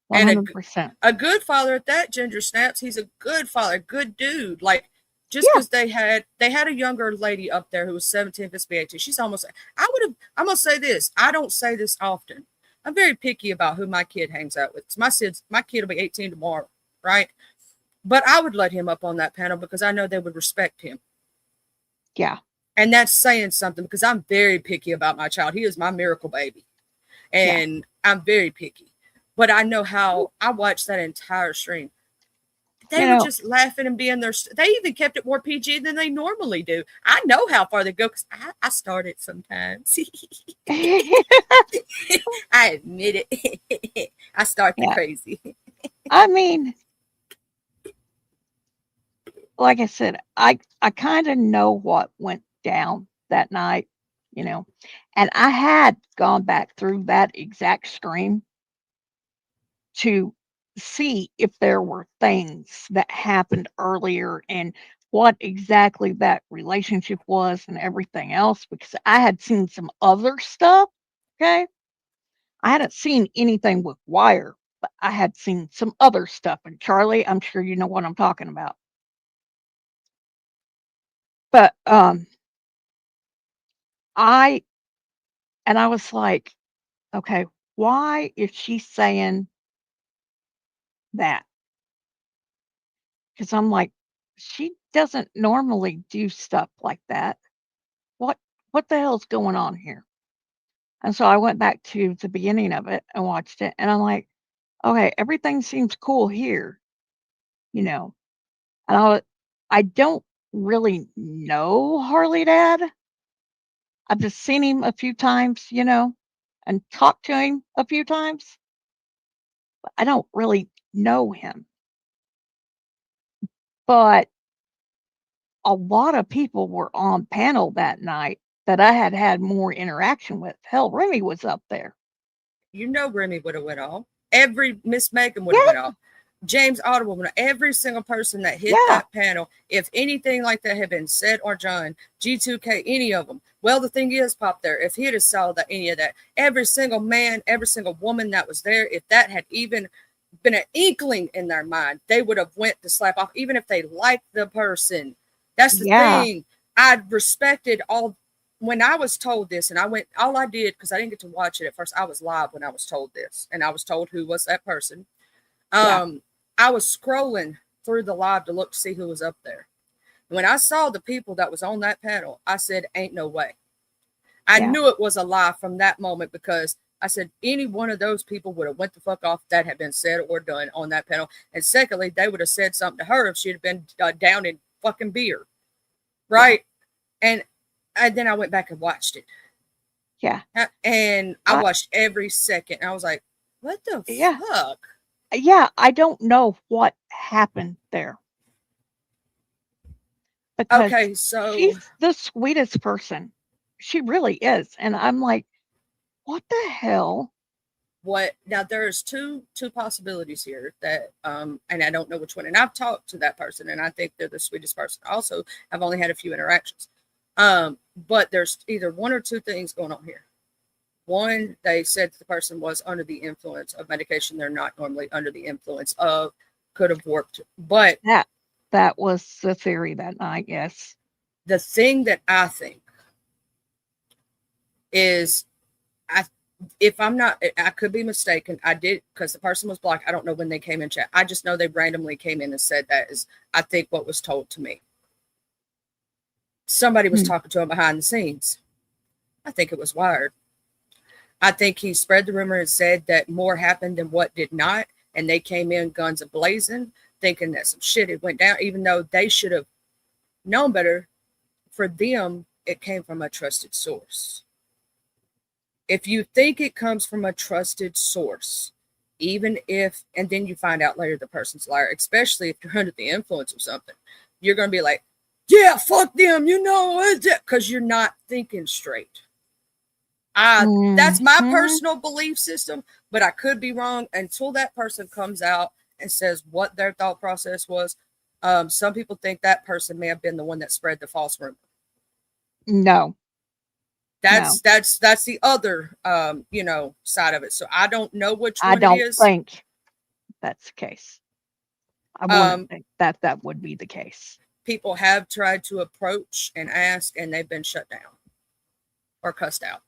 And 100%. a good father at that, Ginger Snaps, he's a good father, good dude. Like, just Yeah. because they had a younger lady up there who was 17, this be 18. She's almost, I'm gonna say this. I don't say this often. I'm very picky about who my kid hangs out with. My kid will be 18 tomorrow, right? But I would let him up on that panel because I know they would respect him. Yeah. And that's saying something, because I'm very picky about my child. He is my miracle baby. And I'm very picky. But I know how I watched that entire stream. They You were know, just laughing and being there. They even kept it more PG than they normally do. I know how far they go, because I start it sometimes. I admit it. I start the yeah. crazy. I mean, like I said, I kind of know what went down that night, you know, and I had gone back through that exact stream to see if there were things that happened earlier and what exactly that relationship was and everything else, because I had seen some other stuff. Okay. I hadn't seen anything with Wire, but I had seen some other stuff. And Charlie, I'm sure you know what I'm talking about. But I I was like, okay, why is she saying that? Because I'm like, she doesn't normally do stuff like that. What what the hell's going on here? And so I went back to the beginning of it and watched it, and I'm like, okay, everything seems cool here, you know. And I don't really know Harley Dad. I've just seen him a few times, you know, and talked to him a few times. But I don't really know him. But a lot of people were on panel that night that I had more interaction with. Hell, Remy was up there. You know, Remy would have went off. Every Miss Megan would have Yeah, went off. James Ottawa would have. Every single person that hit yeah, that panel, if anything like that had been said or done, G2K, any of them. Well, the thing is, Pop, there, if he'd have saw that any of that, every single man, every single woman that was there, if that had even been an inkling in their mind, they would have went to slap off, even if they liked the person. That's the yeah, thing. I respected all. When I was told this, and I went, all I did, because I didn't get to watch it at first, I was live when I was told this, and I was told who was that person. yeah, I was scrolling through the live to look to see who was up there. When I saw the people that was on that panel, I said, ain't no way. I yeah, knew it was a lie from that moment, because I said any one of those people would have went the fuck off that had been said or done on that panel. And secondly, they would have said something to her if she'd have been down in fucking beer. yeah, Right. And then I went back and watched it. yeah. And I I, watched every second. And I was like, what the yeah, fuck? yeah. I don't know what happened there because Okay, so she's the sweetest person. She really is. And I'm like, what the hell? what now there's two possibilities here that and I don't know which one, and I've talked to that person and I think they're the sweetest person. Also, I've only had a few interactions, but there's either one or two things going on here. One, they said the person was under the influence of medication they're not normally under the influence of, could have worked, but That was the theory that night. Yes. the thing that I think is, if I'm not, I could be mistaken. I did, because the person was black. I don't know when they came in chat. I just know they randomly came in and said that is, I think, what was told to me. Somebody was talking to him behind the scenes. I think it was Wired. I think he spread the rumor and said that more happened than what did not. And they came in guns a-blazing, thinking that some shit had went down, even though they should have known better. For them, it came from a trusted source. If you think it comes from a trusted source, even if, and then you find out later the person's a liar, especially if you're under the influence of something, you're going to be like, yeah, fuck them, you know, because you're not thinking straight. That's my personal belief system, but I could be wrong until that person comes out and says what their thought process was. Some people think that person may have been the one that spread the false rumor. No. That's the other side of it. So I don't know which one I don't it is. think that's the case. I wouldn't think that would be the case. People have tried to approach and ask, and they've been shut down or cussed out.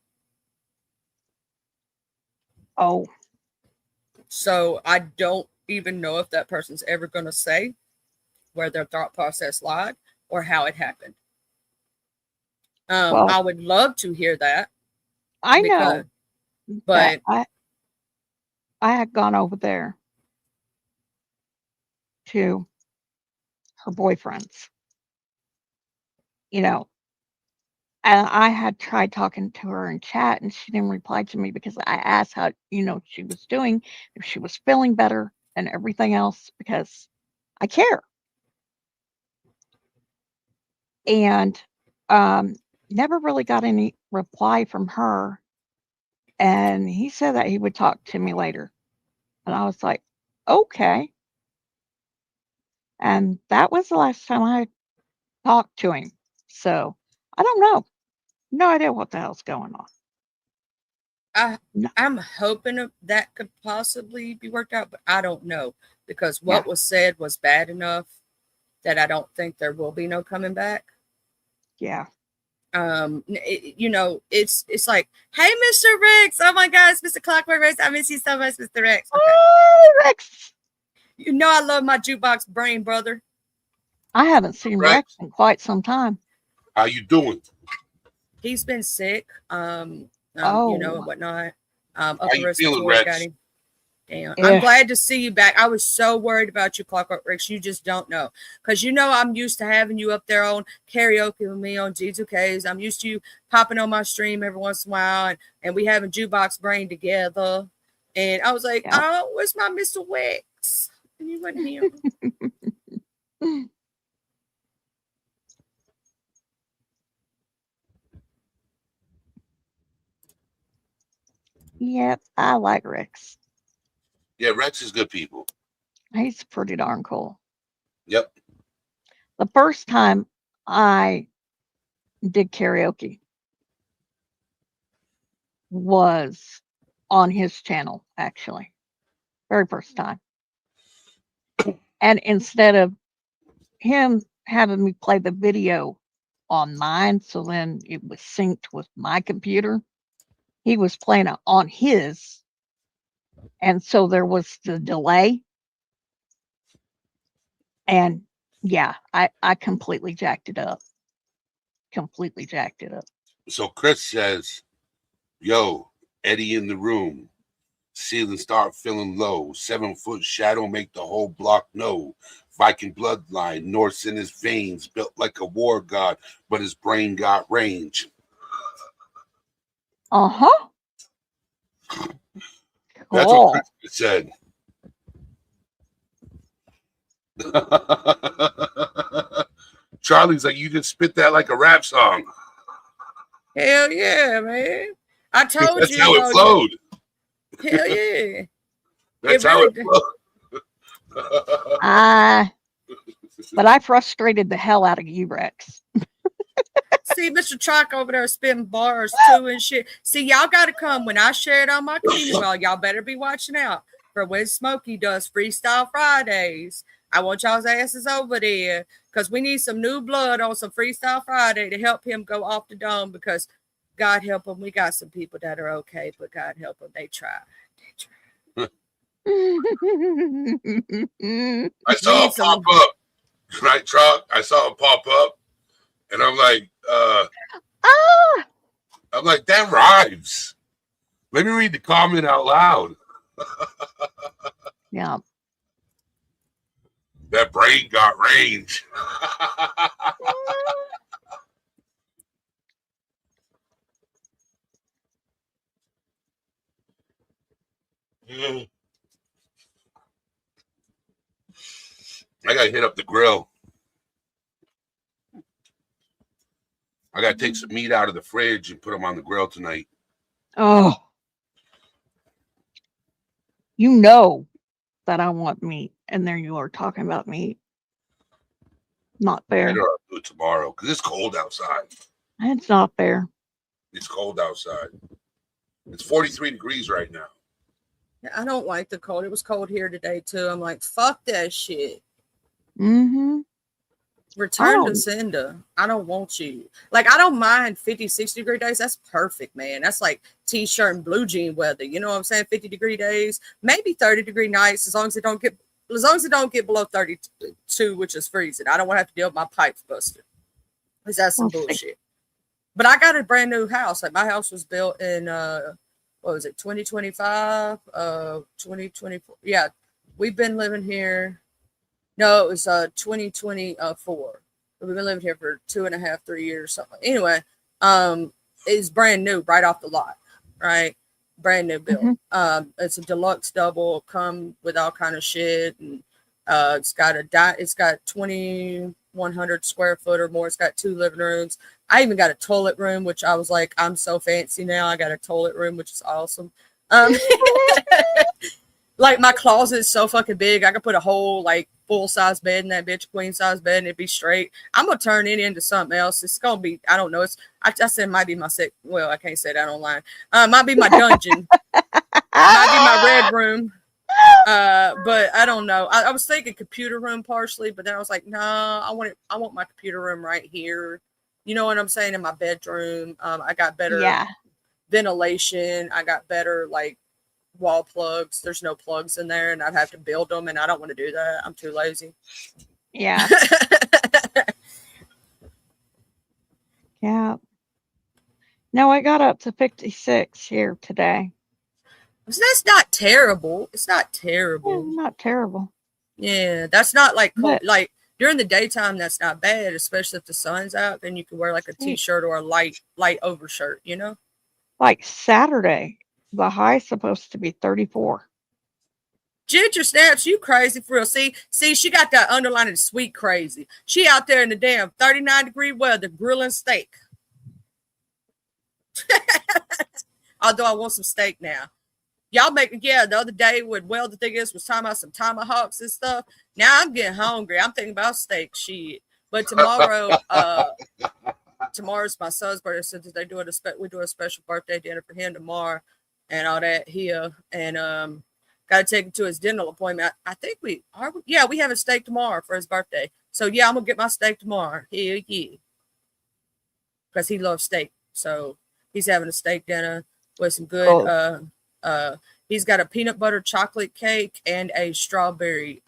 Oh. So I don't even know if that person's ever going to say where their thought process lied or how it happened. Well, I would love to hear that. I know, but I had gone over there to her boyfriend's, and I had tried talking to her in chat, and she didn't reply to me because I asked how, she was doing, if she was feeling better and everything else, because I care. And never really got any reply from her. And he said that he would talk to me later. And I was like, okay. And that was the last time I talked to him. So I don't know. No idea what the hell's going on. I'm hoping that could possibly be worked out, but I don't know, because what was said was bad enough that I don't think there will be no coming back. Yeah. It's like, hey, Mr. Rex, oh my gosh, Mr. Clockwork Rex, I miss you so much, Mr. Rex. Okay. Oh, Rex. I love my jukebox brain, brother. I haven't seen Rex in quite some time. How you doing? He's been sick, and whatnot. How you feeling, Rex? Damn. Yeah. I'm glad to see you back. I was so worried about you, Clockwork Rex. You just don't know. Because I'm used to having you up there on karaoke with me on G2Ks. I'm used to you popping on my stream every once in a while, and we having Jukebox Brain together. And I was like, oh, where's my Mr. Rex? And you wasn't here. Yep, I like Rex. Yeah, Rex is good people. He's pretty darn cool. Yep. The first time I did karaoke was on his channel, actually. Very first time. And instead of him having me play the video on mine, so then it was synced with my computer, he was playing it on his. And so there was the delay. And yeah, I completely jacked it up. So Chris says, yo, Eddie in the room. Ceiling start feeling low. 7-foot shadow make the whole block know. Viking bloodline, Norse in his veins, built like a war god, but his brain got range. Uh-huh. That's what Chris said. Charlie's like, you just spit that like a rap song. Hell yeah, man. I told That's you. That's how it flowed. Hell yeah. That's It how really it looks. But I frustrated the hell out of you, Rex. See Mr. Chalk over there spitting bars too and shit. See, y'all got to come when I share it on my community. Well, y'all better be watching out for when Smokey does Freestyle Fridays. I want y'all's asses over there because we need some new blood on some Freestyle Friday to help him go off the dome because God help him. We got some people that are okay, but God help them. They try. I saw it pop up. Right, truck. I saw it pop up, and I'm like, that rhymes. Let me read the comment out loud. Yeah. That brain got range. I gotta hit up the grill. I gotta take some meat out of the fridge and put them on the grill tonight. Oh. You know that I want meat, and there you are talking about meat. Not fair. I'll do it tomorrow because it's cold outside. It's not fair. It's cold outside. It's 43 degrees right now. I don't like the cold. It was cold here today too. I'm like, fuck that shit. Mm-hmm. Return to sender. I don't want you. Like, I don't mind 50, 60 degree days. That's perfect, man. That's like t-shirt and blue jean weather. You know what I'm saying? 50-degree days, maybe 30-degree nights, as long as it don't get below 32, which is freezing. I don't want to have to deal with my pipes busted. Because that's some bullshit. But I got a brand new house. Like, my house was built in 2025, 2024. Yeah, we've been living here. No, it was 2024. We've been living here for 2.5, 3 years, something. Anyway, it's brand new, right off the lot, right? Brand new build. Mm-hmm. It's a deluxe double, come with all kind of shit, and it's got 2,100 square foot or more. It's got 2 living rooms. I even got a toilet room, which I was like, I'm so fancy now. I got a toilet room, which is awesome. Like, my closet is so fucking big. I could put a whole, like, full-size bed in that bitch, queen-size bed, and it'd be straight. I'm going to turn it into something else. It's going to be, I don't know. I said it might be my well, I can't say that online. Might be my dungeon. Might be my red room. But I don't know. I was thinking computer room partially, but then I was like, no, I want my computer room right here. You know what I'm saying? In my bedroom. I got better ventilation. I got better, like, wall plugs. There's no plugs in there, and I'd have to build them, and I don't want to do that. I'm too lazy. Yeah. Yeah. No, I got up to 56 here today. So that's not terrible. It's not terrible. Yeah, not terrible. Yeah, that's not like cold. But, like during the daytime, that's not bad, especially if the sun's out. Then you can wear like a t-shirt or a light overshirt, you know? Like Saturday, the high's supposed to be 34. Ginger snaps, you crazy for real. See, she got that underlining sweet crazy. She out there in the damn 39-degree weather grilling steak. Although I want some steak now. Y'all the other day when the thing is was talking about some tomahawks and stuff. Now I'm getting hungry. I'm thinking about steak shit. But tomorrow, tomorrow's my son's birthday, so we do a special birthday dinner for him tomorrow and all that here. And got to take him to his dental appointment. I think we have a steak tomorrow for his birthday. So yeah, I'm gonna get my steak tomorrow. Hell yeah. Because he loves steak. So he's having a steak dinner with some good he's got a peanut butter chocolate cake and a strawberry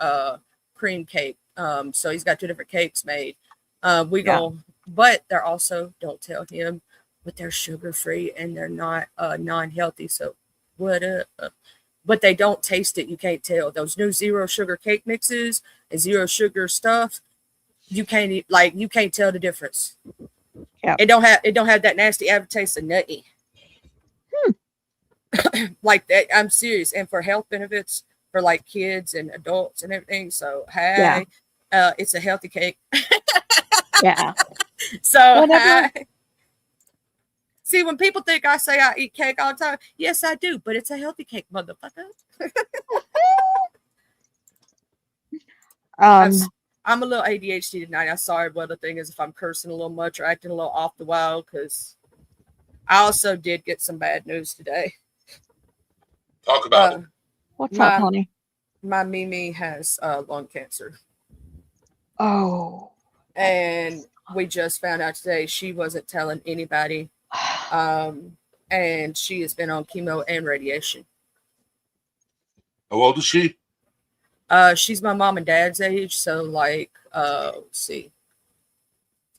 cream cake. So he's got 2 different cakes made. But they're also, don't tell him, but they're sugar free and they're not non-healthy. So what but they don't taste it. You can't tell. Those new 0 sugar cake mixes and 0 sugar stuff, you can't tell the difference. Yeah. It don't have that nasty aftertaste of nutty. Like that. I'm serious. And for health benefits for like kids and adults and everything. So it's a healthy cake. Yeah. So See, when people think I say I eat cake all the time, yes, I do, but it's a healthy cake, motherfucker. Um, I'm a little ADHD tonight. I'm sorry, but the thing is, if I'm cursing a little much or acting a little off the wall, because I also did get some bad news today. Talk about it. what's up, honey? My Mimi has lung cancer. Oh. And we just found out today she wasn't telling anybody. And she has been on chemo and radiation. How old is she? She's my mom and dad's age. So, like, let's see.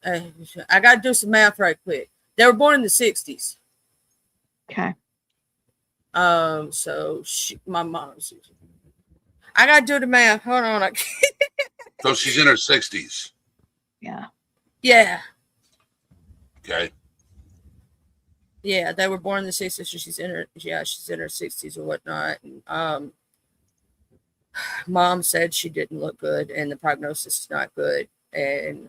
I got to do some math right quick. They were born in the 60s. Okay. So my mom's. I got to do the math. Hold on. So she's in her 60s. Yeah. Yeah. Okay. Yeah, they were born in the 60s. So she's in her 60s or whatnot. And, mom said she didn't look good and the prognosis is not good. And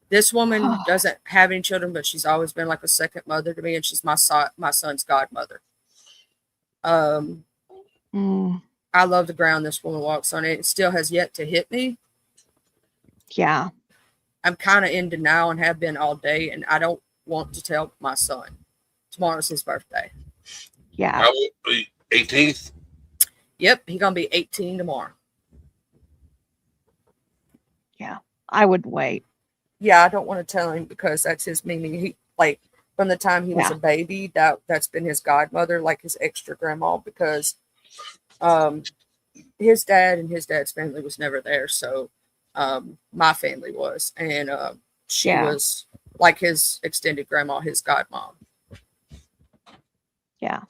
this woman doesn't have any children, but she's always been like a second mother to me, and she's my son's godmother. I love the ground this woman walks on. It still has yet to hit me. Yeah. I'm kind of in denial and have been all day, and I don't want to tell my son. Tomorrow's his birthday. Yeah. How old? 18th? Yep, he's gonna be 18 tomorrow. Yeah. I would wait. Yeah, I don't want to tell him because that's his meaning. He, like, from the time he was a baby, that's been his godmother, like his extra grandma, because his dad and his dad's family was never there. So my family was, and she was like his extended grandma, his godmom. Yeah.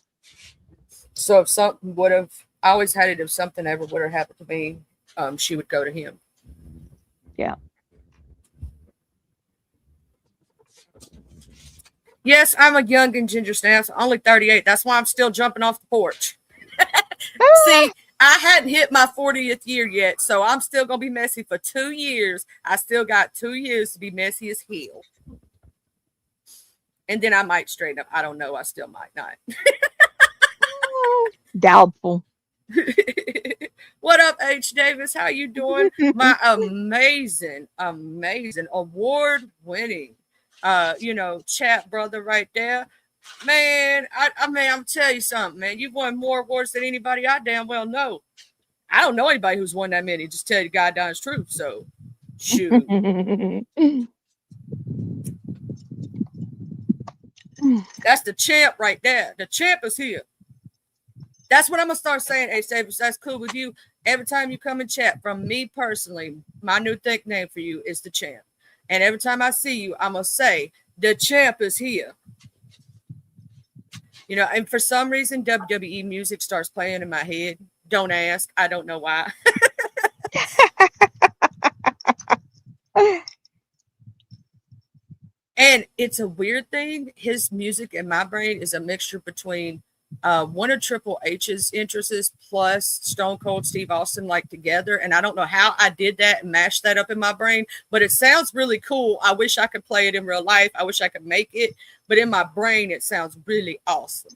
So if something would have, I always had it, if something ever would have happened to me, she would go to him. Yeah. Yes, I'm a young and ginger snaps, only 38. That's why I'm still jumping off the porch. See, I hadn't hit my 40th year yet, so I'm still going to be messy for 2 years. I still got 2 years to be messy as hell. And then I might straighten up. I don't know. I still might not. Doubtful. What up, H. Davis? How you doing? My amazing award-winning chat brother right there. Man, I mean, I'm telling you something, man. You've won more awards than anybody I damn well know. I don't know anybody who's won that many. Just tell you the goddamn truth. So, shoot. That's the champ right there. The champ is here. That's what I'm going to start saying, H. Davis. That's cool with you. Every time you come and chat, from me personally, my new nickname for you is the champ. And every time I see you, I'm going to say, the champ is here. You know, and for some reason, WWE music starts playing in my head. Don't ask. I don't know why. And it's a weird thing. His music in my brain is a mixture between one of Triple H's interests plus Stone Cold Steve Austin, like, together. And I don't know how I did that and mashed that up in my brain, but it sounds really cool. I wish I could play it in real life. I wish I could make it, but in my brain, it sounds really awesome.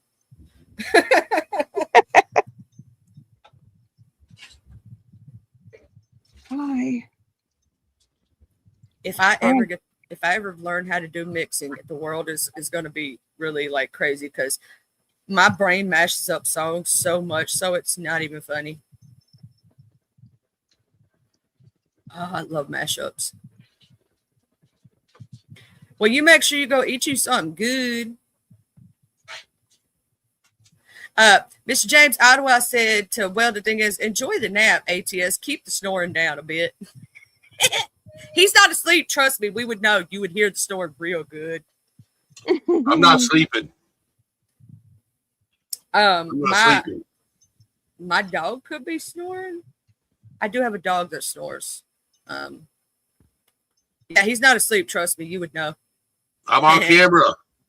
Hi. If I ever learn how to do mixing, the world is going to be really like crazy, because my brain mashes up songs so much, so it's not even funny. Oh, I love mashups. Well, you make sure you go eat you something good. Mr. James Ottawa said the thing is, enjoy the nap, ATS. Keep the snoring down a bit. He's not asleep. Trust me, we would know. You would hear the snoring real good. I'm not sleeping. My dog could be snoring. I do have a dog that snores. Yeah, he's not asleep. Trust me, you would know. I'm on camera.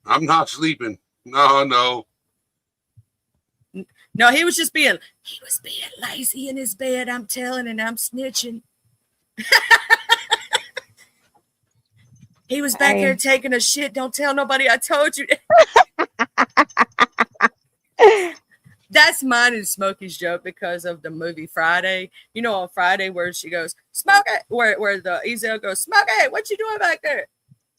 I'm not sleeping. No. No, he was being lazy in his bed. I'm telling, and I'm snitching. He was back there I- taking a shit. Don't tell nobody I told you. That's mine and Smokey's joke because of the movie Friday. You know, on Friday where she goes, Smokey, where the Ezel goes, Smokey, what you doing back there?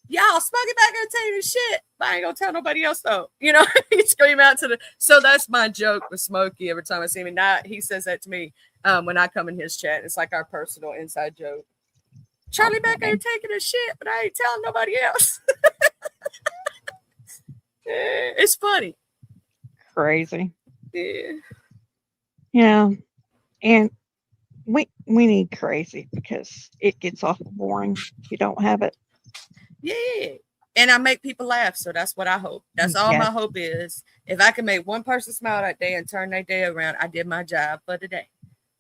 Y'all, Smokey back there taking shit. But I ain't gonna tell nobody else though. You know, he scream out to the. So that's my joke with Smokey every time I see him. And he says that to me when I come in his chat. It's like our personal inside joke. Charlie back there taking a shit, but I ain't telling nobody else. It's funny. Crazy. Yeah. Yeah. And we need crazy because it gets awful boring if you don't have it. Yeah. And I make people laugh. So that's what I hope. That's all my Yes. hope is. If I can make one person smile that day and turn their day around, I did my job for the day.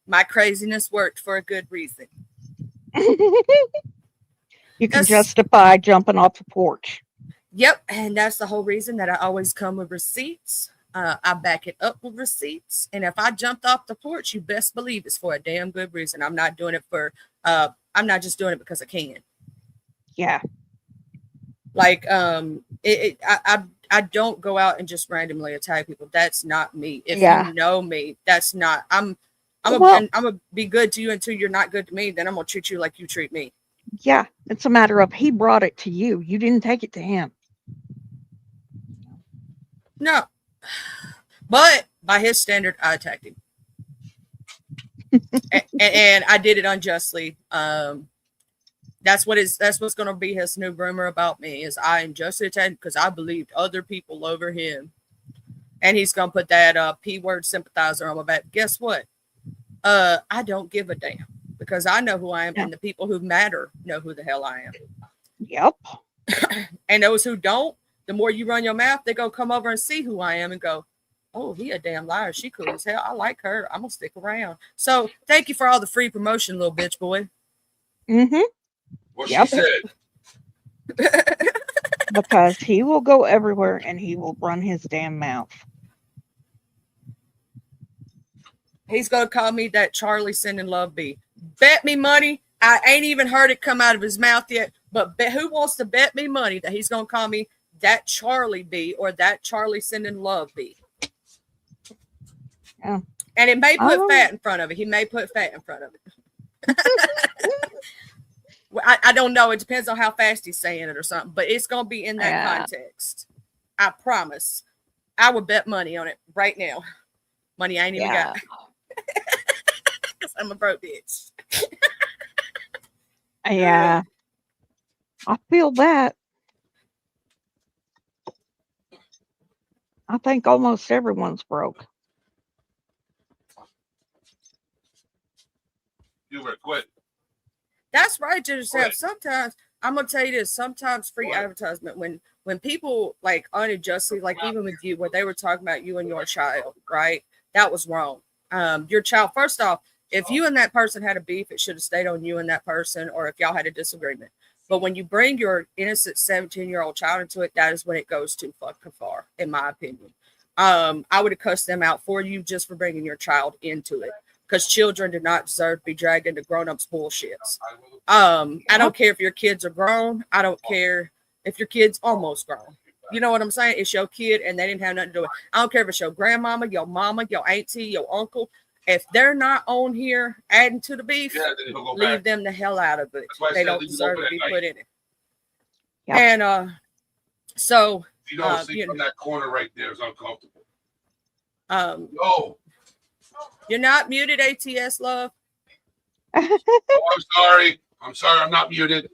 My craziness worked for a good reason. You can That's- justify jumping off the porch. Yep. And that's the whole reason that I always come with receipts. I back it up with receipts. And if I jumped off the porch, you best believe it's for a damn good reason. I'm not doing it for, I'm not just doing it because I can. Yeah. Like, I don't go out and just randomly attack people. That's not me. If you know me, that's not, I'm gonna be good to you until you're not good to me. Then I'm gonna treat you like you treat me. Yeah. It's a matter of he brought it to you. You didn't take it to him. No. But by his standard, I attacked him. and I did it unjustly. That's what's going to be his new rumor about me is I unjustly attacked because I believed other people over him. And he's going to put that P word sympathizer on my back. Guess what? I don't give a damn because I know who I am and the people who matter know who the hell I am. Yep. And those who don't, the more you run your mouth, they go come over and see who I am and go, oh, he a damn liar. She cool as hell. I like her. I'm going to stick around. So thank you for all the free promotion, little bitch boy. Mm-hmm. What she said. Because he will go everywhere and he will run his damn mouth. He's going to call me that Charlie sending love bee. Bet me money. I ain't even heard it come out of his mouth yet. But who wants to bet me money that he's going to call me that Charlie bee or that Charlie sending love bee? Yeah. And it may put fat in front of it. He may put fat in front of it. I don't know. It depends on how fast he's saying it or something. But it's going to be in that context. I promise. I would bet money on it right now. Money I ain't even got. Because I'm a broke bitch. Yeah. I feel that. I think almost everyone's broke. You were quit. That's right, Ginger. Sometimes I'm gonna tell you this. Sometimes free advertisement when people like unadjustly, like even with you, where they were talking about you and your child, right? That was wrong. Your child. First off, if you and that person had a beef, it should have stayed on you and that person, or if y'all had a disagreement. But when you bring your innocent 17-year-old child into it, that is when it goes too fucking far, in my opinion. I would have cussed them out for you just for bringing your child into it. Because children do not deserve to be dragged into grown-ups bullshits. I don't care if your kids are grown. I don't care if your kid's almost grown. You know what I'm saying? It's your kid and they didn't have nothing to do with it. I don't care if it's your grandmama, your mama, your auntie, your uncle. If they're not on here adding to the beef, leave them the hell out of it. They don't deserve to be put in it. Yep. And so you don't sleep in that corner right there is uncomfortable. No. You're not muted, ATS love. Oh, I'm sorry. I'm not muted.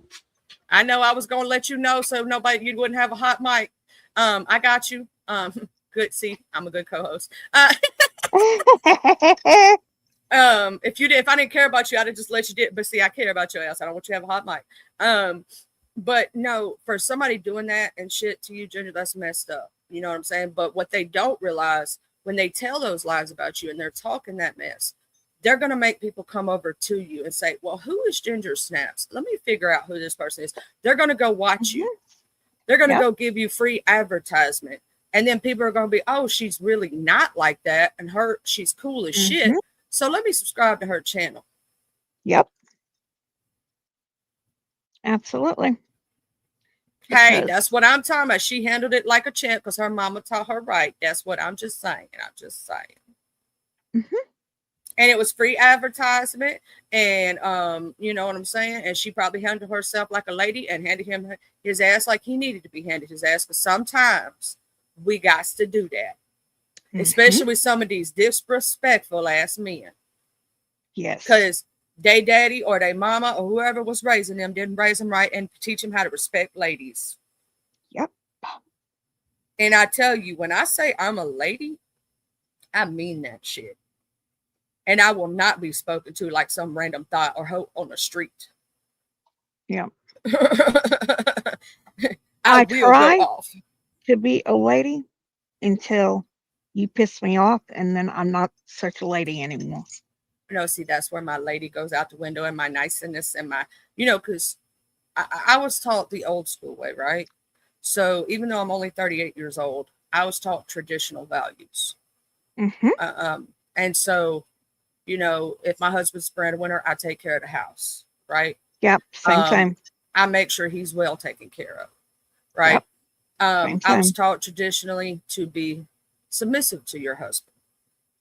I know I was gonna let you know so you wouldn't have a hot mic. I got you. Good. See, I'm a good co-host. If I didn't care about you, I'd have just let you do it. But see, I care about your ass. I don't want you to have a hot mic. But no, for somebody doing that and shit to you, Ginger, that's messed up. You know what I'm saying? But what they don't realize when they tell those lies about you and they're talking that mess, they're going to make people come over to you and say, well, who is Ginger Snaps? Let me figure out who this person is. They're going to go watch you. They're going to go give you free advertisement. And then people are going to be, oh, she's really not like that. And she's cool as shit. So let me subscribe to her channel. Yep. Absolutely. Hey, because that's what I'm talking about. She handled it like a champ because her mama taught her right. That's what I'm just saying. I'm just saying. Mhm. And it was free advertisement, and you know what I'm saying. And she probably handled herself like a lady and handed him his ass like he needed to be handed his ass. But sometimes we got to do that, Mhm. especially with some of these disrespectful ass men, Yes. because they daddy or they mama or whoever was raising them didn't raise them right and teach them how to respect ladies. Yep. And I tell you, when I say I'm a lady, I mean that shit. And I will not be spoken to like some random thought or hoe on the street. Yep. I I will go try off. to be a lady until you piss me off, and then I'm not such a lady anymore. No, see, that's where my lady goes out the window and my niceness and my, you know, because I was taught the old school way, right? So even though I'm only 38 years old, I was taught traditional values. Mhm. And so, you know, if my husband's breadwinner, I take care of the house, right? Yep. Same Um, time. I make sure he's well taken care of, right? Yep. Same I was time. taught traditionally to be submissive to your husband,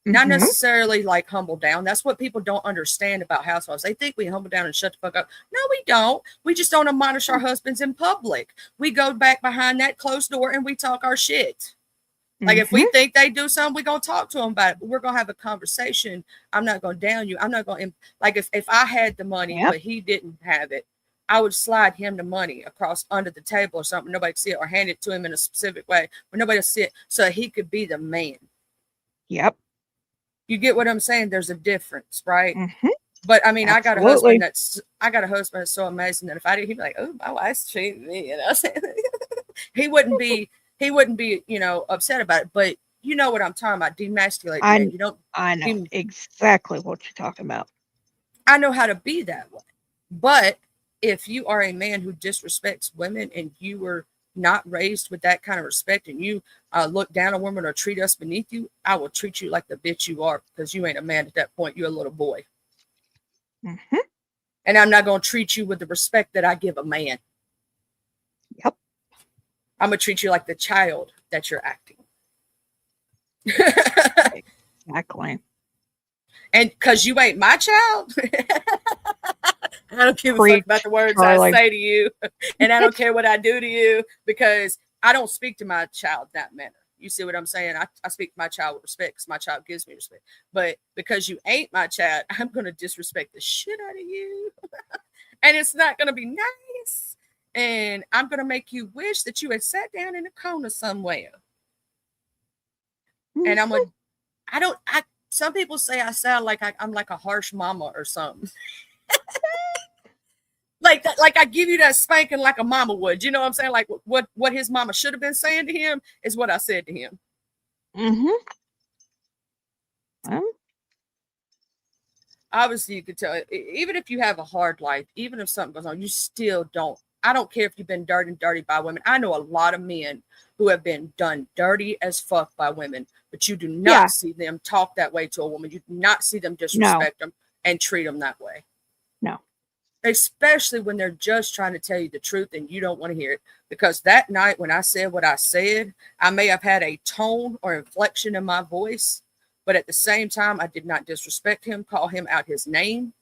not Mhm. necessarily like humble down. That's what people don't understand about housewives. They think we humble down and shut the fuck up. No, we don't. We just don't admonish our husbands in public. We go back behind that closed door and we talk our shit. Like if we Mhm. think they do something, we're gonna talk to them about it. But we're gonna have a conversation. I'm not gonna down you. I'm not gonna like if I had the money Yep. but he didn't have it, I would slide him the money across under the table or something. Nobody could see it, or hand it to him in a specific way where nobody would see it, so he could be the man. Yep. You get what I'm saying? There's a difference, right? Mhm. But I mean, I got a husband Absolutely. that's so amazing that if I did, he'd be like, "Oh, my wife's treating me," you know. he wouldn't be he wouldn't be, you know, upset about it. But you know what I'm talking about? Demasculating men. I You don't. I know Dem- exactly what you're talking about. I know how to be that way. But if you are a man who disrespects women and you were not raised with that kind of respect and you look down on women or treat us beneath you, I will treat you like the bitch you are because you ain't a man at that point. You're a little boy. Mhm. And I'm not going to treat you with the respect that I give a man. Yep. I'm going to treat you like the child that you're acting. Exactly. And because you ain't my child, I don't give a fuck Preach, about the words I Charlie. say to you. And I don't care what I do to you because I don't speak to my child that manner. You see what I'm saying? I speak to my child with respect because my child gives me respect. But because you ain't my child, I'm going to disrespect the shit out of you. And it's not going to be nice. And I'm going to make you wish that you had sat down in a corner somewhere. And I'm Mhm. a, some people say I sound like I'm like a harsh mama or something. Like I give you that spanking like a mama would. You know what I'm saying? Like what his mama should have been saying to him is what I said to him. Mhm. Well, Obviously, you could tell, even if you have a hard life, even if something goes on, you still don't. I don't care if you've been dirty by women. I know a lot of men who have been done dirty as fuck by women, but you do yeah. not see them talk that way to a woman. You do not see them No. disrespect them and treat them that way. No. Especially when they're just trying to tell you the truth and you don't want to hear it. Because that night when I said what I said, I may have had a tone or inflection in my voice, but at the same time, I did not disrespect him, call him out his name.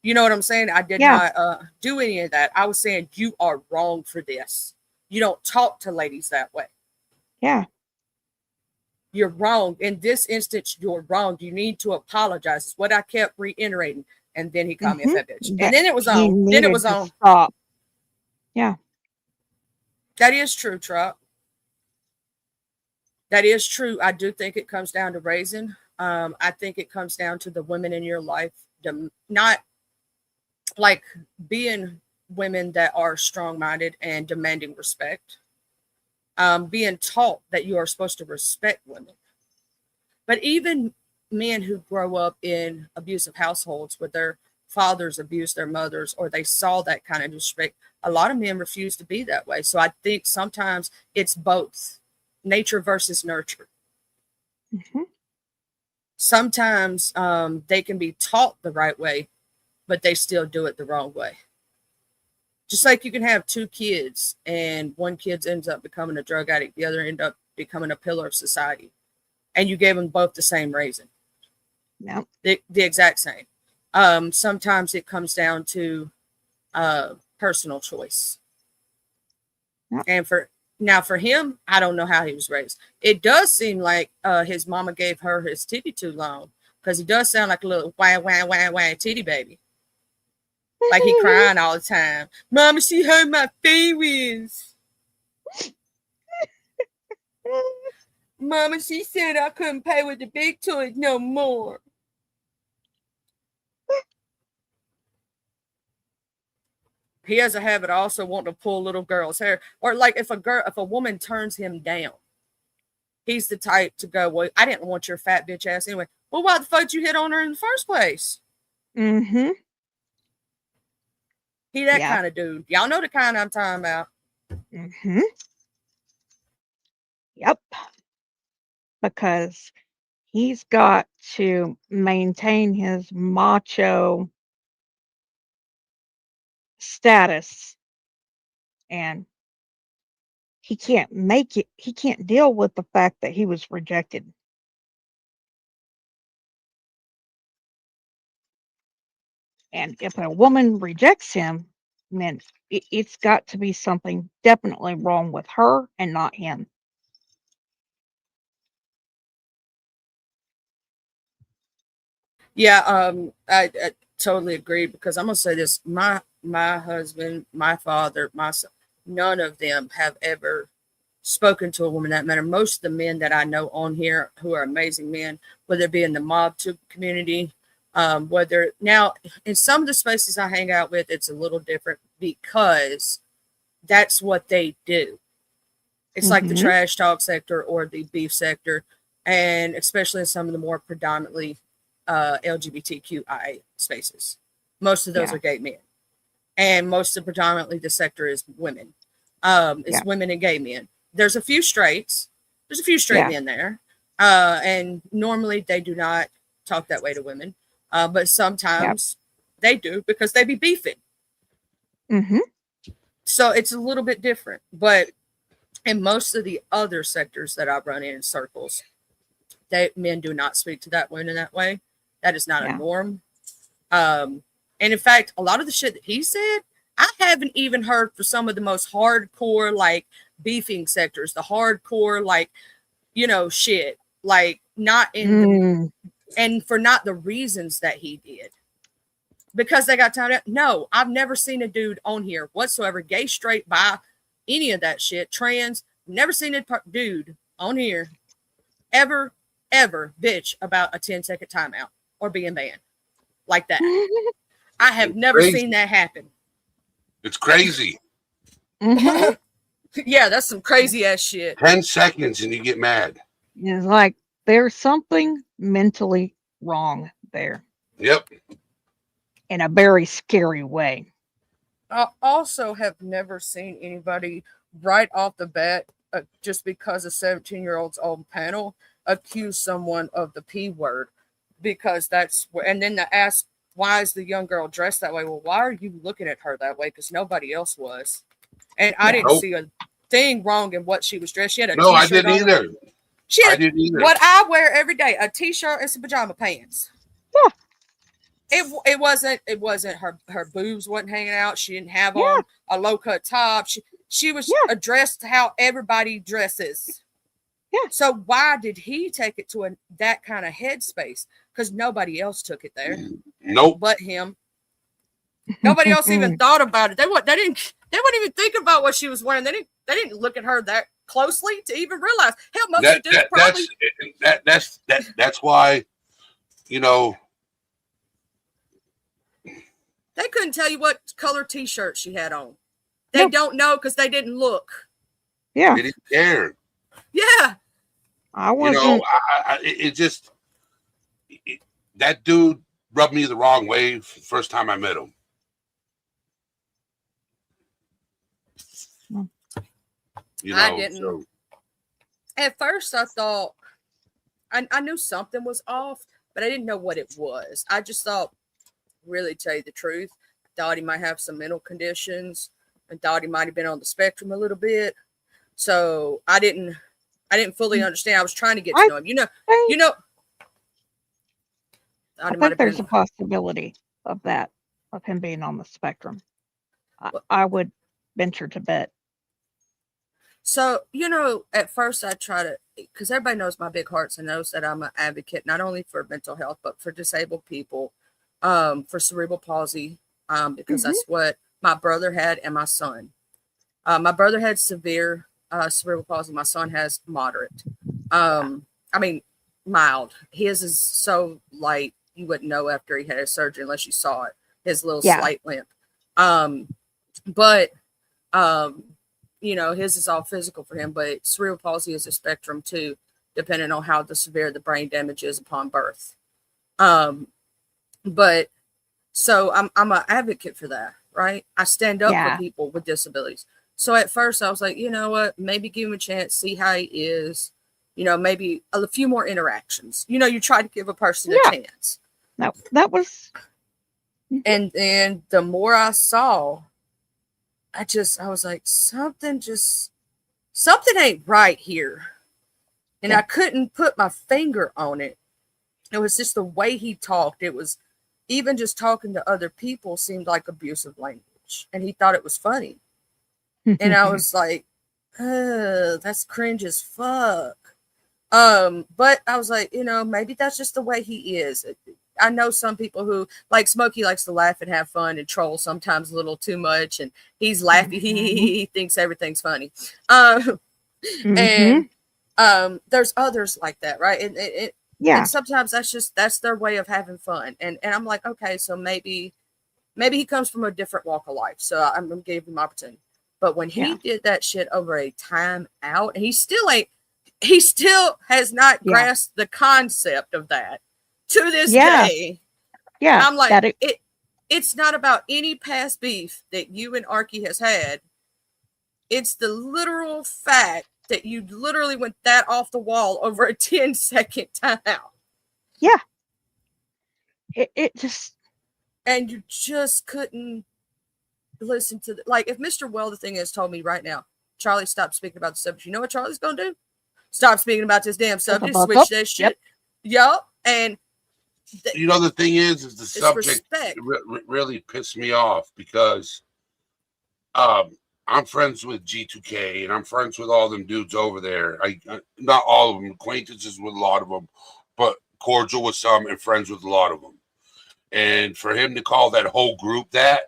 You know what I'm saying? I did Yeah. not do any of that. I was saying, you are wrong for this. You don't talk to ladies that way. Yeah. You're wrong. In this instance, you're wrong. You need to apologize. It's what I kept reiterating. And then he called me a Mhm. fat bitch. And That then it was he on. Then it needed was to on. stop. Yeah. That is true, Truck. That is true. I do think it comes down to raising. I think it comes down to the women in your life, not like being women that are strong-minded and demanding respect. Being taught that you are supposed to respect women. But even men who grow up in abusive households where their fathers abused their mothers or they saw that kind of disrespect, a lot of men refuse to be that way. So I think sometimes it's both nature versus nurture. Mhm. Sometimes they can be taught the right way, but they still do it the wrong way. Just like you can have two kids and one kid ends up becoming a drug addict, the other end up becoming a pillar of society. And you gave them both the same raising. No. The exact same. Sometimes it comes down to personal choice. Yep. And for him, I don't know how he was raised. It does seem like his mama gave her his titty too long, because he does sound like a little wah wah wah wah titty baby. Like he crying all the time. Mama, she hurt my feelings. Mama, she said I couldn't play with the big toys no more. He has a habit of also wanting to pull little girls' hair. Or like if a woman turns him down, he's the type to go, well, I didn't want your fat bitch ass anyway. Well, why the fuck did you hit on her in the first place? Mm-hmm. He that kind of dude. Y'all know the kind I'm talking about. Mm-hmm. Yep. Because he's got to maintain his macho status, and he can't deal with the fact that he was rejected. And if a woman rejects him, then it's got to be something definitely wrong with her and not him. Yeah, I totally agree, because I'm gonna say this: my husband, my father, my son, none of them have ever spoken to a woman that manner. Most of the men that I know on here who are amazing men, whether it be in the mob community, whether now in some of the spaces I hang out with, it's a little different because that's what they do. It's like the trash talk sector or the beef sector, and especially in some of the more predominantly LGBTQI spaces. Most of those are gay men, and most of predominantly the sector is women. It's women and gay men. There's a few straights. There's a few straight men there, and normally they do not talk that way to women, but sometimes they do because they be beefing. Mm-hmm. So it's a little bit different, but in most of the other sectors that I run in circles, men do not speak to that women that way. That is not a norm. And in fact, a lot of the shit that he said, I haven't even heard for some of the most hardcore, like beefing sectors, the hardcore, like, shit, like not in the, and for not the reasons that he did, because they got tired of. No, I've never seen a dude on here whatsoever, gay, straight, bi, any of that shit, trans, never seen a dude on here ever bitch about a 10-second timeout or being banned like that. I have never seen that happen. It's crazy. Mm-hmm. Yeah, that's some crazy ass shit. 10 seconds and you get mad. It's like there's something mentally wrong there. Yep. In a very scary way. I also have never seen anybody right off the bat, just because a 17-year-old's on panel, accuse someone of the P word, because that's where, and then to ask, why is the young girl dressed that way? Well, why are you looking at her that way? Because nobody else was. And I didn't see a thing wrong in what she was dressed. She had a t-shirt I didn't either. She had what I wear every day, a t-shirt and some pajama pants. Yeah. It wasn't her boobs wasn't hanging out. She didn't have on a low-cut top. She was dressed how everybody dresses. Yeah. So why did he take it to that kind of headspace? Because nobody else took it there. Nope. But him. Nobody else even thought about it. They didn't even think about what she was wearing. They didn't look at her that closely to even realize. Hell, most of the dudes probably. That's why, they couldn't tell you what color t-shirt she had on. They don't know because they didn't look. Yeah. They didn't care. Yeah. I wasn't. That dude rubbed me the wrong way first time I met him. I didn't. So. At first, I thought I knew something was off, but I didn't know what it was. I just thought, really tell you the truth, I thought he might have some mental conditions. and thought he might have been on the spectrum a little bit. So I didn't fully understand. I was trying to get to know him. I think there's a possibility of that, of him being on the spectrum. I would venture to bet. So, at first I try to, because everybody knows my big hearts and knows that I'm an advocate, not only for mental health, but for disabled people, for cerebral palsy, because that's what my brother had and my son. My brother had severe cerebral palsy. My son has moderate. Mild. His is so light, you wouldn't know after he had his surgery unless you saw it. His little slight limp. His is all physical for him, but cerebral palsy is a spectrum too, depending on how severe the brain damage is upon birth. But so I'm an advocate for that, right? I stand up for people with disabilities. So at first I was like, you know what, maybe give him a chance, see how he is, maybe a few more interactions. You try to give a person a chance. That was. And then the more I saw, I was like, something ain't right here. And I couldn't put my finger on it. It was just the way he talked. It was even just talking to other people seemed like abusive language. And he thought it was funny. And I was like, that's cringe as fuck. But I was like, maybe that's just the way he is. I know some people who, like Smokey, likes to laugh and have fun and troll sometimes a little too much, and he's laughing. He thinks everything's funny. And there's others like that, right? And sometimes that's their way of having fun. And I'm like, okay, so maybe he comes from a different walk of life. So I'm gonna give him opportunity. But when he did that shit over a time out, and he still has not grasped the concept of that to this day. Yeah. I'm like, it's not about any past beef that you and Arky has had. It's the literal fact that you literally went that off the wall over a 10-second timeout. Yeah. It just. And you just couldn't listen to if Mr. Well, the thing is, told me right now, Charlie, stop speaking about the subject. You know what Charlie's going to do? Stop speaking about this damn subject. Switch that shit. Yep. And the thing is the subject really pissed me off because I'm friends with G2K and I'm friends with all them dudes over there. I not all of them, acquaintances with a lot of them, but cordial with some and friends with a lot of them. And for him to call that whole group that,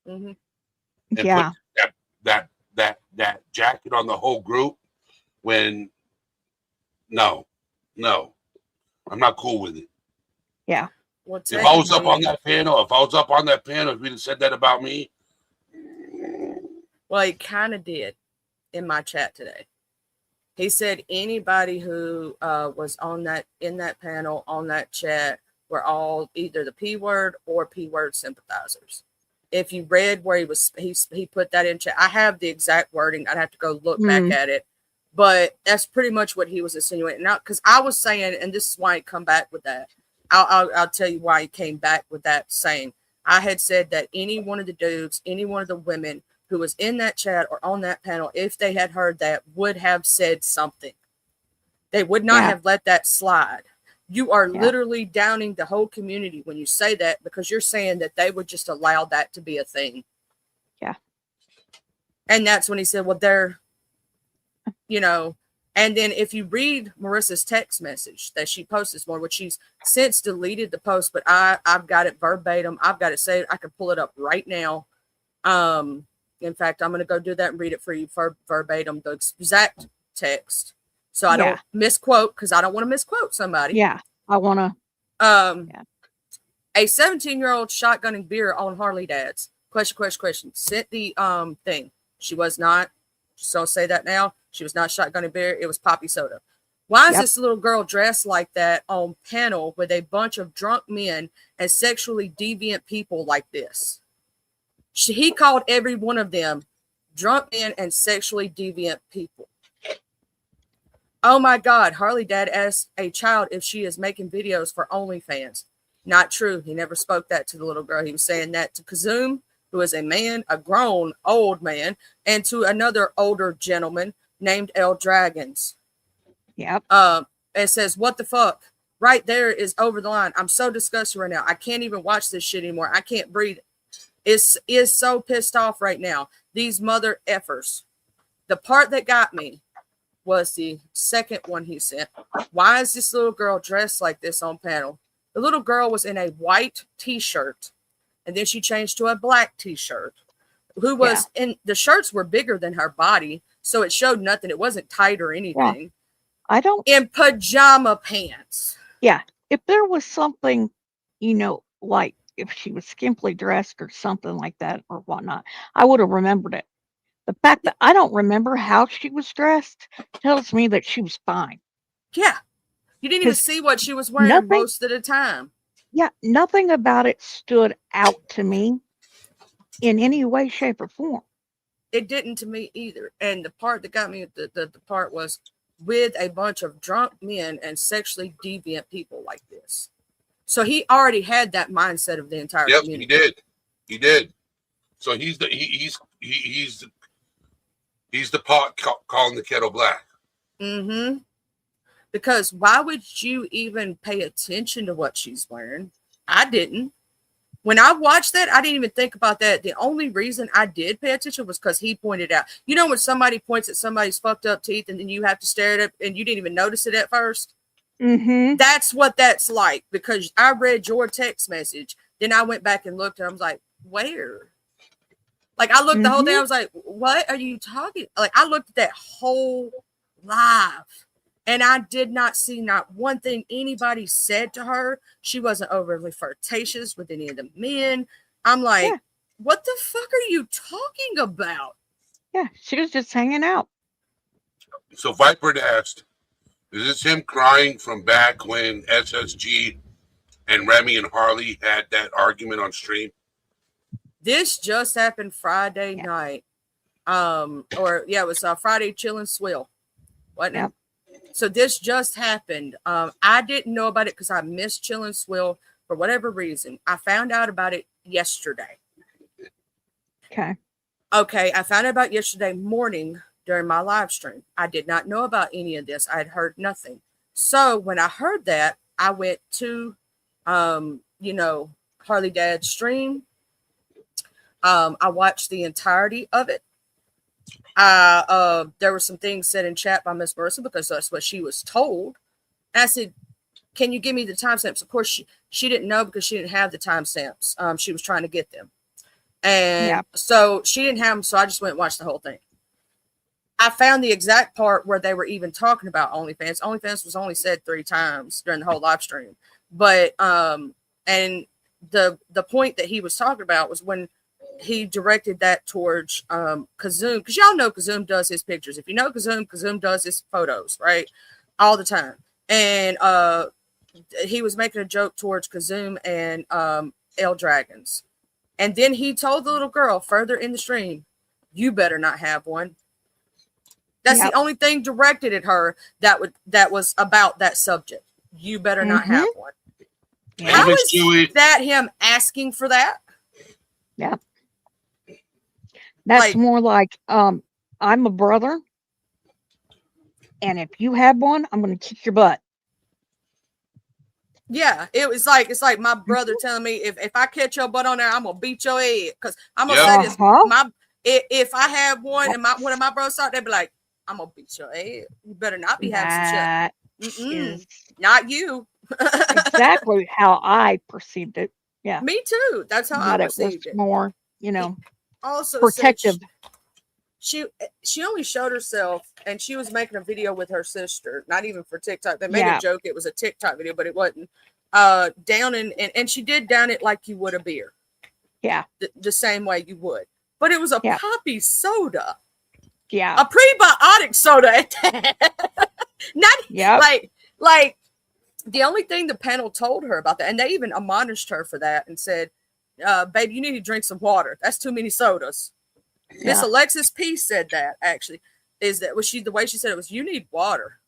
and put that jacket on the whole group, when no, I'm not cool with it. Yeah. If I was up on that panel, if we'd have said that about me. Well, he kind of did in my chat today. He said anybody who was in that panel, on that chat, were all either the P word or P word sympathizers. If you read where he put that in chat, I have the exact wording. I'd have to go look back at it. But that's pretty much what he was insinuating. Now, because I was saying, and this is why he come back with that. I'll tell you why he came back with that saying. I had said that any one of the dudes, any one of the women who was in that chat or on that panel, if they had heard that, would have said something. They would not have let that slide. You are literally downing the whole community when you say that, because you're saying that they would just allow that to be a thing. Yeah. And that's when he said, well, they're, and then if you read Marissa's text message that she posted this morning, which she's since deleted the post, but I've got it verbatim. I've got it saved. I can pull it up right now. In fact, I'm going to go do that and read it for you for verbatim, the exact text. So I don't misquote, because I don't want to misquote somebody. Yeah, I want to. A 17-year-old shotgunning beer on Harley Dads. Question. Sent the thing. She was not. So I'll say that now. She was not shotgunning beer. It was poppy soda. Why is this little girl dressed like that on panel with a bunch of drunk men and sexually deviant people like this? He called every one of them drunk men and sexually deviant people. Oh my God, Harley Dad asked a child if she is making videos for OnlyFans. Not true. He never spoke that to the little girl. He was saying that to Kazoom who is a man, a grown old man, and to another older gentleman named L Dragons. Yep. It says, "What the fuck?" Right there is over the line. I'm so disgusted right now. I can't even watch this shit anymore. I can't breathe. Is so pissed off right now. These mother effers. The part that got me was the second one he sent. Why is this little girl dressed like this on panel? The little girl was in a white t-shirt, and then she changed to a black t-shirt. Who was in the shirts were bigger than her body, so it showed nothing. It wasn't tight or anything. Yeah. I don't. In pajama pants. Yeah. If there was something, like if she was skimpily dressed or something like that or whatnot, I would have remembered it. The fact that I don't remember how she was dressed tells me that she was fine. Yeah. You didn't even 'Cause see what she was wearing nothing- most of the time. Yeah, nothing about it stood out to me in any way, shape, or form. It didn't to me either. And the part that got me, the part was with a bunch of drunk men and sexually deviant people like this. So he already had that mindset of the entire Yep, community. he did. So he's the pot calling the kettle black. Mm-hmm. Because why would you even pay attention to what she's wearing? I didn't. When I watched that, I didn't even think about that. The only reason I did pay attention was because he pointed out. You know when somebody points at somebody's fucked up teeth and then you have to stare at it and you didn't even notice it at first? Mm-hmm. That's what that's like, because I read your text message. Then I went back and looked and I was like, where? Like I looked the whole day. I was like, what are you talking? Like I looked at that whole live and I did not see not one thing anybody said to her. She wasn't overly flirtatious with any of the men. I'm like, what the fuck are you talking about? Yeah, she was just hanging out. So Viper asked, is this him crying from back when SSG and Remy and Harley had that argument on stream? This just happened Friday night. It was Friday Chill and Swill. Wasn't it? So this just happened. I didn't know about it because I missed Chill and Swill for whatever reason. I found out about it yesterday. Okay. I found out about yesterday morning during my live stream. I did not know about any of this. I had heard nothing. So when I heard that, I went to, Harley Dad's stream. I watched the entirety of it. There were some things said in chat by Miss Marissa because that's what she was told. And I said, can you give me the timestamps? Of course, she didn't know because she didn't have the timestamps. She was trying to get them. And so she didn't have them. So I just went and watched the whole thing. I found the exact part where they were even talking about OnlyFans. OnlyFans was only said 3 times during the whole live stream. But, and the point that he was talking about was when he directed that towards Kazoom, because y'all know Kazoom does his pictures. If you know Kazoom, Kazoom does his photos, right? All the time. And he was making a joke towards Kazoom and L Dragons. And then he told the little girl further in the stream, you better not have one. That's the only thing directed at her that was about that subject. You better not have one. How is that him asking for that? Yeah. That's more like, I'm a brother, and if you have one, I'm going to kick your butt. Yeah, it's like my brother telling me if I catch your butt on there, I'm gonna beat your head. Because I'm gonna say this, if I have one and one of my brothers start, they'd be like, I'm gonna beat your head. You better not be having some shit. Not you. Exactly how I perceived it. Yeah, me too. That's how I perceived it. More, also protective. She only showed herself, and she was making a video with her sister, not even for TikTok. They made a joke it was a TikTok video, but it wasn't. Down and she did down it like you would a beer. Yeah, the same way you would, but it was a poppy soda. Yeah, a prebiotic soda at that. Not like the only thing the panel told her about that, and they even admonished her for that and said, "Babe, you need to drink some water. That's too many sodas." Miss Alexis P said that actually the way she said it was, you need water.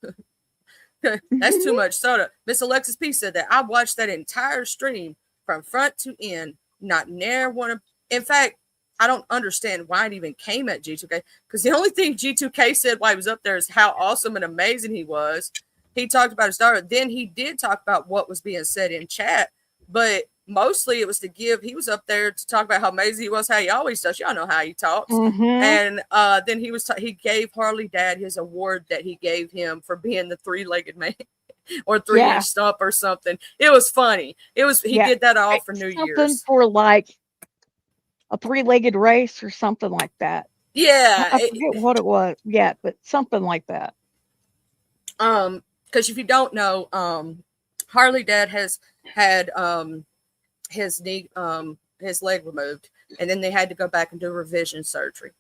That's too much soda. Miss Alexis P said that. I watched that entire stream from front to end, not near one of, in fact, I don't understand why it even came at G2K, because the only thing G2K said while he was up there is how awesome and amazing he was. He talked about his daughter. Then he did talk about what was being said in chat, but mostly it was to give. He was up there to talk about how amazing he was, how he always does. Y'all know how he talks. And then he gave Harley Dad his award that he gave him for being the 3-legged man or 3-inch stump or something. It was funny. He did that all for New Year's. Something for like a 3-legged race or something like that. Yeah. I forget what it was. Yeah, but something like that. Because if you don't know, Harley Dad has had his knee, his leg removed, and then they had to go back and do revision surgery,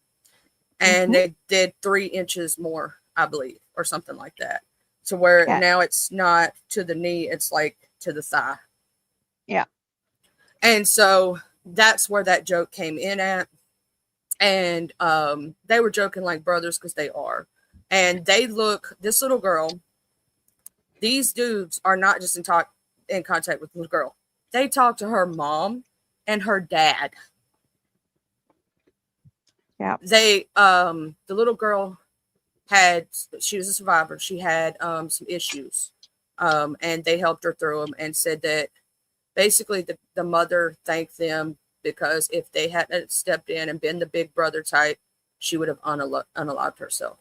and they did 3 inches more, I believe, or something like that, to where now it's not to the knee, it's like to the thigh. Yeah. And so that's where that joke came in at. And they were joking like brothers, because they are. And this little girl, these dudes are not just in contact with the little girl. They talk to her mom and her dad. Yeah. The little girl she was a survivor. She had some issues. And they helped her through them, and said that basically the mother thanked them, because if they hadn't stepped in and been the big brother type, she would have unalived herself.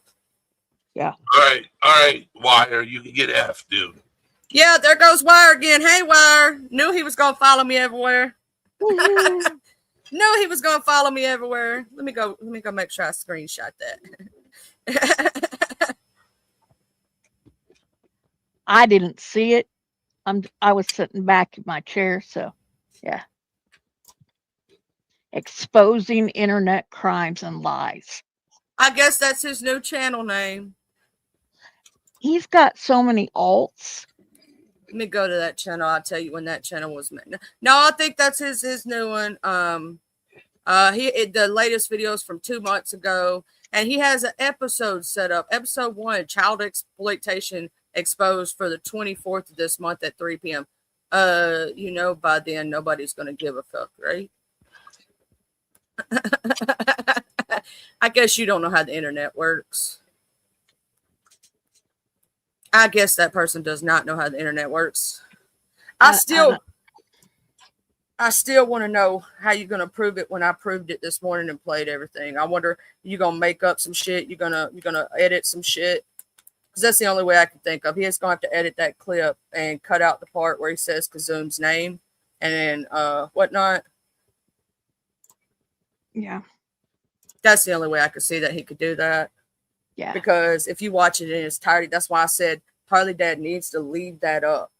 Yeah. All right, Wire, you can get F, dude. Yeah, there goes Wire again. Hey, Wire. Knew he was going to follow me everywhere. Knew he was going to follow me everywhere. Let me go make sure I screenshot that. I didn't see it. I was sitting back in my chair, so yeah. Exposing internet crimes and lies. I guess that's his new channel name. He's got so many alts. Let me go to that channel. I'll tell you when that channel was made. No, I think that's his new one. The latest videos from 2 months ago, and he has an episode set up. Episode 1, child exploitation exposed, for the 24th of this month at 3 p.m. By then nobody's gonna give a fuck, right? I guess you don't know how the internet works. I guess that person does not know how the internet works. I still want to know how you're going to prove it when I proved it this morning and played everything. I wonder, you going to make up some shit? You're going to edit some shit? Because that's the only way I can think of. He's going to have to edit that clip and cut out the part where he says Kazoom's name and then whatnot. Yeah. That's the only way I could see that he could do that. Yeah. Because if you watch it in its entirety, that's why I said Harley Dad needs to leave that up,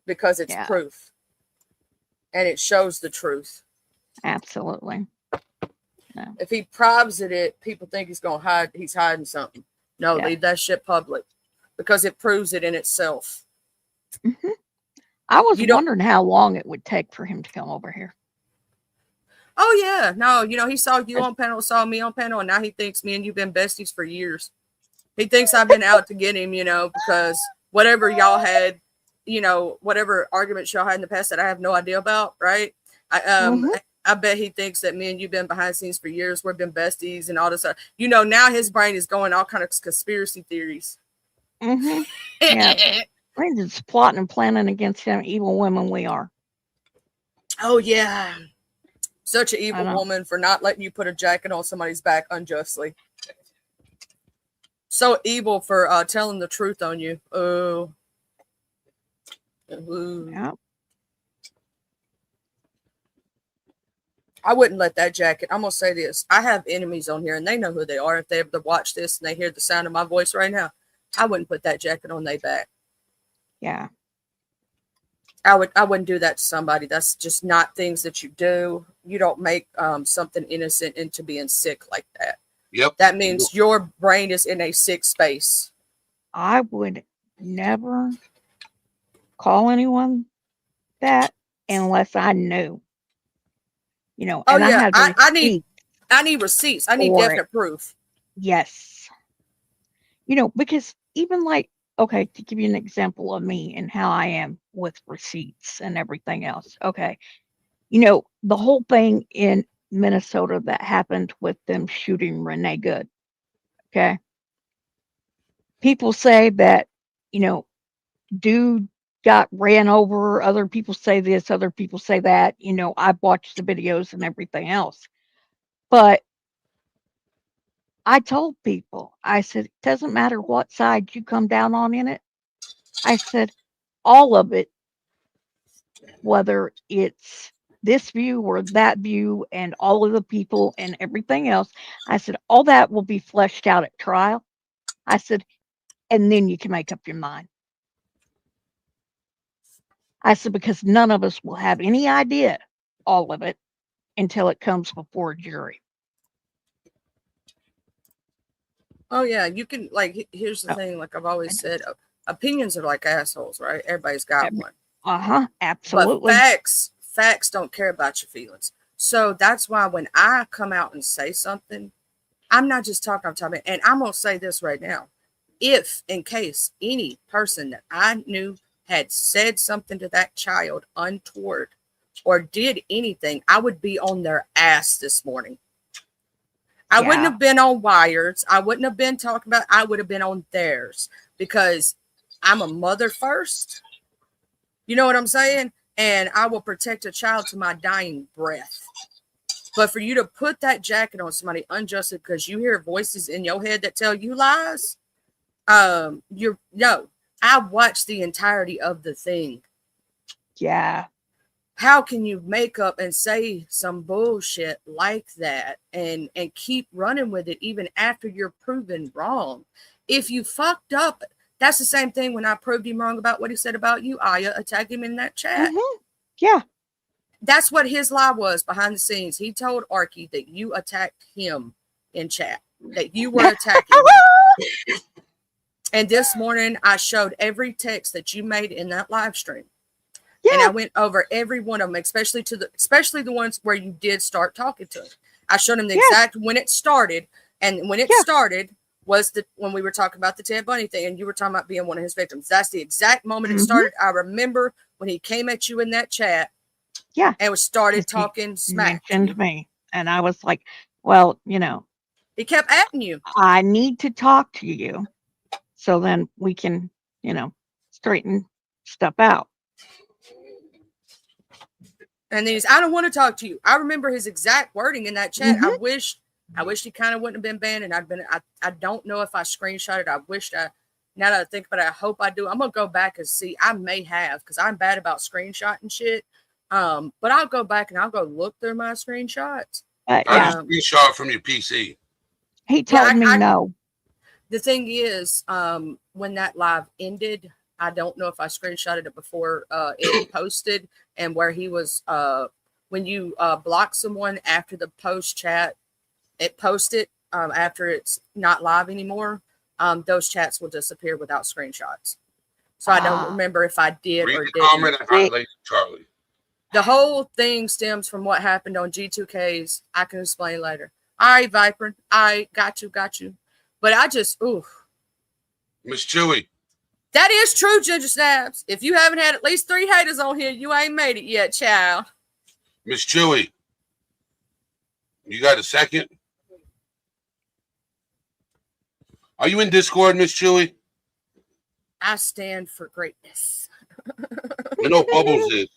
because it's proof. And it shows the truth. Absolutely. No. If he privates it, people think he's going to hide. He's hiding something. No, leave that shit public, because it proves it in itself. Mm-hmm. I was wondering how long it would take for him to come over here. Oh, yeah. No, he saw you on panel, saw me on panel, and now he thinks me and you've been besties for years. He thinks I've been out to get him, because whatever y'all had, whatever arguments y'all had in the past that I have no idea about, right? I bet he thinks that me and you've been behind the scenes for years. We've been besties and all this stuff. Now his brain is going all kind of conspiracy theories. Mm-hmm. Yeah. We're just plotting and planning against them evil women we are. Oh, yeah. Such an evil woman for not letting you put a jacket on somebody's back unjustly. So evil for telling the truth on you. Oh. Yeah. I wouldn't let that jacket. I'm going to say this. I have enemies on here, and they know who they are. If they ever watch this and they hear the sound of my voice right now, I wouldn't put that jacket on their back. Yeah. I wouldn't do that to somebody. That's just not things that you do. You don't make something innocent into being sick like that. Yep. That means your brain is in a sick space. I would never call anyone that unless I knew. Oh, and yeah. I need receipts. I need definite proof. Yes. Because even okay, to give you an example of me and how I am with receipts and everything else. Okay. The whole thing in Minnesota that happened with them shooting Renee Good. Okay. People say that, you know, dude got ran over. Other people say this, other people say that. You know, I've watched the videos and everything else. But I told people, I said, it doesn't matter what side you come down on in it. I said, all of it, whether it's this view or that view and all of the people and everything else, I said, all that will be fleshed out at trial. I said, and then you can make up your mind. I said, because none of us will have any idea, all of it, until it comes before a jury. Oh yeah, you can like. Here's the Oh, thing. Like I've always said, opinions are like assholes, right? Everybody's got one. But absolutely. Facts don't care about your feelings. So that's why when I come out and say something, I'm not just talking. I'm talking, and I'm gonna say this right now. If, in case any person that I knew had said something to that child untoward or did anything, I would be on their ass this morning. I wouldn't Yeah. have been on Wired's. I wouldn't have been talking about. I would have been on theirs because I'm a mother first. You know what I'm saying? And I will protect a child to my dying breath. But for you to put that jacket on somebody unjustly because you hear voices in your head that tell you lies, I watched the entirety of the thing. Yeah. How can you make up and say some bullshit like that and keep running with it even after you're proven wrong? If you fucked up, that's the same thing when I proved him wrong about what he said about you, Aya, attacked him in that chat. Mm-hmm. Yeah. That's what his lie was behind the scenes. He told Arky that you attacked him in chat, that you were attacking him. And this morning I showed every text that you made in that live stream. Yeah. And I went over every one of them, especially the ones where you did start talking to him. I showed him the exact when it started, and when it started was when we were talking about the Ted Bundy thing, and you were talking about being one of his victims. That's the exact moment it started. I remember when he came at you in that chat. Yeah. And started talking smack. Mentioned me, and I was like, well, you know, he kept atting you. I need to talk to you, so then we can, you know, straighten stuff out. And then I don't want to talk to you. I remember his exact wording in that chat. I wish he kind of wouldn't have been banned. And I don't know if I screenshot it. Now that I think about it, I hope I do. I'm going to go back and see. I may have, because I'm bad about screenshotting shit. But I'll go back and I'll go look through my screenshots. I just screenshot from your PC. He told me no. The thing is, when that live ended, I don't know if I screenshotted it before it posted, and where he was when you block someone after the post chat, it posted after it's not live anymore. Those chats will disappear without screenshots. So I don't remember if I did Read or the didn't. comment and highlight Charlie. The whole thing stems from what happened on G2Ks. I can explain later. All right, Viper. I got you. But I just, Miss Chewy. That is true, Ginger Snaps. If you haven't had at least 3 haters on here, you ain't made it yet, child. Miss Chewy. You got a second? Are you in Discord, Miss Chewy? I stand for greatness. You know Bubbles is.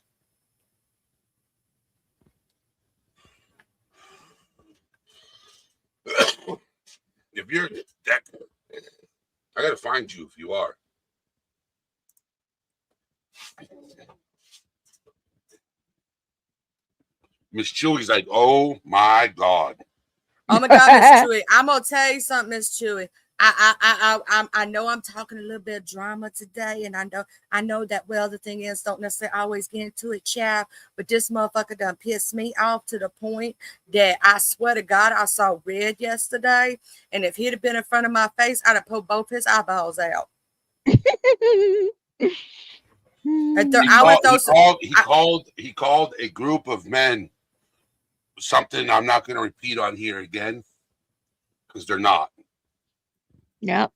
If you're that, I gotta find you if you are. Miss Chewy's like, oh my God. Oh my God, Miss Chewy. I'm gonna tell you something, Miss Chewy. I know I'm talking a little bit of drama today, and I know that. Well, the thing is, don't necessarily always get into it, child. But this motherfucker done pissed me off to the point that I swear to God, I saw red yesterday, and if he'd have been in front of my face, I'd have pulled both his eyeballs out. He called a group of men something I'm not going to repeat on here again because they're not. Yep.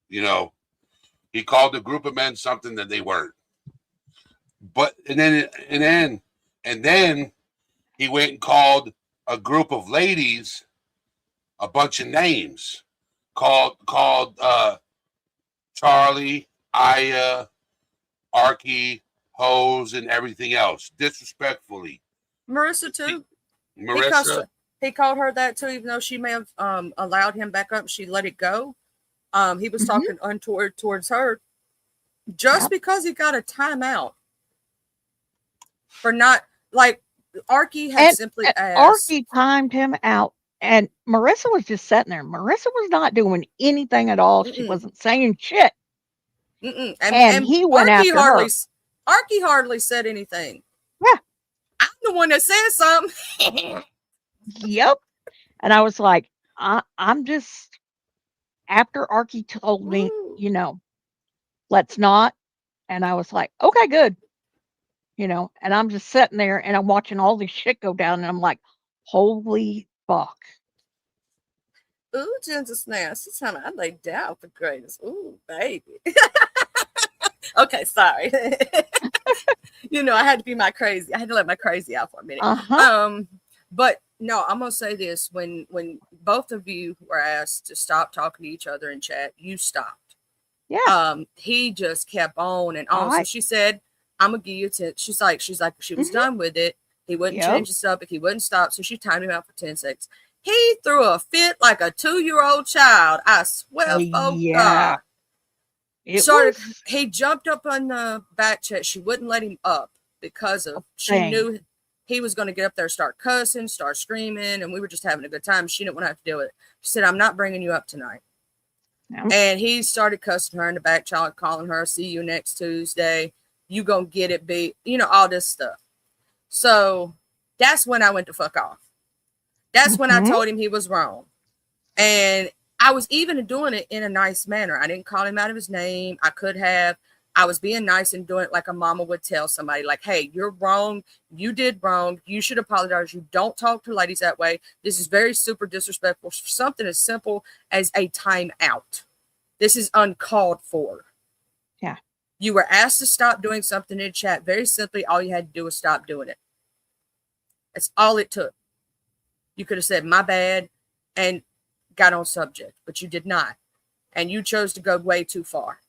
You know, he called a group of men something that they weren't. But and then he went and called a group of ladies a bunch of names, called Charlie, Aya, Arky, Hose, and everything else, disrespectfully. Marissa too. Marissa. He called her that too, even though she may have allowed him back up. She let it go. He was talking untoward towards her just because he got a timeout for not like Arky had simply asked. Arky timed him out, and Marissa was just sitting there. Marissa was not doing anything at all. She wasn't saying shit. And he went after her. Arky hardly said anything. Yeah. I'm the one that said something. Yep. And I was like, I'm just, after Arky told me, let's not. And I was like, okay, good. And I'm just sitting there and I'm watching all this shit go down and I'm like, holy fuck. Ooh, Ginger Snaps. This time I laid down for greatness. Ooh, baby. Okay, sorry. I had to be my crazy. I had to let my crazy out for a minute. But no, I'm gonna say this: when both of you were asked to stop talking to each other in chat, you stopped. Yeah. He just kept on and on. So she said, "I'm gonna give you 10." She's like, she was done with it. He wouldn't change the subject. He wouldn't stop. So she timed him out for 10 seconds. He threw a fit like a 2-year-old child. I swear, God. He jumped up on the back chat. She wouldn't let him up because of she knew he was going to get up there, start cussing, start screaming, and we were just having a good time. She didn't want to have to deal with it. She said, "I'm not bringing you up tonight." No. And he started cussing her in the back chat, calling her, "See you next Tuesday. You gonna get it, beat," all this stuff. So that's when I went to fuck off. That's when I told him he was wrong. And I was even doing it in a nice manner. I didn't call him out of his name. I could have. I was being nice and doing it like a mama would tell somebody, like, "Hey, you're wrong. You did wrong. You should apologize. You don't talk to ladies that way. This is very super disrespectful. Something as simple as a timeout. This is uncalled for." Yeah. You were asked to stop doing something in chat. Very simply, all you had to do was stop doing it. That's all it took. You could have said, "My bad," and got on subject, but you did not. And you chose to go way too far.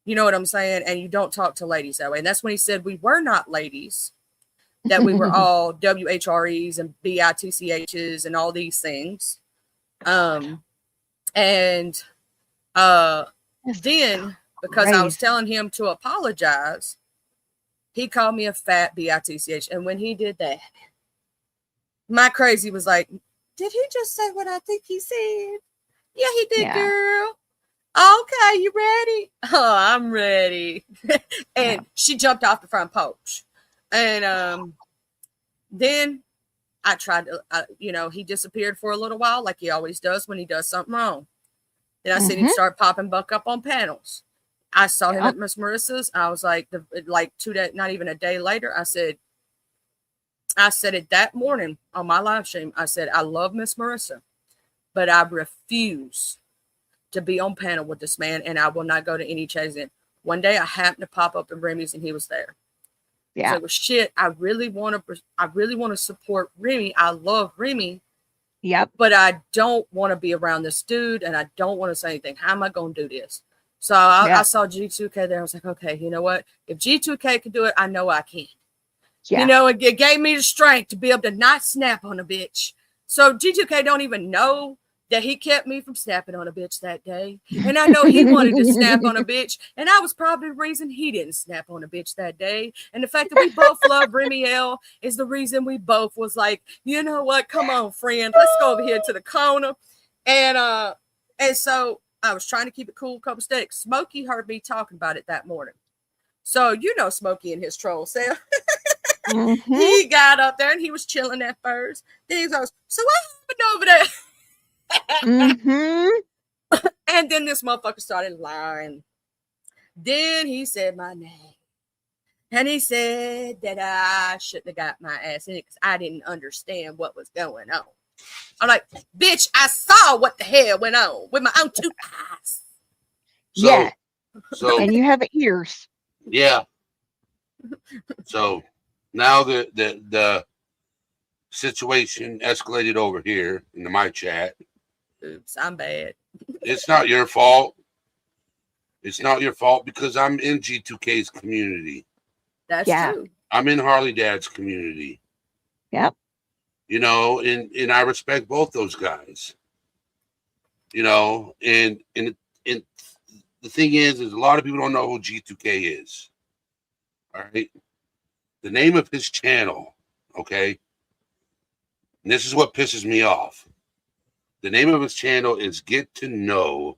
You know what I'm saying? And you don't talk to ladies that way. And that's when he said we were not ladies, that we were all WHREs and BITCHs and all these things. Then because I was telling him to apologize, he called me a fat BITCH. And when he did that, my crazy was like, "Did he just say what I think he said?" "Yeah, he did, girl." "Okay, you ready?" "Oh, I'm ready." And she jumped off the front porch. And then I tried to, he disappeared for a little while, like he always does when he does something wrong. Then I seen him start popping buck up on panels. I saw him at Miss Marissa's. I was like, 2 days, not even a day later, I said it that morning on my live stream. I said, "I love Miss Marissa, but I refuse to be on panel with this man, and I will not go to any chasing." One day I happened to pop up in Remy's and he was there. Yeah. So, shit, I really want to support Remy. I love Remy. Yep. But I don't want to be around this dude, and I don't want to say anything. How am I going to do this? So I saw G2K there. I was like, okay, you know what? If G2K can do it, I know I can. Yeah. It gave me the strength to be able to not snap on a bitch. So G2K don't even know that he kept me from snapping on a bitch that day. And I know he wanted to snap on a bitch. And I was probably the reason he didn't snap on a bitch that day. And the fact that we both love Remy L is the reason we both was like, you know what? Come on, friend. Let's go over here to the corner. And so I was trying to keep it cool, copacetic. Smokey heard me talking about it that morning. So Smokey and his troll self. He got up there and he was chilling at first. Then he goes, "So what happened over there?" And then this motherfucker started lying. Then he said my name. And he said that I shouldn't have got my ass in it because I didn't understand what was going on. I'm like, bitch, I saw what the hell went on with my own 2 eyes. So, and you have ears. Yeah. So now the situation escalated over here into my chat. Oops, I'm bad. It's not your fault. It's not your fault because I'm in G2K's community. That's Yeah. true. I'm in Harley Dad's community. Yep. You know, and I respect both those guys. You know, and the thing is a lot of people don't know who G2K is. All right. The name of his channel, okay? And this is what pisses me off. The name of his channel is Get to Know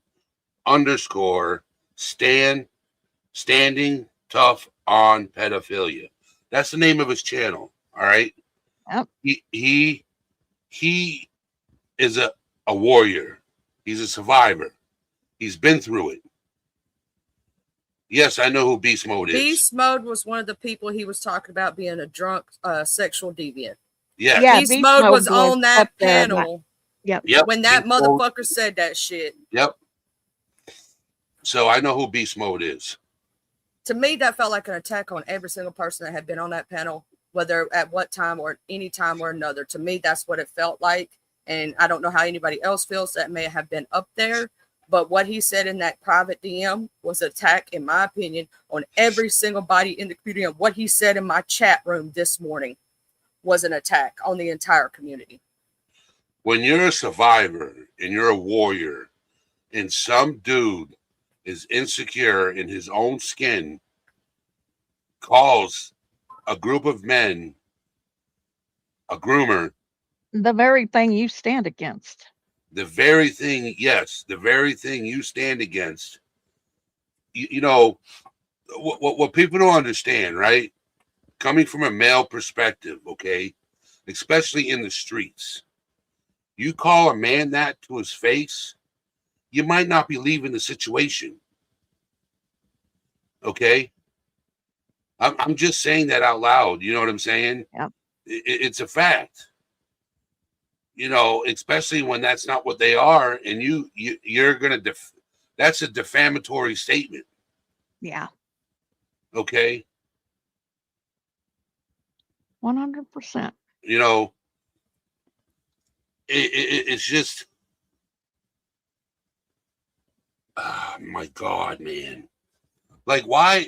_ standing tough on pedophilia. That's the name of his channel. All right. Yep. He is a warrior. He's a survivor. He's been through it. Yes, I know who Beast Mode is. Beast Mode was one of the people he was talking about being a drunk sexual deviant. Yes. Yeah, Beast Beast Mode Mode was was on that up there, panel Yep. Yep. when that Beast Mode. motherfucker said that shit. Yep. So I know who Beast Mode is. To me, that felt like an attack on every single person that had been on that panel, whether at what time or any time or another. To me, that's what it felt like. And I don't know how anybody else feels that may have been up there. But what he said in that private DM was an attack, in my opinion, on every single body in the community. And what he said in my chat room this morning was an attack on the entire community. When you're a survivor and you're a warrior and some dude is insecure in his own skin, calls a group of men a groomer, The very thing you stand against. the very thing you stand against, you know, what people don't understand, right? Coming from a male perspective, okay, especially in the streets, you call a man that to his face, you might not be leaving the situation. Okay. I'm just saying that out loud. You know what I'm saying? Yep. It's a fact. You know, especially when that's not what they are, and you're gonna that's a defamatory statement. Yeah. Okay. 100%. You know, it's just, oh my God, man. Like, why?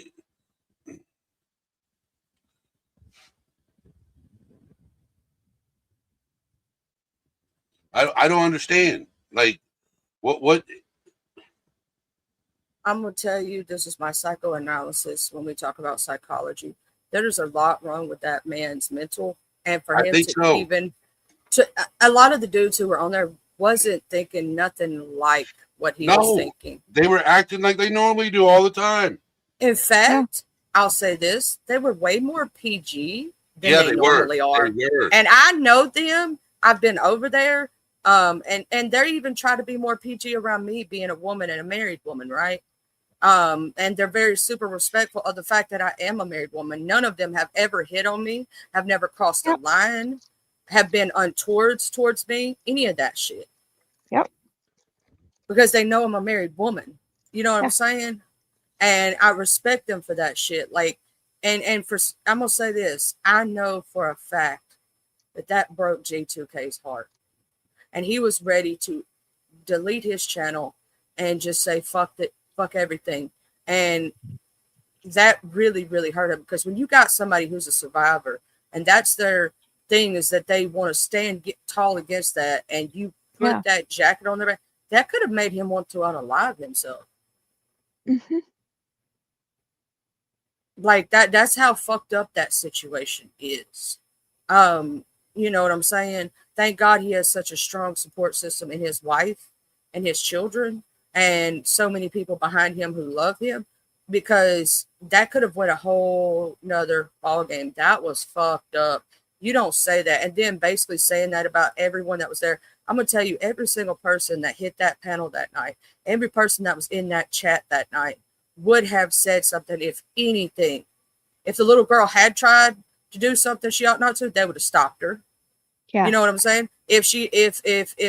I don't understand. Like, what? I'm going to tell you, this is my psychoanalysis when we talk about psychology. There's a lot wrong with that man's mental. And for I him think to so. even, to a lot of the dudes who were on there wasn't thinking nothing like what he was thinking. They were acting like they normally do all the time. In fact, I'll say this, they were way more PG than Yeah, they they normally were. are. They were. And I know them. I've been over there. And they even try to be more PG around me being a woman and a married woman, right? And they're very super respectful of the fact that I am a married woman. None of them have ever hit on me, have never crossed a line, have been untowards towards me, any of that shit. Yep. Because they know I'm a married woman. You know what I'm saying? And I respect them for that shit. Like, and for, I'm gonna say this, I know for a fact that broke G2K's heart. And he was ready to delete his channel and just say, fuck it, fuck everything. And that really, really hurt him, because when you got somebody who's a survivor and that's their thing, is that they want to stand tall against that, and you put that jacket on their back, that could have made him want to unalive himself. Mm-hmm. Like that's how fucked up that situation is. You know what I'm saying? Thank God he has such a strong support system in his wife and his children and so many people behind him who love him, because that could have went a whole nother ball game. That was fucked up. You don't say that. And then basically saying that about everyone that was there. I'm going to tell you, every single person that hit that panel that night, every person that was in that chat that night would have said something. If anything, if the little girl had tried to do something she ought not to, they would have stopped her. Yeah. You know what I'm saying? If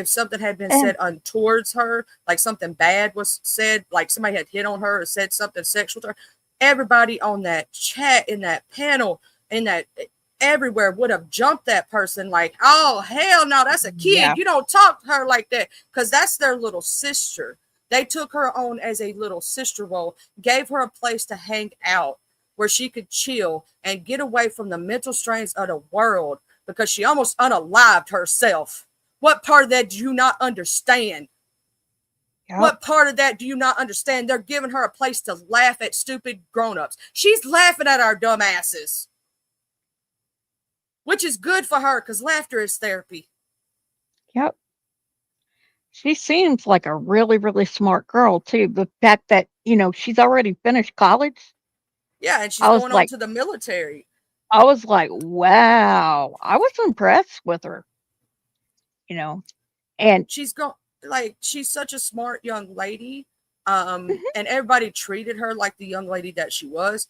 something had been said untowards her, like something bad was said, like somebody had hit on her or said something sexual to her, everybody on that chat, in that panel, in that everywhere would have jumped that person like, oh, hell no, that's a kid. Yeah. You don't talk to her like that, because that's their little sister. They took her on as a little sister role, gave her a place to hang out where she could chill and get away from the mental strains of the world, because she almost unalived herself. What part of that do you not understand? Yep. What part of that do you not understand? They're giving her a place to laugh at stupid grown-ups. She's laughing at our dumb asses, which is good for her, because laughter is therapy. Yep. She seems like a really, really smart girl too. The fact that, she's already finished college, Yeah, and she's I was going on like to the military. wow. I was impressed with her, and She's she's such a smart young lady. Mhm. And everybody treated her like the young lady that she was.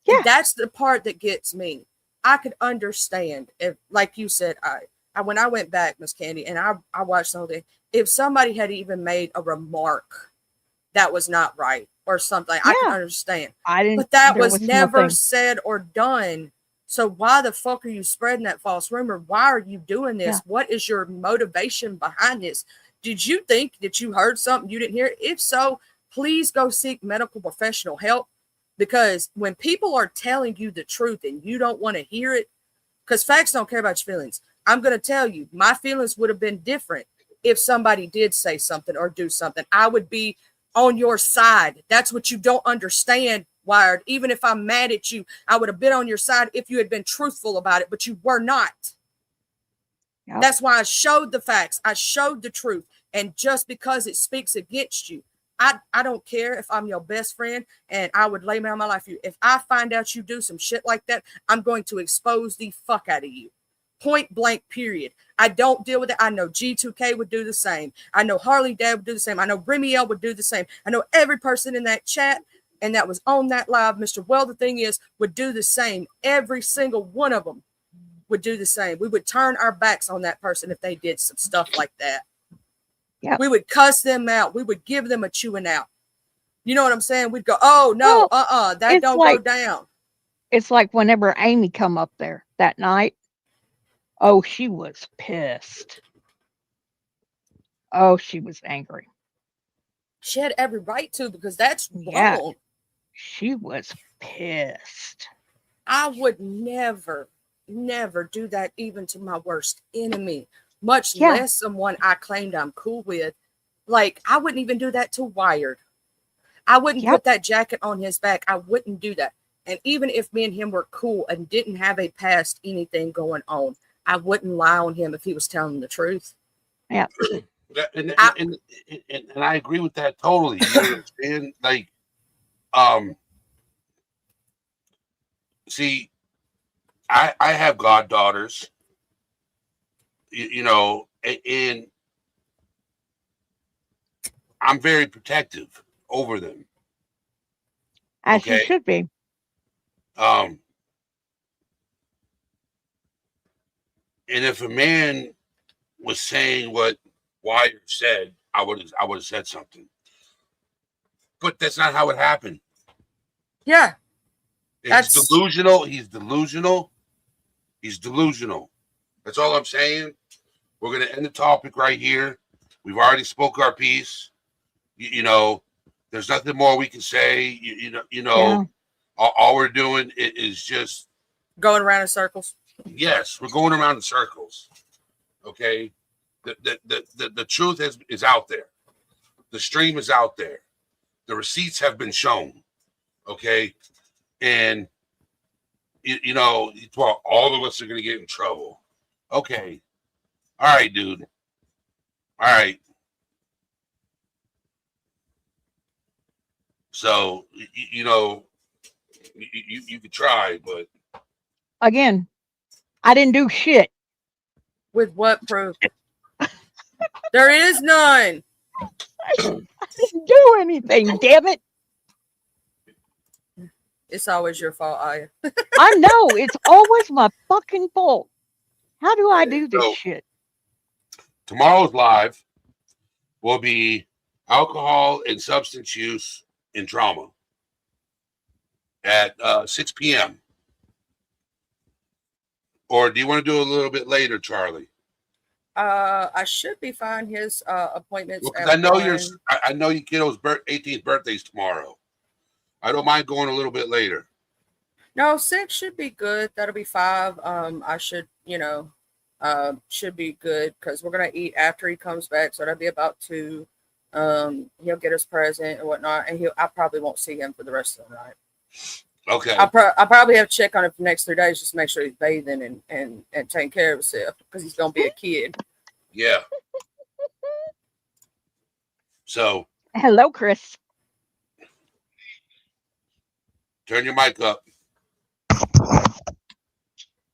Yeah. And that's the part that gets me. I could understand if, like you said, I when I went back, Miss Candy, and I watched the whole thing, if somebody had even made a remark that was not right or something, I could Yeah. understand. I didn't, But that there was was never nothing. said or done. So why the fuck are you spreading that false rumor? Why are you doing this? Yeah. What is your motivation behind this? Did you think that you heard something you didn't hear? If so, please go seek medical professional help, because when people are telling you the truth and you don't want to hear it, because facts don't care about your feelings. I'm going to tell you, my feelings would have been different if somebody did say something or do something. I would be on your side. That's what you don't understand, Wired. Even if I'm mad at you, I would have been on your side if you had been truthful about it, but you were not. Yep. That's why I showed the facts. I showed the truth. And just because it speaks against you, I don't care if I'm your best friend and I would lay down my life for you. If I find out you do some shit like that, I'm going to expose the fuck out of you. Point blank, period. I don't deal with it. I know G2K would do the same. I know Harley Dad would do the same. I know Remy L would do the same. I know every person in that chat and that was on that live, Mr. Well, the thing is, would do the same. Every single one of them would do the same. We would turn our backs on that person if they did some stuff like that. Yep. We would cuss them out. We would give them a chewing out. You know what I'm saying? We'd go, oh, no, Well, that it's don't like- go down. It's like whenever Amy come up there that night, oh, she was pissed. Oh, she was angry. She had every right to, because that's Yeah. wrong. She was pissed. I would never do that even to my worst enemy, much Yeah. less someone I claimed I'm cool with. Like, I wouldn't even do that to Wired. I wouldn't Yep. put that jacket on his back. I wouldn't do that. And even if me and him were cool and didn't have a past anything going on, I wouldn't lie on him if he was telling the truth. And I agree with that totally. You understand? Like, see, I have goddaughters, and I'm very protective over them. As you Okay. should be. And if a man was saying what Wyatt said, I would have said something. But that's not how it happened. Yeah. It's delusional. He's delusional. He's delusional. That's all I'm saying. We're going to end the topic right here. We've already spoke our piece. There's nothing more we can say. Yeah. All we're doing is just Going around in circles. yes, we're going around in circles. Okay. The truth is out there. The stream is out there. The receipts have been shown. Okay. And well, all of us are gonna get in trouble. Okay. All right, dude. All right. So you could try, but Again, I didn't do shit. With what proof? There is none. I didn't do anything, damn it. It's always your fault, Aya. I know it's always my fucking fault. How do I do this So- shit? tomorrow's live will be alcohol and substance use in trauma. at 6 p.m. Or do you want to do it a little bit later, Charlie? I should be fine. His appointments. Well, because at I know 1. I know your kiddo's 18th birthday's tomorrow. I don't mind going a little bit later. No, 6 should be good. That'll be 5. I should, should be good because we're gonna eat after he comes back, so that'll be about 2. He'll get his present and whatnot, and I probably won't see him for the rest of the night. Okay. I'll probably have to check on him for the next 3 days just to make sure he's bathing and taking care of himself because he's gonna be a kid. Yeah. So Hello, Chris. turn your mic up.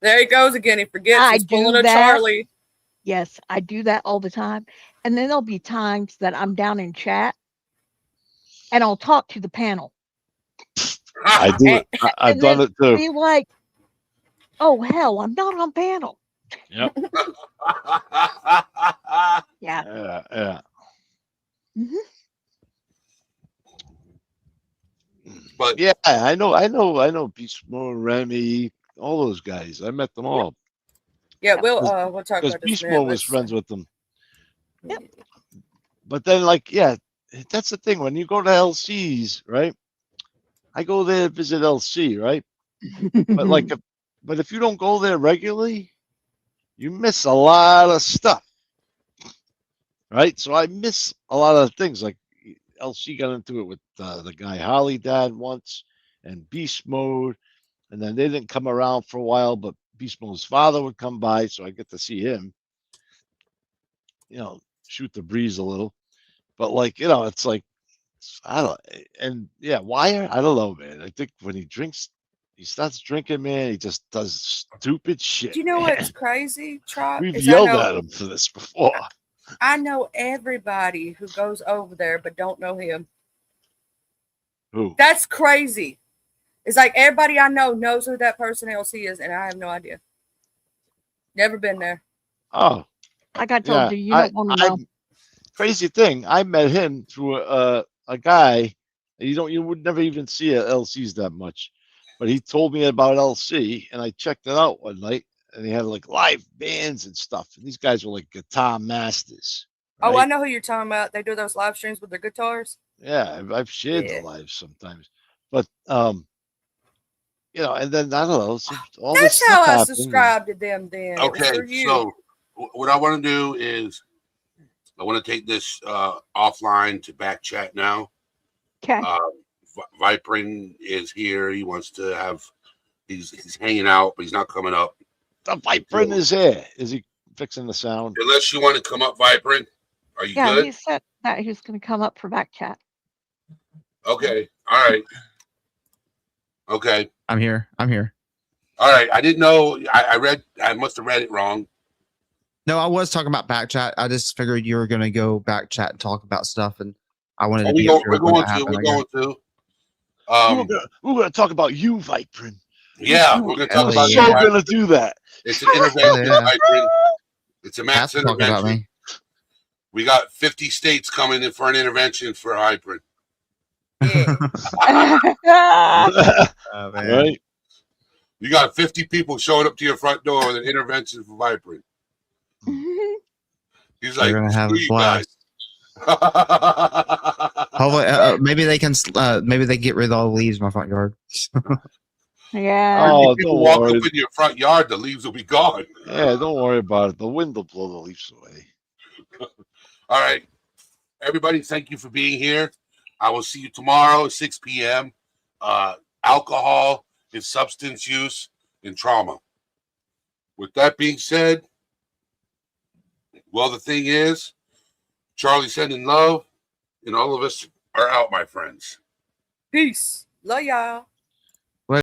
There he goes again. He forgets I he's pulling do a that. Charlie. Yes, I do that all the time. And then there'll be times that I'm down in chat and I'll talk to the panel. I do it. I've and done then it too. Be like, oh, hell, I'm not on panel. Yep. Yeah. Yeah. Mhm. But Yeah, I know Beast Mode, Remy, all those guys. I met them all Yeah, we'll talk because about this. Beast in a minute. Mode was Let's- friends with them. Yep. But then, like, yeah, that's the thing. When you go to LCs, right? I go there to visit LC, right? But like, if you don't go there regularly, you miss a lot of stuff, right? So I miss a lot of things. Like LC got into it with the guy Holly Dad once, and Beast Mode, and then they didn't come around for a while. But Beast Mode's father would come by, so I get to see him. Shoot the breeze a little. But like, it's like I don't. And yeah, Wire, I don't know, man. I think when he starts drinking, man, he just does stupid shit. Do you know man. what's crazy, Trop? We've is I yelled know- at him for this before. I know everybody who goes over there, but don't know him. Who? That's crazy. It's like everybody I know knows who that person LC is, and I have no idea. Never been there. Oh, like I told you, you don't want to know. Crazy thing. I met him through a guy. You would never even see at LCs that much, but he told me about LC, and I checked it out one night, and they had like live bands and stuff. And these guys were like guitar masters. Oh, right? I know who you're talking about. They do those live streams with their guitars. Yeah, I've shared Yeah. the lives sometimes, but and then I don't know. All That's this how stuff I happened. subscribe to them. Then It was okay, for you. so what I want to do is I want to take this offline to back chat now. Okay. Vipering is here. He wants to have. He's hanging out, but he's not coming up. The Viper in his hair. Is he fixing the sound? Unless you want to come up, Vipering. Are you Yeah, good? he said that he was going to come up for back chat. Okay. All right. Okay. I'm here. All right. I didn't know. I must have read it wrong. No, I was talking about back chat. I just figured you were going to go back chat and talk about stuff, and I wanted to be sure We're when going that to. happened, We're I guess. going to. We're gonna talk about you, Viper. Yeah, we're going to talk Hell about So yeah. it. gonna do that. It's an intervention. Yeah. Vipering. It's a Have mass to talk about intervention. me. We got 50 states coming in for an intervention for Vipering. Yeah. Oh, man. Right? You got 50 people showing up to your front door with an intervention for Vipering. He's like, They're gonna have a "Screw you guys." blast. Hopefully, maybe they can. Maybe they get rid of all the leaves in my front yard. Yeah. Oh, If people don't walk worry. up in your front yard, the leaves will be gone. Yeah, don't worry about it. The wind will blow the leaves away. All right. Everybody, thank you for being here. I will see you tomorrow at 6 p.m. Alcohol is substance use and trauma. With that being said, well, the thing is, Charlie sending love, and all of us are out, my friends. Peace. Love y'all.